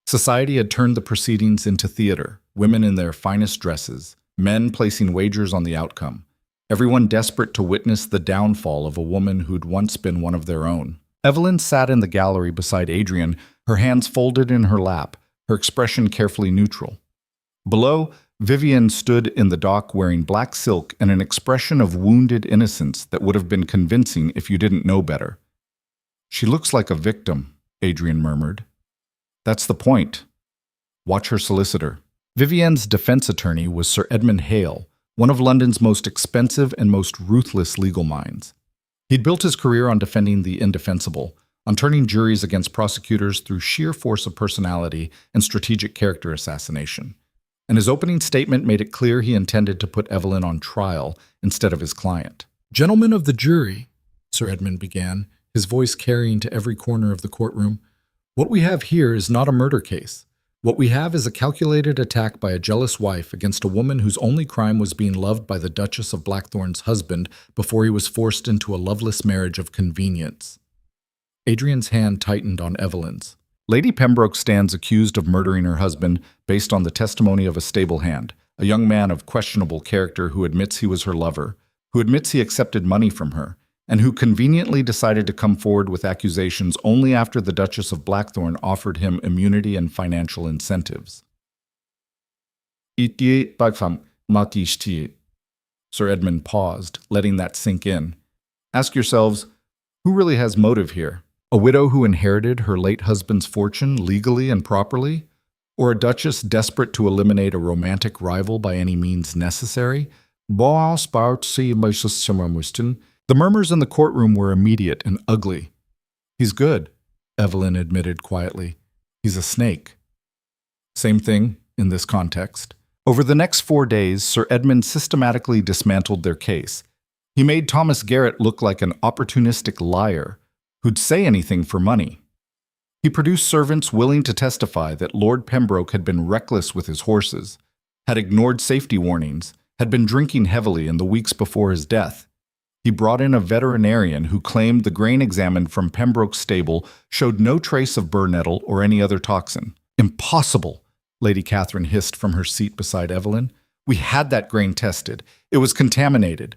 Society had turned the proceedings into theater, women in their finest dresses, men placing wagers on the outcome, everyone desperate to witness the downfall of a woman who'd once been one of their own. Evelyn sat in the gallery beside Adrian, her hands folded in her lap, her expression carefully neutral. Below, Vivian stood in the dock wearing black silk and an expression of wounded innocence that would have been convincing if you didn't know better. She looks like a victim, Adrian murmured. That's the point. Watch her solicitor. Vivian's defense attorney was Sir Edmund Hale, one of London's most expensive and most ruthless legal minds. He'd built his career on defending the indefensible, on turning juries against prosecutors through sheer force of personality and strategic character assassination. And his opening statement made it clear he intended to put Evelyn on trial instead of his client. Gentlemen of the jury, Sir Edmund began, his voice carrying to every corner of the courtroom, what we have here is not a murder case. What we have is a calculated attack by a jealous wife against a woman whose only crime was being loved by the Duchess of Blackthorn's husband before he was forced into a loveless marriage of convenience. Adrian's hand tightened on Evelyn's. Lady Pembroke stands accused of murdering her husband based on the testimony of a stable hand, a young man of questionable character who admits he was her lover, who admits he accepted money from her, and who conveniently decided to come forward with accusations only after the Duchess of Blackthorn offered him immunity and financial incentives. Sir Edmund paused, letting that sink in. Ask yourselves, who really has motive here? A widow who inherited her late husband's fortune legally and properly? Or a duchess desperate to eliminate a romantic rival by any means necessary? The murmurs in the courtroom were immediate and ugly. He's good, Evelyn admitted quietly. He's a snake. Same thing in this context. Over the next 4 days, Sir Edmund systematically dismantled their case. He made Thomas Garrett look like an opportunistic liar who'd say anything for money. He produced servants willing to testify that Lord Pembroke had been reckless with his horses, had ignored safety warnings, had been drinking heavily in the weeks before his death. He brought in a veterinarian who claimed the grain examined from Pembroke's stable showed no trace of burr nettle or any other toxin. Impossible, Lady Catherine hissed from her seat beside Evelyn. We had that grain tested. It was contaminated.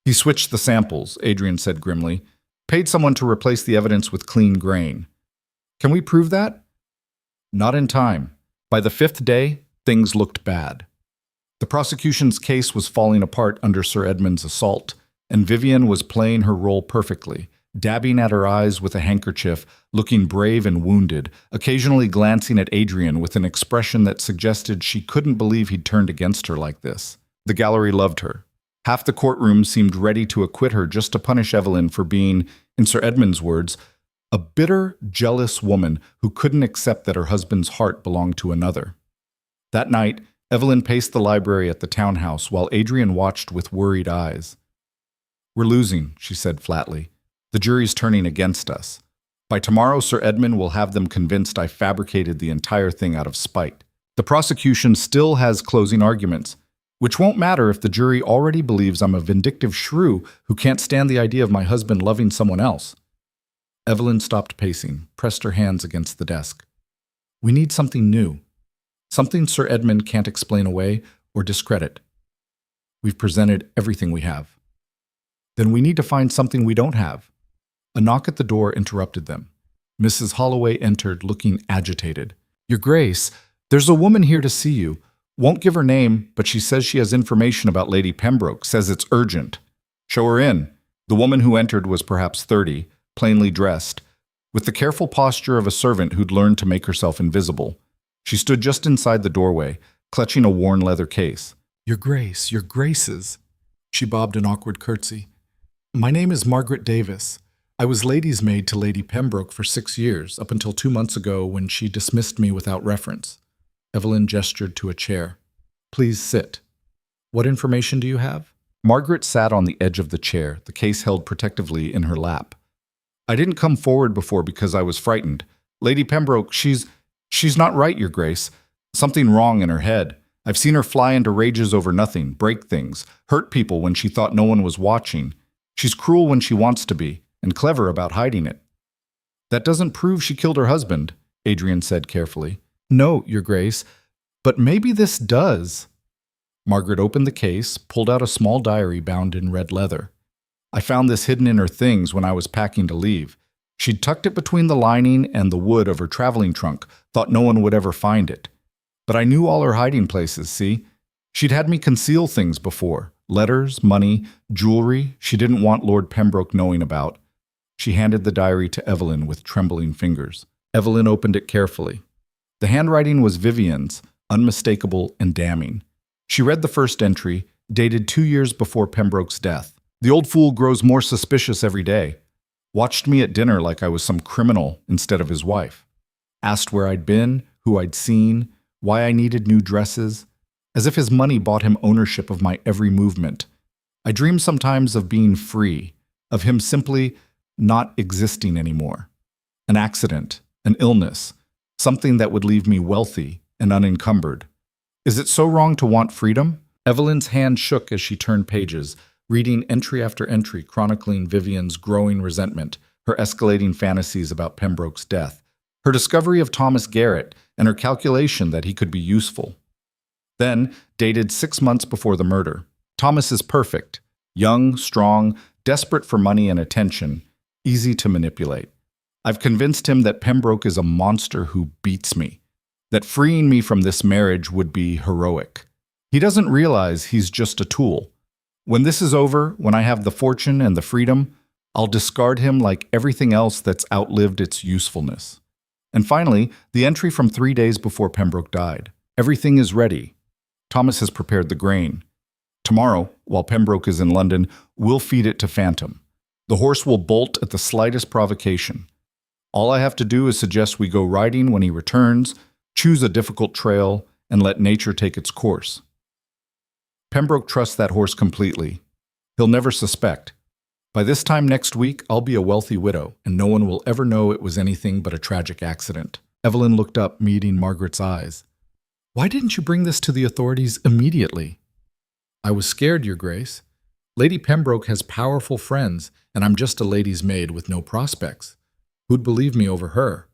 He switched the samples, Adrian said grimly. Paid someone to replace the evidence with clean grain. Can we prove that? Not in time. By the 5th day, things looked bad. The prosecution's case was falling apart under Sir Edmund's assault, and Vivian was playing her role perfectly, dabbing at her eyes with a handkerchief, looking brave and wounded, occasionally glancing at Adrian with an expression that suggested she couldn't believe he'd turned against her like this. The gallery loved her. Half the courtroom seemed ready to acquit her just to punish Evelyn for being, in Sir Edmund's words, a bitter, jealous woman who couldn't accept that her husband's heart belonged to another. That night, Evelyn paced the library at the townhouse while Adrian watched with worried eyes. We're losing, she said flatly. The jury's turning against us. By tomorrow, Sir Edmund will have them convinced I fabricated the entire thing out of spite. The prosecution still has closing arguments, which won't matter if the jury already believes I'm a vindictive shrew who can't stand the idea of my husband loving someone else. Evelyn stopped pacing, pressed her hands against the desk. We need something new. Something Sir Edmund can't explain away or discredit. We've presented everything we have. Then we need to find something we don't have. A knock at the door interrupted them. Mrs. Holloway entered, looking agitated. Your Grace, there's a woman here to see you. Won't give her name, but she says she has information about Lady Pembroke, says it's urgent. Show her in. The woman who entered was perhaps 30, plainly dressed, with the careful posture of a servant who'd learned to make herself invisible. She stood just inside the doorway, clutching a worn leather case. Your Grace, your Graces. She bobbed an awkward curtsy. My name is Margaret Davis. I was lady's maid to Lady Pembroke for 6 years, up until 2 months ago when she dismissed me without reference. Evelyn gestured to a chair. Please sit. What information do you have? Margaret sat on the edge of the chair, the case held protectively in her lap. I didn't come forward before because I was frightened. Lady Pembroke, she's not right, Your Grace. Something wrong in her head. I've seen her fly into rages over nothing, break things, hurt people when she thought no one was watching. She's cruel when she wants to be, and clever about hiding it. That doesn't prove she killed her husband, Adrian said carefully. No, Your Grace, but maybe this does. Margaret opened the case, pulled out a small diary bound in red leather. I found this hidden in her things when I was packing to leave. She'd tucked it between the lining and the wood of her traveling trunk, thought no one would ever find it. But I knew all her hiding places, see? She'd had me conceal things before. Letters, money, jewelry she didn't want Lord Pembroke knowing about. She handed the diary to Evelyn with trembling fingers. Evelyn opened it carefully. The handwriting was Vivian's, unmistakable and damning. She read the first entry, dated 2 years before Pembroke's death. The old fool grows more suspicious every day. Watched me at dinner like I was some criminal instead of his wife. Asked where I'd been, who I'd seen, why I needed new dresses, as if his money bought him ownership of my every movement. I dream sometimes of being free, of him simply not existing anymore. An accident, an illness, something that would leave me wealthy and unencumbered. Is it so wrong to want freedom? Evelyn's hand shook as she turned pages, reading entry after entry chronicling Vivian's growing resentment, her escalating fantasies about Pembroke's death, her discovery of Thomas Garrett, and her calculation that he could be useful. Then, dated 6 months before the murder, Thomas is perfect, young, strong, desperate for money and attention, easy to manipulate. I've convinced him that Pembroke is a monster who beats me, that freeing me from this marriage would be heroic. He doesn't realize he's just a tool. When this is over, when I have the fortune and the freedom, I'll discard him like everything else that's outlived its usefulness. And finally, the entry from 3 days before Pembroke died. Everything is ready. Thomas has prepared the grain. Tomorrow, while Pembroke is in London, we'll feed it to Phantom. The horse will bolt at the slightest provocation. All I have to do is suggest we go riding when he returns, choose a difficult trail, and let nature take its course. Pembroke trusts that horse completely. He'll never suspect. By this time next week, I'll be a wealthy widow, and no one will ever know it was anything but a tragic accident. Evelyn looked up, meeting Margaret's eyes. Why didn't you bring this to the authorities immediately? I was scared, Your Grace. Lady Pembroke has powerful friends, and I'm just a lady's maid with no prospects. Who'd believe me over her?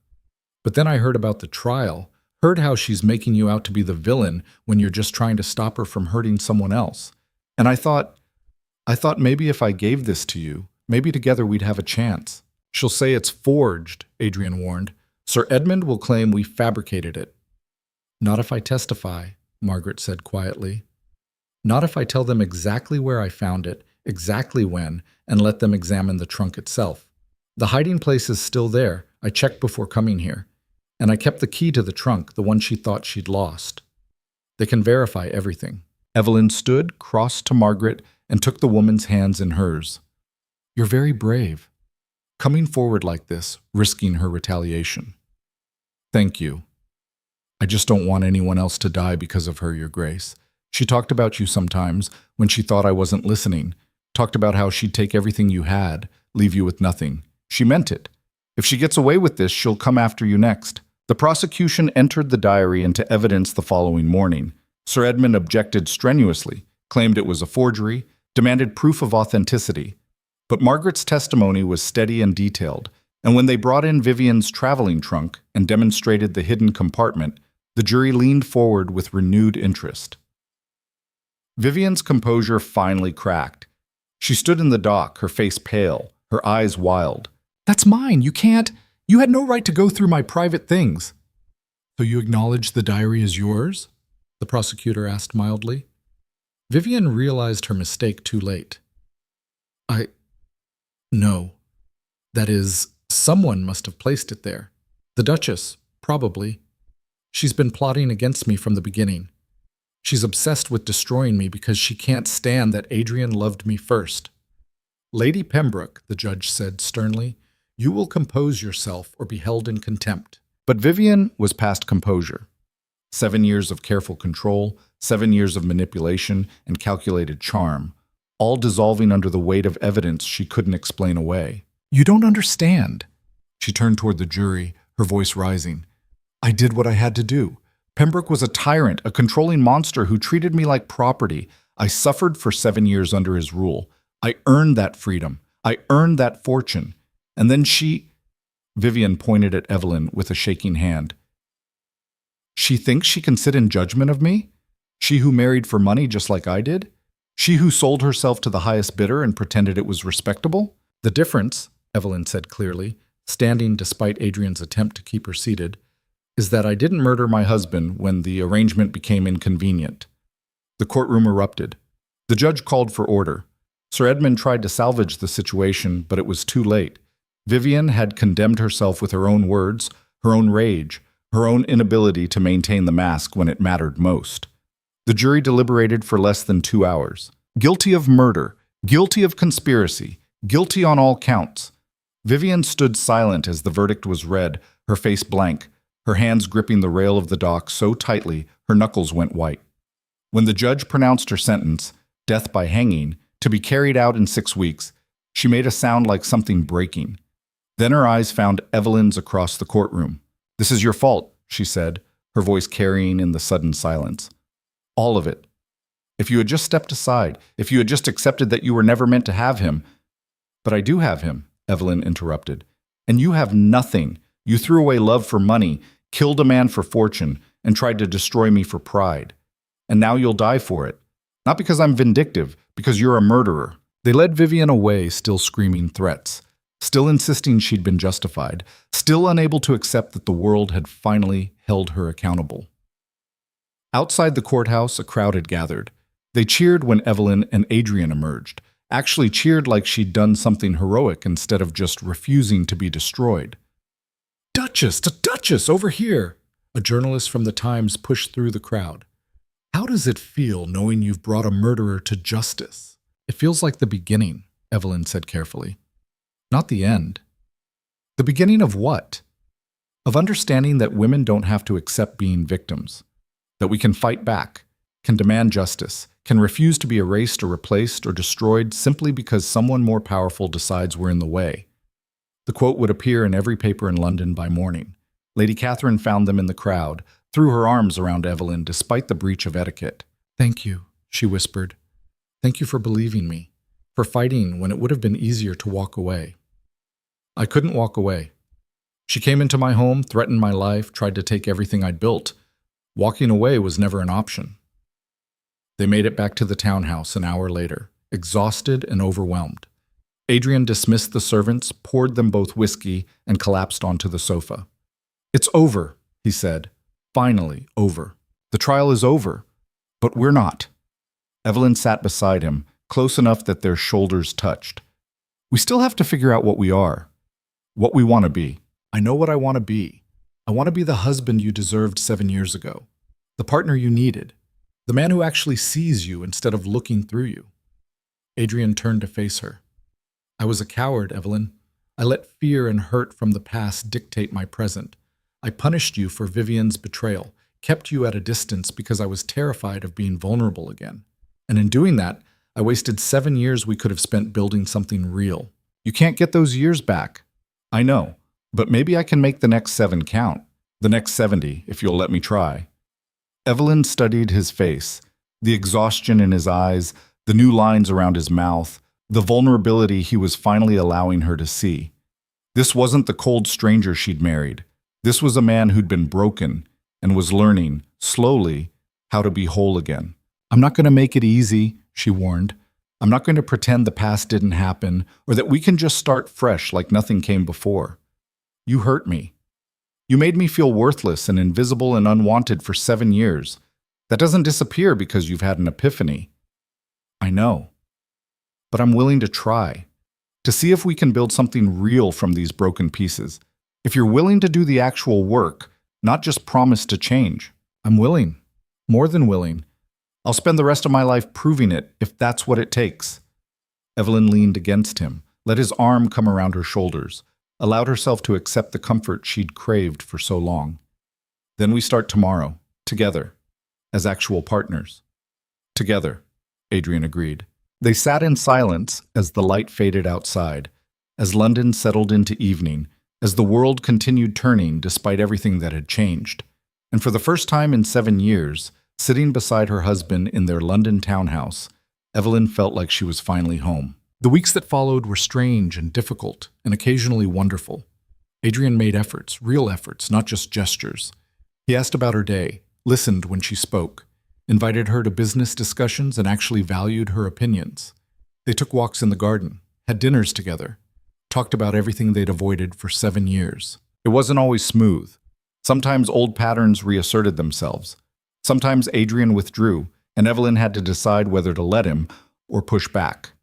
But then I heard about the trial, heard how she's making you out to be the villain when you're just trying to stop her from hurting someone else. And I thought maybe if I gave this to you, maybe together we'd have a chance. She'll say it's forged, Adrian warned. Sir Edmund will claim we fabricated it. Not if I testify, Margaret said quietly. Not if I tell them exactly where I found it, exactly when, and let them examine the trunk itself. The hiding place is still there. I checked before coming here. And I kept the key to the trunk, the one she thought she'd lost. They can verify everything. Evelyn stood, crossed to Margaret, and took the woman's hands in hers. You're very brave. Coming forward like this, risking her retaliation. Thank you. I just don't want anyone else to die because of her, Your Grace. She talked about you sometimes when she thought I wasn't listening, talked about how she'd take everything you had, leave you with nothing. She meant it. If she gets away with this, she'll come after you next. The prosecution entered the diary into evidence the following morning. Sir Edmund objected strenuously, claimed it was a forgery, demanded proof of authenticity. But Margaret's testimony was steady and detailed, and when they brought in Vivian's traveling trunk and demonstrated the hidden compartment, the jury leaned forward with renewed interest. Vivian's composure finally cracked. She stood in the dock, her face pale, her eyes wild. That's mine, you can't. You had no right to go through my private things. So you acknowledge the diary is yours? The prosecutor asked mildly. Vivian realized her mistake too late. No. That is, someone must have placed it there. The Duchess, probably. She's been plotting against me from the beginning. She's obsessed with destroying me because she can't stand that Adrian loved me first. Lady Pembroke, the judge said sternly, you will compose yourself or be held in contempt. But Vivian was past composure. 7 years of careful control, 7 years of manipulation and calculated charm, all dissolving under the weight of evidence she couldn't explain away. You don't understand. She turned toward the jury, her voice rising. I did what I had to do. Pembroke was a tyrant, a controlling monster who treated me like property. I suffered for 7 years under his rule. I earned that freedom. I earned that fortune. And then Vivian pointed at Evelyn with a shaking hand. She thinks she can sit in judgment of me? She who married for money just like I did? She who sold herself to the highest bidder and pretended it was respectable? The difference, Evelyn said clearly, standing despite Adrian's attempt to keep her seated, is that I didn't murder my husband when the arrangement became inconvenient. The courtroom erupted. The judge called for order. Sir Edmund tried to salvage the situation, but it was too late. Vivian had condemned herself with her own words, her own rage, her own inability to maintain the mask when it mattered most. The jury deliberated for less than 2 hours. Guilty of murder, guilty of conspiracy, guilty on all counts. Vivian stood silent as the verdict was read, her face blank, her hands gripping the rail of the dock so tightly her knuckles went white. When the judge pronounced her sentence, death by hanging, to be carried out in 6 weeks, she made a sound like something breaking. Then her eyes found Evelyn's across the courtroom. This is your fault, she said, her voice carrying in the sudden silence. All of it. If you had just stepped aside, if you had just accepted that you were never meant to have him. But I do have him, Evelyn interrupted. And you have nothing. You threw away love for money, killed a man for fortune, and tried to destroy me for pride. And now you'll die for it. Not because I'm vindictive, because you're a murderer. They led Vivian away, still screaming threats, still insisting she'd been justified, still unable to accept that the world had finally held her accountable. Outside the courthouse, a crowd had gathered. They cheered when Evelyn and Adrian emerged, actually cheered like she'd done something heroic instead of just refusing to be destroyed. "Duchess, the Duchess, over here!" A journalist from the Times pushed through the crowd. "How does it feel knowing you've brought a murderer to justice?" "It feels like the beginning," Evelyn said carefully. "Not the end." "The beginning of what?" "Of understanding that women don't have to accept being victims. That we can fight back, can demand justice, can refuse to be erased or replaced or destroyed simply because someone more powerful decides we're in the way." The quote would appear in every paper in London by morning. Lady Catherine found them in the crowd, threw her arms around Evelyn despite the breach of etiquette. "Thank you," she whispered. "Thank you for believing me, for fighting when it would have been easier to walk away." "I couldn't walk away. She came into my home, threatened my life, tried to take everything I'd built. Walking away was never an option." They made it back to the townhouse an hour later, exhausted and overwhelmed. Adrian dismissed the servants, poured them both whiskey, and collapsed onto the sofa. "It's over," he said. "Finally over. The trial is over. But we're not." Evelyn sat beside him, close enough that their shoulders touched. "We still have to figure out what we are, what we want to be." "I know what I want to be. I want to be the husband you deserved 7 years ago, the partner you needed, the man who actually sees you instead of looking through you." Adrian turned to face her. "I was a coward, Evelyn. I let fear and hurt from the past dictate my present. I punished you for Vivian's betrayal, kept you at a distance because I was terrified of being vulnerable again. And in doing that, I wasted 7 years we could have spent building something real. You can't get those years back. I know, but maybe I can make the next 7 count. The next 70, if you'll let me try." Evelyn studied his face, the exhaustion in his eyes, the new lines around his mouth, the vulnerability he was finally allowing her to see. This wasn't the cold stranger she'd married. This was a man who'd been broken and was learning, slowly, how to be whole again. "I'm not going to make it easy," she warned. "I'm not going to pretend the past didn't happen or that we can just start fresh like nothing came before. You hurt me. You made me feel worthless and invisible and unwanted for 7 years. That doesn't disappear because you've had an epiphany." "I know. But I'm willing to try, to see if we can build something real from these broken pieces. If you're willing to do the actual work, not just promise to change." "I'm willing. More than willing. I'll spend the rest of my life proving it, if that's what it takes." Evelyn leaned against him, let his arm come around her shoulders, allowed herself to accept the comfort she'd craved for so long. "Then we start tomorrow, together, as actual partners." "Together," Adrian agreed. They sat in silence as the light faded outside, as London settled into evening, as the world continued turning despite everything that had changed. And for the first time in 7 years, sitting beside her husband in their London townhouse, Evelyn felt like she was finally home. The weeks that followed were strange and difficult, and occasionally wonderful. Adrian made efforts, real efforts, not just gestures. He asked about her day, listened when she spoke, invited her to business discussions, and actually valued her opinions. They took walks in the garden, had dinners together, talked about everything they'd avoided for 7 years. It wasn't always smooth. Sometimes old patterns reasserted themselves. Sometimes Adrian withdrew, and Evelyn had to decide whether to let him or push back.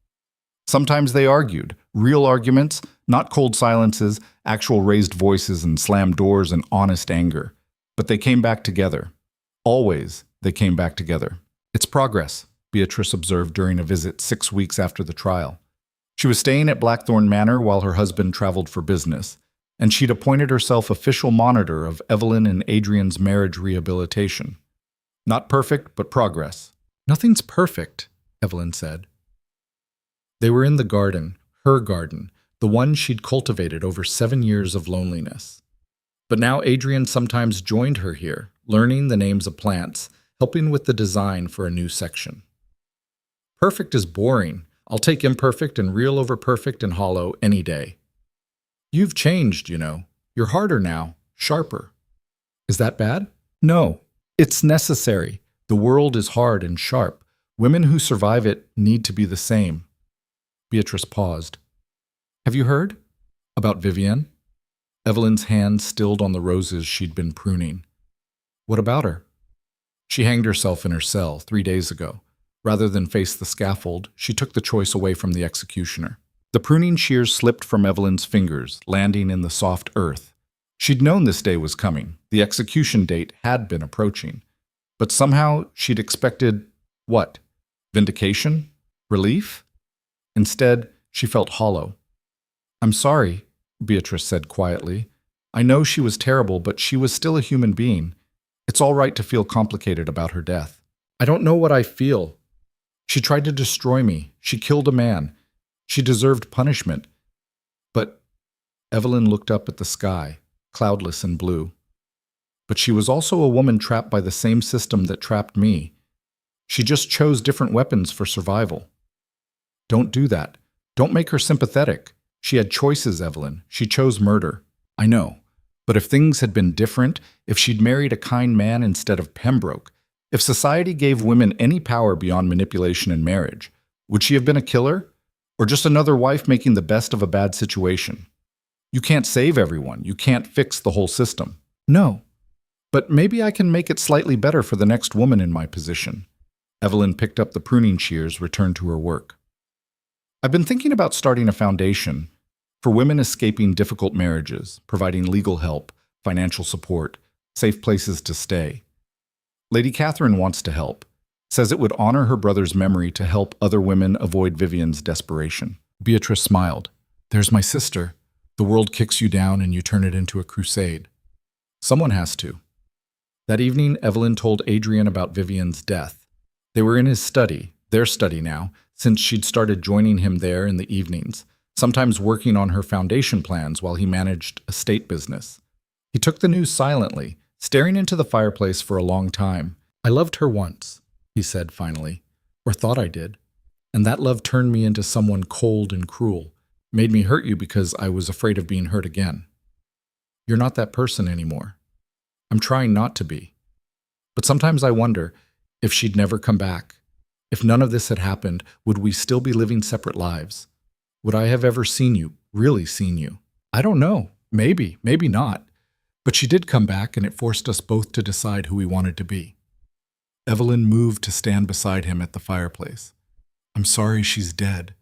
Sometimes they argued, real arguments, not cold silences, actual raised voices and slammed doors and honest anger. But they came back together. Always they came back together. "It's progress," Beatrice observed during a visit 6 weeks after the trial. She was staying at Blackthorn Manor while her husband traveled for business, and she'd appointed herself official monitor of Evelyn and Adrian's marriage rehabilitation. "Not perfect, but progress." "Nothing's perfect," Evelyn said. They were in the garden, her garden, the one she'd cultivated over 7 years of loneliness. But now Adrian sometimes joined her here, learning the names of plants, helping with the design for a new section. Perfect is boring. I'll take imperfect and real over perfect and hollow any day. You've changed, you know. You're harder now, sharper. Is that bad? No. It's necessary. The world is hard and sharp. Women who survive it need to be the same. Beatrice paused. Have you heard? About Vivienne? Evelyn's hand stilled on the roses she'd been pruning. What about her? She hanged herself in her cell 3 days ago. Rather than face the scaffold, she took the choice away from the executioner. The pruning shears slipped from Evelyn's fingers, landing in the soft earth. She'd known this day was coming. The execution date had been approaching. But somehow she'd expected, what? Vindication? Relief? Instead, she felt hollow. I'm sorry, Beatrice said quietly. I know she was terrible, but she was still a human being. It's all right to feel complicated about her death. I don't know what I feel. She tried to destroy me. She killed a man. She deserved punishment. But Evelyn looked up at the sky, cloudless and blue. But she was also a woman trapped by the same system that trapped me. She just chose different weapons for survival. Don't do that. Don't make her sympathetic. She had choices, Evelyn. She chose murder. I know. But if things had been different, if she'd married a kind man instead of Pembroke, if society gave women any power beyond manipulation and marriage, would she have been a killer? Or just another wife making the best of a bad situation? You can't save everyone. You can't fix the whole system. No. But maybe I can make it slightly better for the next woman in my position. Evelyn picked up the pruning shears, returned to her work. I've been thinking about starting a foundation for women escaping difficult marriages, providing legal help, financial support, safe places to stay. Lady Catherine wants to help, says it would honor her brother's memory to help other women avoid Vivienne's desperation. Beatrice smiled. There's my sister. The world kicks you down and you turn it into a crusade. Someone has to. That evening, Evelyn told Adrian about Vivienne's death. They were in his study, their study now, since she'd started joining him there in the evenings, sometimes working on her foundation plans while he managed a state business. He took the news silently, staring into the fireplace for a long time. I loved her once, he said finally, or thought I did. And that love turned me into someone cold and cruel, made me hurt you because I was afraid of being hurt again. You're not that person anymore. I'm trying not to be. But sometimes I wonder if she'd never come back. If none of this had happened, would we still be living separate lives? Would I have ever seen you, really seen you? I don't know. Maybe, maybe not. But she did come back, and it forced us both to decide who we wanted to be. Evelyn moved to stand beside him at the fireplace. I'm sorry she's dead.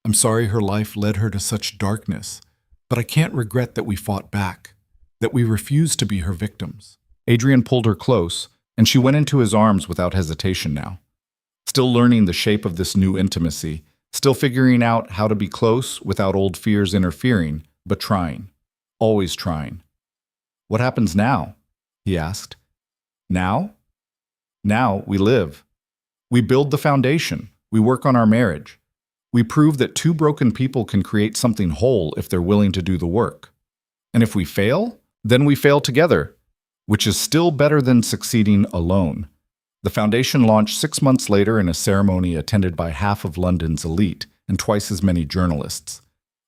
I'm sorry her life led her to such darkness. But I can't regret that we fought back, that we refused to be her victims. Adrian pulled her close, and she went into his arms without hesitation now. Still learning the shape of this new intimacy, still figuring out how to be close without old fears interfering, but trying, always trying. What happens now? He asked. Now? Now we live. We build the foundation. We work on our marriage. We prove that two broken people can create something whole if they're willing to do the work. And if we fail, then we fail together, which is still better than succeeding alone. The foundation launched 6 months later in a ceremony attended by half of London's elite and twice as many journalists.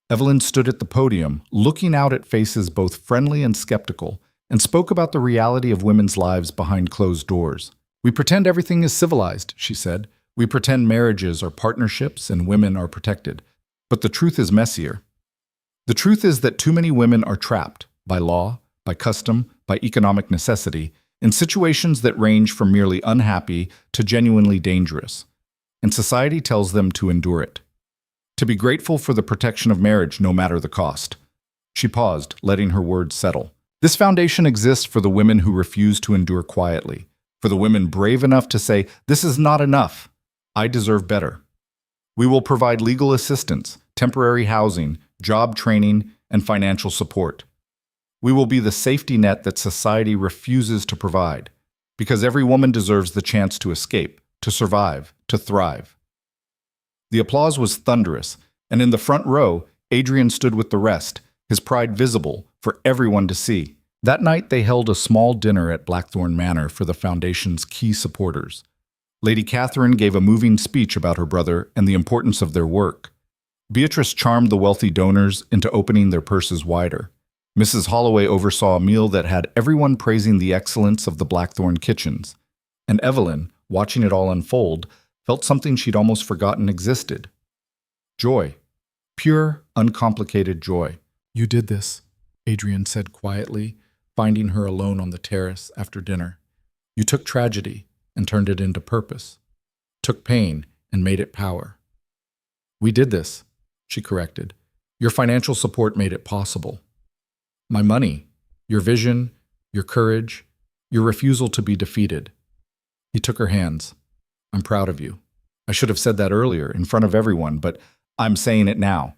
Evelyn stood at the podium, looking out at faces both friendly and skeptical, and spoke about the reality of women's lives behind closed doors. We pretend everything is civilized, she said. We pretend marriages are partnerships and women are protected. But the truth is messier. The truth is that too many women are trapped by law, by custom, by economic necessity, in situations that range from merely unhappy to genuinely dangerous. And society tells them to endure it. To be grateful for the protection of marriage no matter the cost. She paused, letting her words settle. This foundation exists for the women who refuse to endure quietly, for the women brave enough to say, this is not enough. I deserve better. We will provide legal assistance, temporary housing, job training, and financial support. We will be the safety net that society refuses to provide, because every woman deserves the chance to escape, to survive, to thrive. The applause was thunderous, and in the front row, Adrian stood with the rest, his pride visible for everyone to see. That night, they held a small dinner at Blackthorn Manor for the Foundation's key supporters. Lady Catherine gave a moving speech about her brother and the importance of their work. Beatrice charmed the wealthy donors into opening their purses wider. Mrs. Holloway oversaw a meal that had everyone praising the excellence of the Blackthorn kitchens. And Evelyn, watching it all unfold, felt something she'd almost forgotten existed. Joy. Pure, uncomplicated joy. "You did this," Adrian said quietly, finding her alone on the terrace after dinner. "You took tragedy and turned it into purpose. Took pain and made it power." "We did this," she corrected. "Your financial support made it possible. My money, your vision, your courage, your refusal to be defeated." He took her hands. "I'm proud of you. I should have said that earlier, in front of everyone, but I'm saying it now.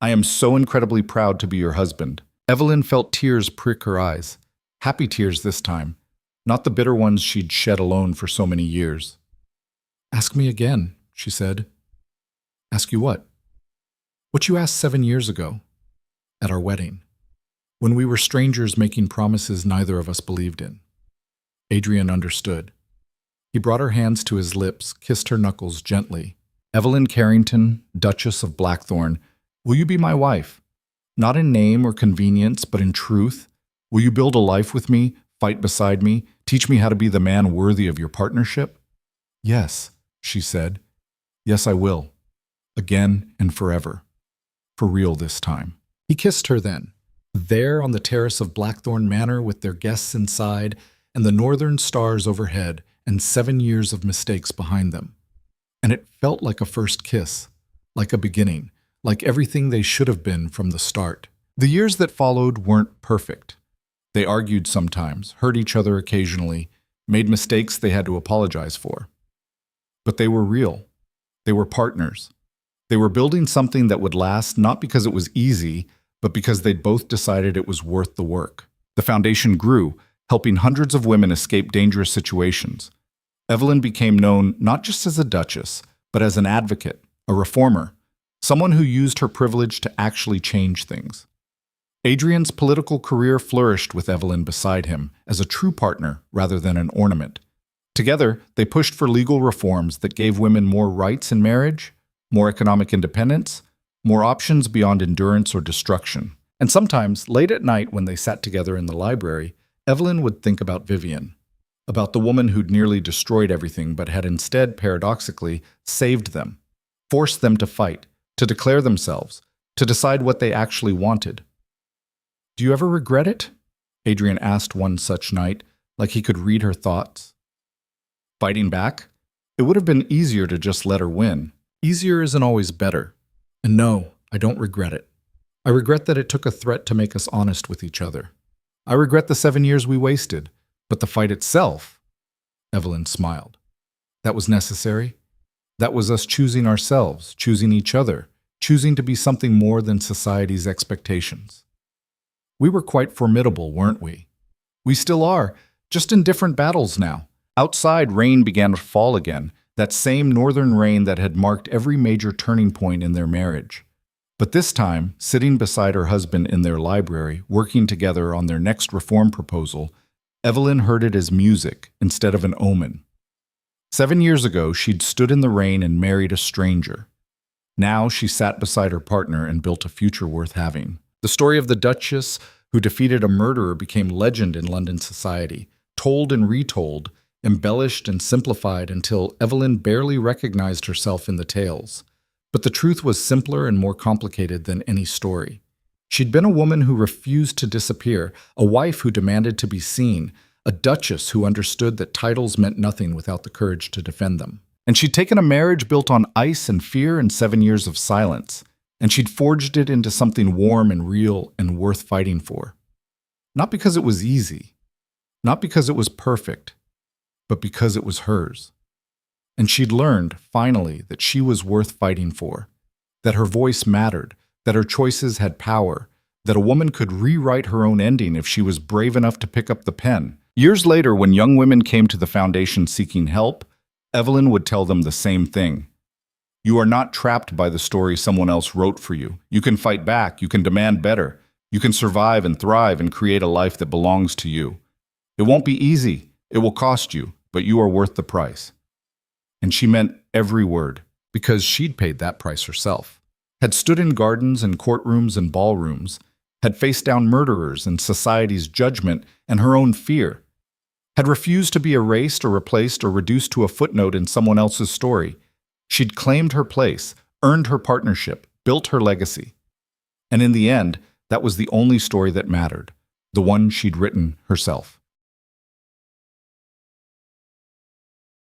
I am so incredibly proud to be your husband." Evelyn felt tears prick her eyes. Happy tears this time, not the bitter ones she'd shed alone for so many years. "Ask me again," she said. "Ask you what?" "What you asked 7 years ago, at our wedding, when we were strangers making promises neither of us believed in." Adrian understood. He brought her hands to his lips, kissed her knuckles gently. "Evelyn Carrington, Duchess of Blackthorn, will you be my wife? Not in name or convenience, but in truth? Will you build a life with me, fight beside me, teach me how to be the man worthy of your partnership?" "Yes," she said. "Yes, I will. Again and forever. For real this time." He kissed her then, there on the terrace of Blackthorn Manor with their guests inside and the northern stars overhead and 7 years of mistakes behind them. And it felt like a first kiss, like a beginning, like everything they should have been from the start. The years that followed weren't perfect. They argued sometimes, hurt each other occasionally, made mistakes they had to apologize for. But they were real. They were partners. They were building something that would last not because it was easy, but because they'd both decided it was worth the work. The foundation grew, helping hundreds of women escape dangerous situations. Evelyn became known not just as a duchess, but as an advocate, a reformer, someone who used her privilege to actually change things. Adrian's political career flourished with Evelyn beside him as a true partner rather than an ornament. Together, they pushed for legal reforms that gave women more rights in marriage, more economic independence, more options beyond endurance or destruction. And sometimes, late at night when they sat together in the library, Evelyn would think about Vivian, about the woman who'd nearly destroyed everything but had instead, paradoxically, saved them, forced them to fight, to declare themselves, to decide what they actually wanted. "Do you ever regret it?" Adrian asked one such night, like he could read her thoughts. Fighting back? It would have been easier to just let her win. Easier isn't always better. And no, I don't regret it. I regret that it took a threat to make us honest with each other. I regret the 7 years we wasted, but the fight itself, Evelyn smiled. That was necessary. That was us choosing ourselves, choosing each other, choosing to be something more than society's expectations. We were quite formidable, weren't we? We still are, just in different battles now. Outside, rain began to fall again, that same northern rain that had marked every major turning point in their marriage. But this time, sitting beside her husband in their library, working together on their next reform proposal, Evelyn heard it as music instead of an omen. 7 years ago, she'd stood in the rain and married a stranger. Now she sat beside her partner and built a future worth having. The story of the Duchess who defeated a murderer became legend in London society, told and retold, embellished and simplified until Evelyn barely recognized herself in the tales. But the truth was simpler and more complicated than any story. She'd been a woman who refused to disappear, a wife who demanded to be seen, a duchess who understood that titles meant nothing without the courage to defend them. And she'd taken a marriage built on ice and fear and 7 years of silence, and she'd forged it into something warm and real and worth fighting for. Not because it was easy, not because it was perfect, but because it was hers. And she'd learned, finally, that she was worth fighting for, that her voice mattered, that her choices had power, that a woman could rewrite her own ending if she was brave enough to pick up the pen. Years later, when young women came to the foundation seeking help, Evelyn would tell them the same thing. You are not trapped by the story someone else wrote for you. You can fight back, you can demand better, You can survive and thrive and create a life that belongs to you. It won't be easy. It will cost you, but you are worth the price. And she meant every word, because she'd paid that price herself. Had stood in gardens and courtrooms and ballrooms, had faced down murderers and society's judgment and her own fear, had refused to be erased or replaced or reduced to a footnote in someone else's story. She'd claimed her place, earned her partnership, built her legacy. And in the end, that was the only story that mattered, the one she'd written herself.